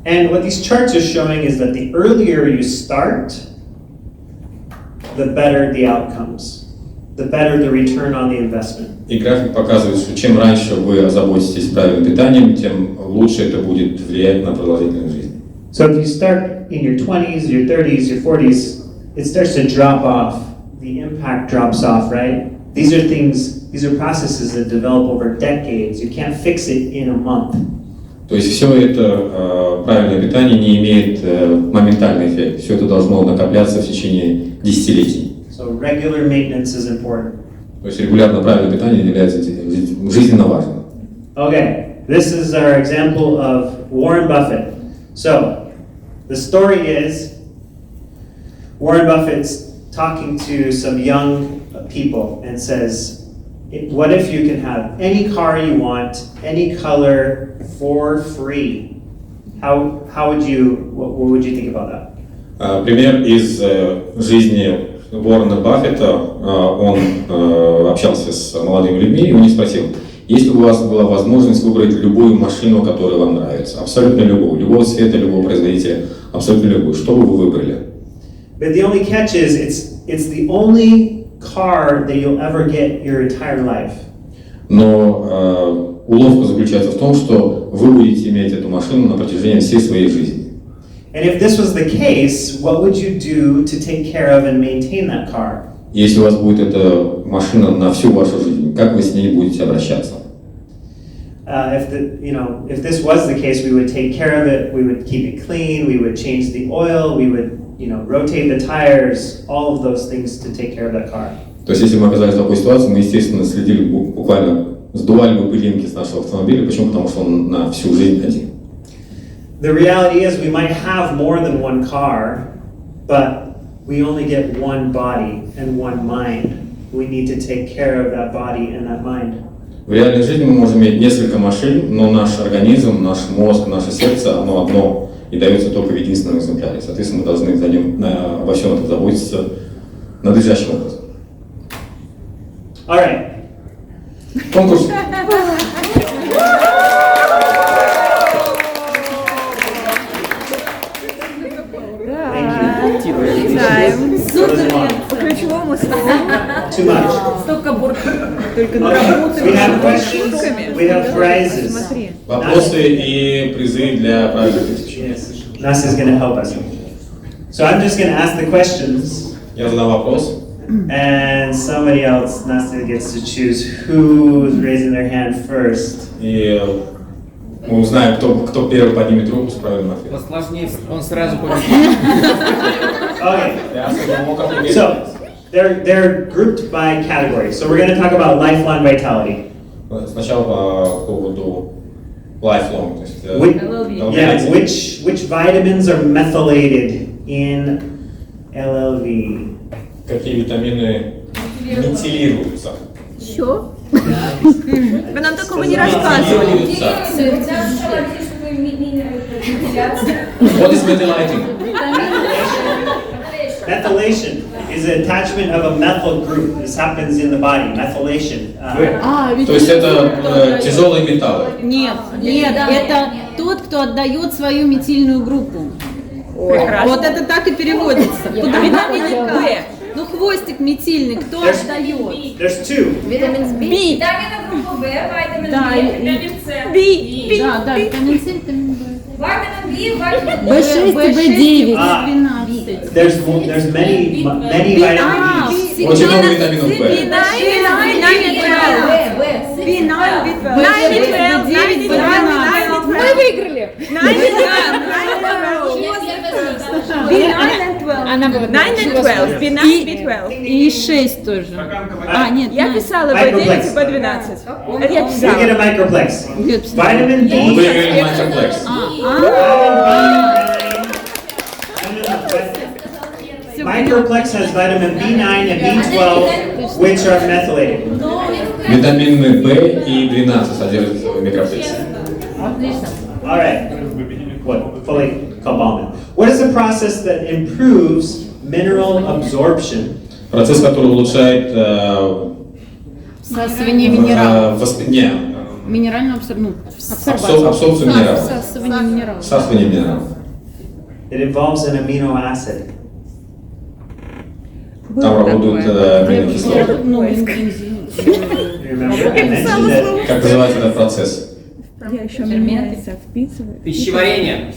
And what these charts are showing is that the earlier you start, the better the outcomes, the better the return on the investment. И график показывает, что чем раньше вы озаботитесь правильным питанием, тем лучше это будет влиять на продолжительность жизни. So if you start in your 20s, your 30s, your 40s, it starts to drop off. The impact drops off, right? These are processes that develop over decades. You can't fix it in a month. То есть все это правильное питание не имеет моментальный эффект. Все это должно накопляться в течение десятилетий. So regular maintenance is important. То есть регулярно правильное питание является жизненно важным. Okay, this is our example of Warren Buffett. So the story is Warren Buffett's talking to some young people and says, what if you can have any car you want, any color, for free? What would you think about that? Пример из жизни Уоррена Баффета. Он общался с молодыми людьми, и он их спросил: если бы у вас была возможность выбрать любую машину, которая вам нравится, абсолютно любую, любого цвета, любого производителя, абсолютно любую, что бы вы выбрали? But the only catch is it's the only car that you'll ever get your entire life. Но уловка заключается в том, что вы будете иметь эту машину на протяжении всей своей жизни. And if this was the case, what would you do to take care of and maintain that car? Если у вас будет эта машина на всю вашу жизнь, как вы с ней будете обращаться? If this was the case, we would take care of it. We would keep it clean. We would change the oil. We would, rotate the tires. All of those things to take care of that car. То есть, если мы оказались в такой ситуации, мы, естественно, следили буквально, сдували бы пылинки с нашего автомобиля. Почему? Потому что он на всю жизнь один. The reality is, we might have more than one car, but we only get one body and one mind. We need to take care of that body and that mind. В реальной жизни мы можем иметь несколько машин, но наш организм, наш мозг, наше сердце, оно одно и дается только в единственном экземпляре. Соответственно, мы должны обо всем этом заботиться надлежащим образом. All right. Конкурс. Ключевому Too much. столько бурд. Только We have questions. We have prizes. Вопросы и призы для правильных тысяч. Yes. Nas is going to help us. So I'm just going to ask the questions. Я задам вопрос. And somebody else, Nasta, gets to choose who's raising their hand first. И мы узнаем, кто первый поднимет руку с правильным ответом. Сложнее, он сразу победит. Okay. So they're grouped by category. So we're going to talk about lifelong vitality. Сначала по поводу lifelong, то есть which vitamins are methylated in LLV? Какие витамины метилируются? Что? Вы нам такого не рассказывали. What is methylating? Methylation is an attachment of a methyl group. This happens in the body. Methylation. То есть это тяжелые металлы? Нет, это тот, кто отдает свою метильную группу. Вот это так и переводится. Витамин В. Ну, хвостик метильный, кто отдает? There's two. Витамин B. Витамина группы В, витамин Да, Б, витамин С. Да, витамин С, витамин В. Витамин Б, B6 и B9. There's many vitamin Bs. Очень много витаминов В. Мы выиграли. Она была 9 и 12, B9, B12. И 6 тоже. Нет. Я писала B9 и B12. Это я You писала. get a microplex. Vitamin B. Мы выиграли мастер-класс. Microplex has vitamin B9 and B12, which are methylated. Витамины В и 12 содержатся в микроплексе. Отлично. All right. What? Fully cobalamin. What is the process that improves mineral absorption? Процесс, который улучшает Всасывание минералов. Минеральную абсорбцию. абсорбцию минералов. Всасывание минералов. Всасывание минералов. It involves an amino acid. Там работают аминокислоты. Как называется этот процесс? Я еще меняется, вписываю. Пищеварение.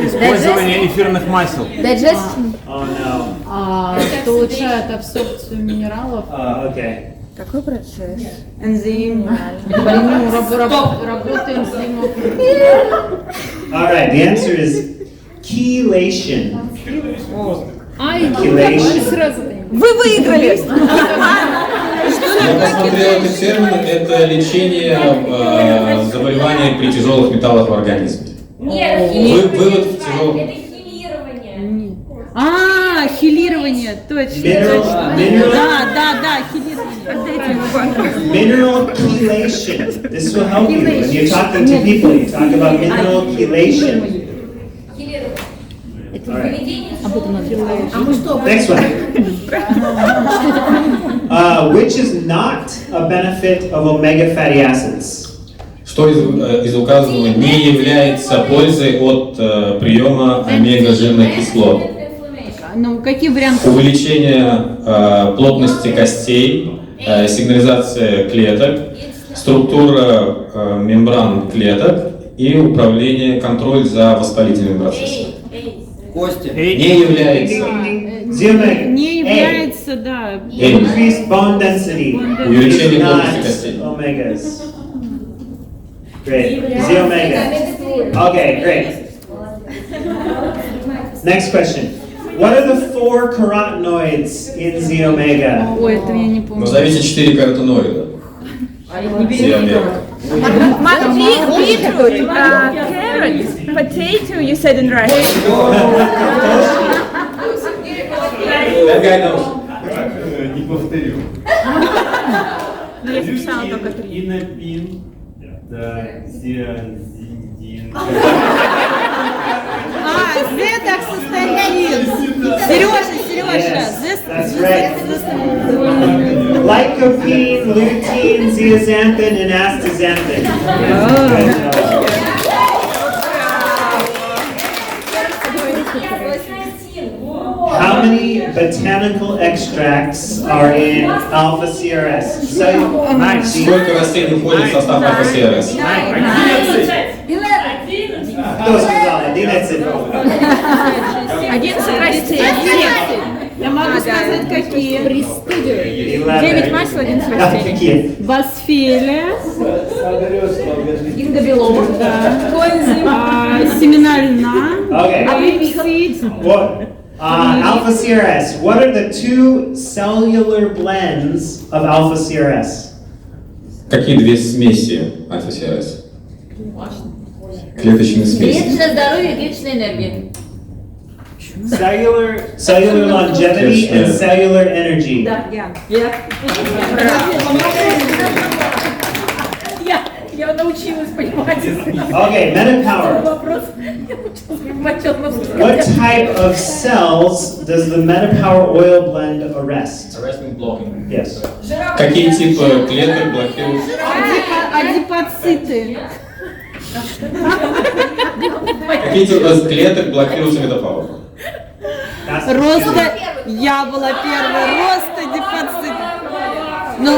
Использование эфирных масел. Digestion. Oh no. Что улучшает абсорбцию минералов. Okay. Какой процесс? Энзим. Работа энзимов. All right. The answer is chelation. Вы выиграли! Я посмотрел этот термин, это лечение заболеваний при тяжелых металлах в организме. Нет, Вывод в тяжелых... это химирование. Хилирование, точно. Mineral. Да, хилирование. Mineral chelation. This will help you when you're talking to people. You talk about mineral chelation. All right. Next one. Which is not a benefit of omega fatty acids? Что из указанного не является пользой от приема омега-жирных кислот? Ну, какие варианты? Увеличение плотности костей, сигнализация клеток, структура мембран клеток и управление, контроль за воспалительными процессами. Костя. Не является. Не является, да. Increased bone density. Увеличение Not плотности костей. omegas. Great. Z omega. Okay, great. Next question. What are the 4 carotenoids in Z omega? Ой, это я не помню. Назовите 4 каротеноида. Z омега. Beetroot, carrot, potato, you said in Russian. That guy knows. Не повторю. Но я записала только 3. Инопин, зиазидин. Зетоксистатин. Сережа. That's right. Lycopene, lutein, zeaxanthin, and astaxanthin. How many botanical extracts are in alpha CRS? Сколько растений входит в состав АФСРС? Кто сказал? 11. 11 растений. Я могу сказать, какие. 9 масел, 11 растений. Босфелия. Ингобелов. Семена льна. Апельсин. What? Alpha CRS. What are the 2 cellular blends of alpha CRS? Какие две смеси АФСРС? Клеточные смеси. Вечное здоровье, вечная энергия. Cellular longevity and cellular energy. Я научилась понимать. Okay, metapower. What type of cells does the metapower oil blend arrest? Arresting blocking. Yes. Какие типы клеток блокируют? Адипоциты. Какие типы клеток блокируются метапауэр? Роста. Я была первой. Роста дефицит. Ну.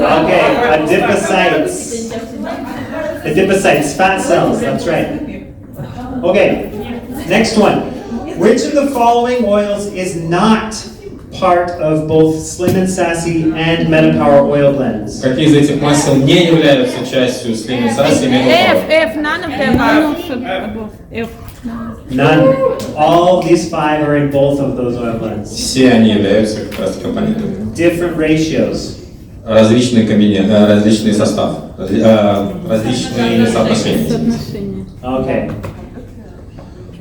Okay, adipocytes. Adipocytes, fat cells, that's right. Okay, next one. Which of the following oils is not part of both Slim and Sassy and Metapower oil blends? Какие из этих масел не являются частью Slim and Sassy и Metapower? F, none of them are. F. None. All these 5 are in both of those oil blends. Все они являются как раз компонентами. Different ratios. Различные различный состав, различные соотношения. Okay.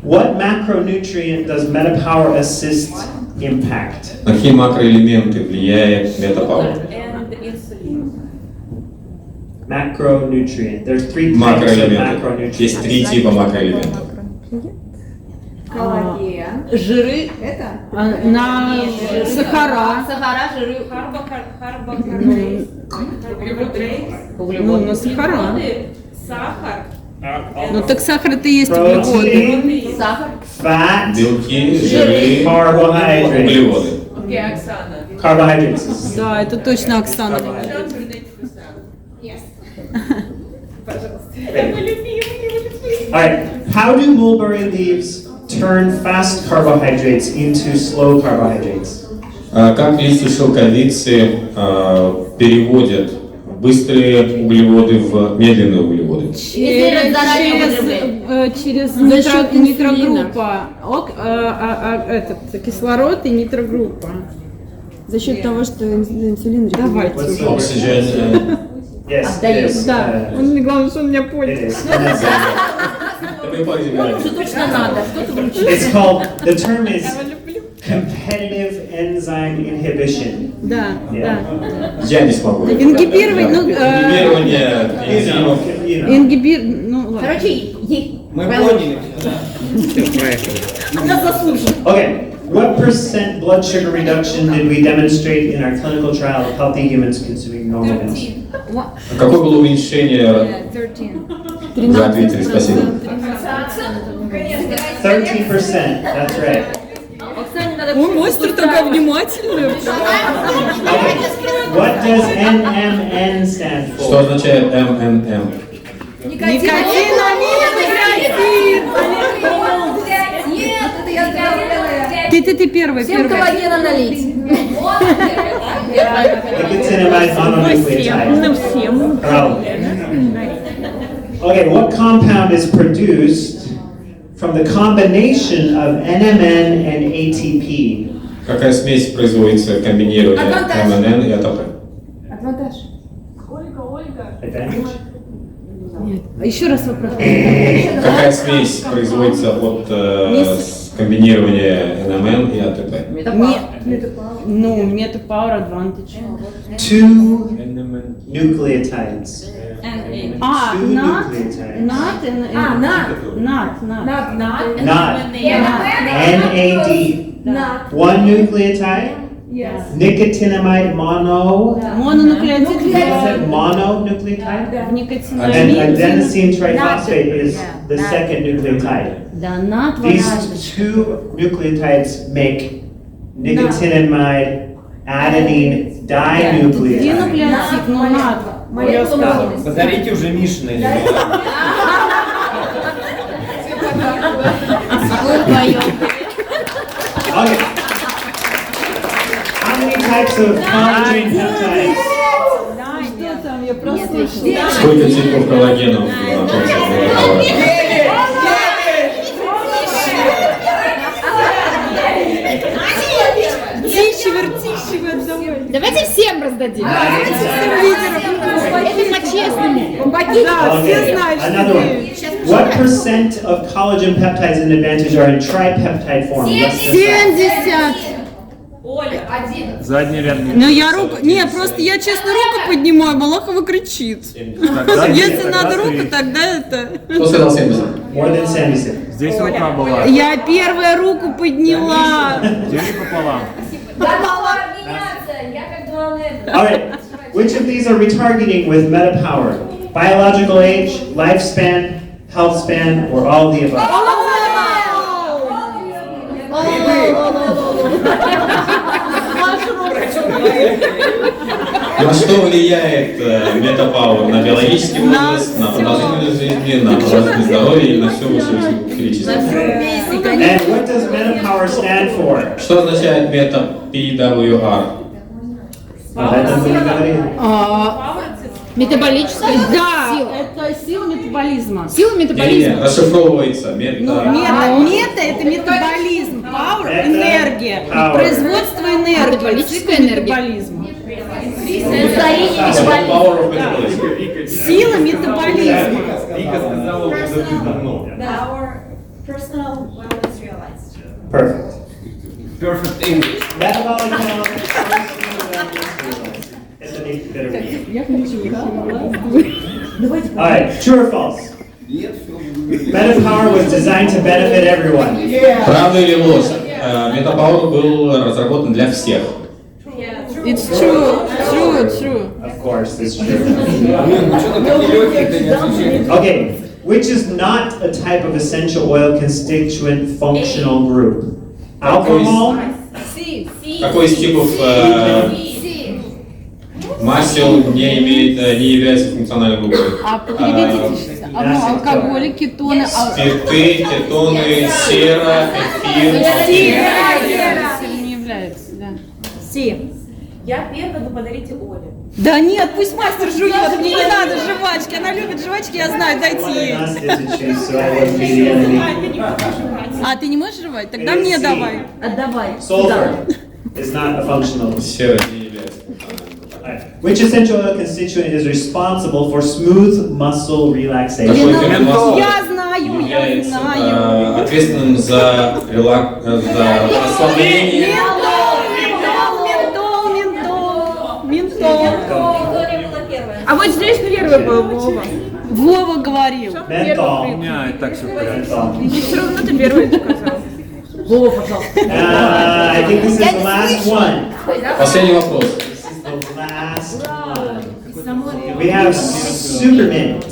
What macronutrient does Metapower assist impact? На какие макроэлементы влияет метапауэр? Macronutrient. There's 3 types of macronutrients. Есть 3 типа макроэлементов. Коллаген. Жиры. Это? На сахара. Сахара, жиры, Ну, на сахара. Сахар. Ну так сахар это и есть углеводы. Сахар. Fat. Белки, жиры, Carbohydrates. углеводы. Окей, Оксана. Carbohydrates. Да, это точно Оксана. Alright, how do mulberry leaves turn fast carbohydrates into slow carbohydrates? Как листья шелковицы переводят быстрые углеводы в медленные углеводы? Через нитрогруппа. Кислород и нитрогруппа. За счет того, что инсулин регулируется. Oxygen. Yes, Да. Главное, что он меня понял. Уже точно надо. Что ты вручишь? It's called, the term is competitive competitive enzyme inhibition. Да, да. Я не смогу. Ингибировать, ну... Ингибирование энзимов. Ну, ладно. Короче, Мы поняли. она заслужена. Okay, what percent blood sugar reduction did we demonstrate in our clinical trial of healthy humans consuming normal insulin? Какое было уменьшение? 13. Вы ответили, спасибо. 13%, that's right. Ой, мастер такая внимательная. What does NMN stand for? Что означает МНМ? Никотин, Нет, это я сказала. Ты первый, Всем коллагена налить. Nicotinamide mononucleotide. всем. Правильно. Okay, what compound is produced from the combination of NMN and ATP? Какая смесь производится комбинированием МНН и АТП? Адвантаж. Advantage? Еще раз вопрос. Какая смесь производится от комбинирования НМН и АТП? Ну, Meta-Power Advantage. 2 nucleotides. А, Two NAT, nucleotides. NAT, Not. NAD. One nucleotide. Yes. Nicotinamide mono. Мононуклеотид. Is it mononucleotide? В And никотинамиде. adenosine triphosphate is the second nucleotide. Да, NAT These two nucleotides make nicotinamide adenine dinucleotide. Динуклеотид, но NAT. Я сказала. Подарите уже Мишина. Okay. How many types of collagen peptides? Что там, я прослушала. Сколько типов коллагенов в конце? Тише, отдавай. Давайте всем раздадим. Давайте всем лидерам. Это по-честному. Да, все Okay, знают, another что one. What percent of collagen peptides in Advantage are in tripeptide form? Less than 70. Оля, 11. Задний ряд. Ну я руку, не, просто я честно руку поднимаю, Малахова кричит. Если надо руку, тогда это. Кто сказал 70? more than 70. Здесь рука была. Я первая руку подняла. Дели пополам. Готова обменяться. Я как дуалет. All right. Which of these are retargeting with metapower? Biological age, lifespan, health span, or all of the above? На что влияет метапауэр? На биологический возраст, на продолжительность жизни, на продолжительность здоровья и на все вышеперечисленное? And what does metapower stand for? Что означает мета PWR? Это мы не говорили. Метаболическая Да, сила. это сила метаболизма. Сила метаболизма. Не, расшифровывается мета. Мета это метаболизм, power Это энергия, power. производство энергии, Метаболическая цикл энергия. метаболизма. Power of metabolism. Сила метаболизма. Вика сказала уже давно. Our personal wellness realized. Perfect. Perfect English. Metabolic health. Это не первый. Я хочу. All right, true or false? Metapower was designed to benefit everyone. Правда или ложь? Метапауэр был разработан для всех. It's true, true. Of course, it's true. Okay, which is not a type of essential oil constituent functional group? Alcohol, Какой из типов масел не является функциональной группой? А переведите, алкоголь, кетоны, Спирты, кетоны, сера, эфир. не является, да. Я первая, но подарите Оле. Да нет, пусть мастер жует, мне не надо жвачки, она любит жвачки, я знаю, дайте ей. asked it to choose, so I wouldn't be the enemy. А, ты не можешь жевать? Тогда мне давай. Отдавай. Sulfur is not a functional. Сера не является. Alright. Which essential oil constituent is responsible for smooth muscle relaxation? Какой фермент масла Я знаю, я является знаю. ответственным за расслабление вот здесь первый был Вова. Вова говорил. Menthol. У меня и так все в порядке. И все равно ты первый сказал. Вова, пожалуйста. I think this is the last one. Последний вопрос. This is the last one. We have supermint.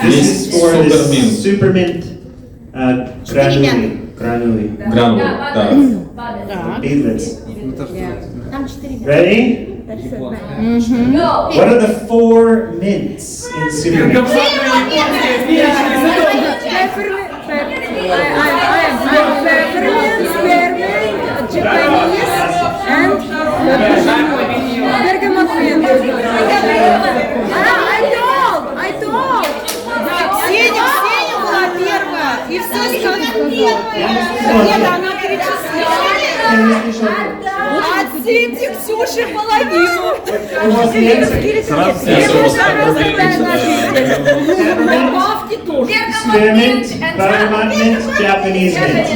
This is for the supermint granule. Гранулы, да. Beadlets. Там 4 Ready? What are the 4 mints in supermint? I told. Ксения была первая. И все сказала. Нет, она перечисляла. Отсыпьте Ксюше половину. Добавьте тоже. Spearmint, buttermint mint, Japanese mint.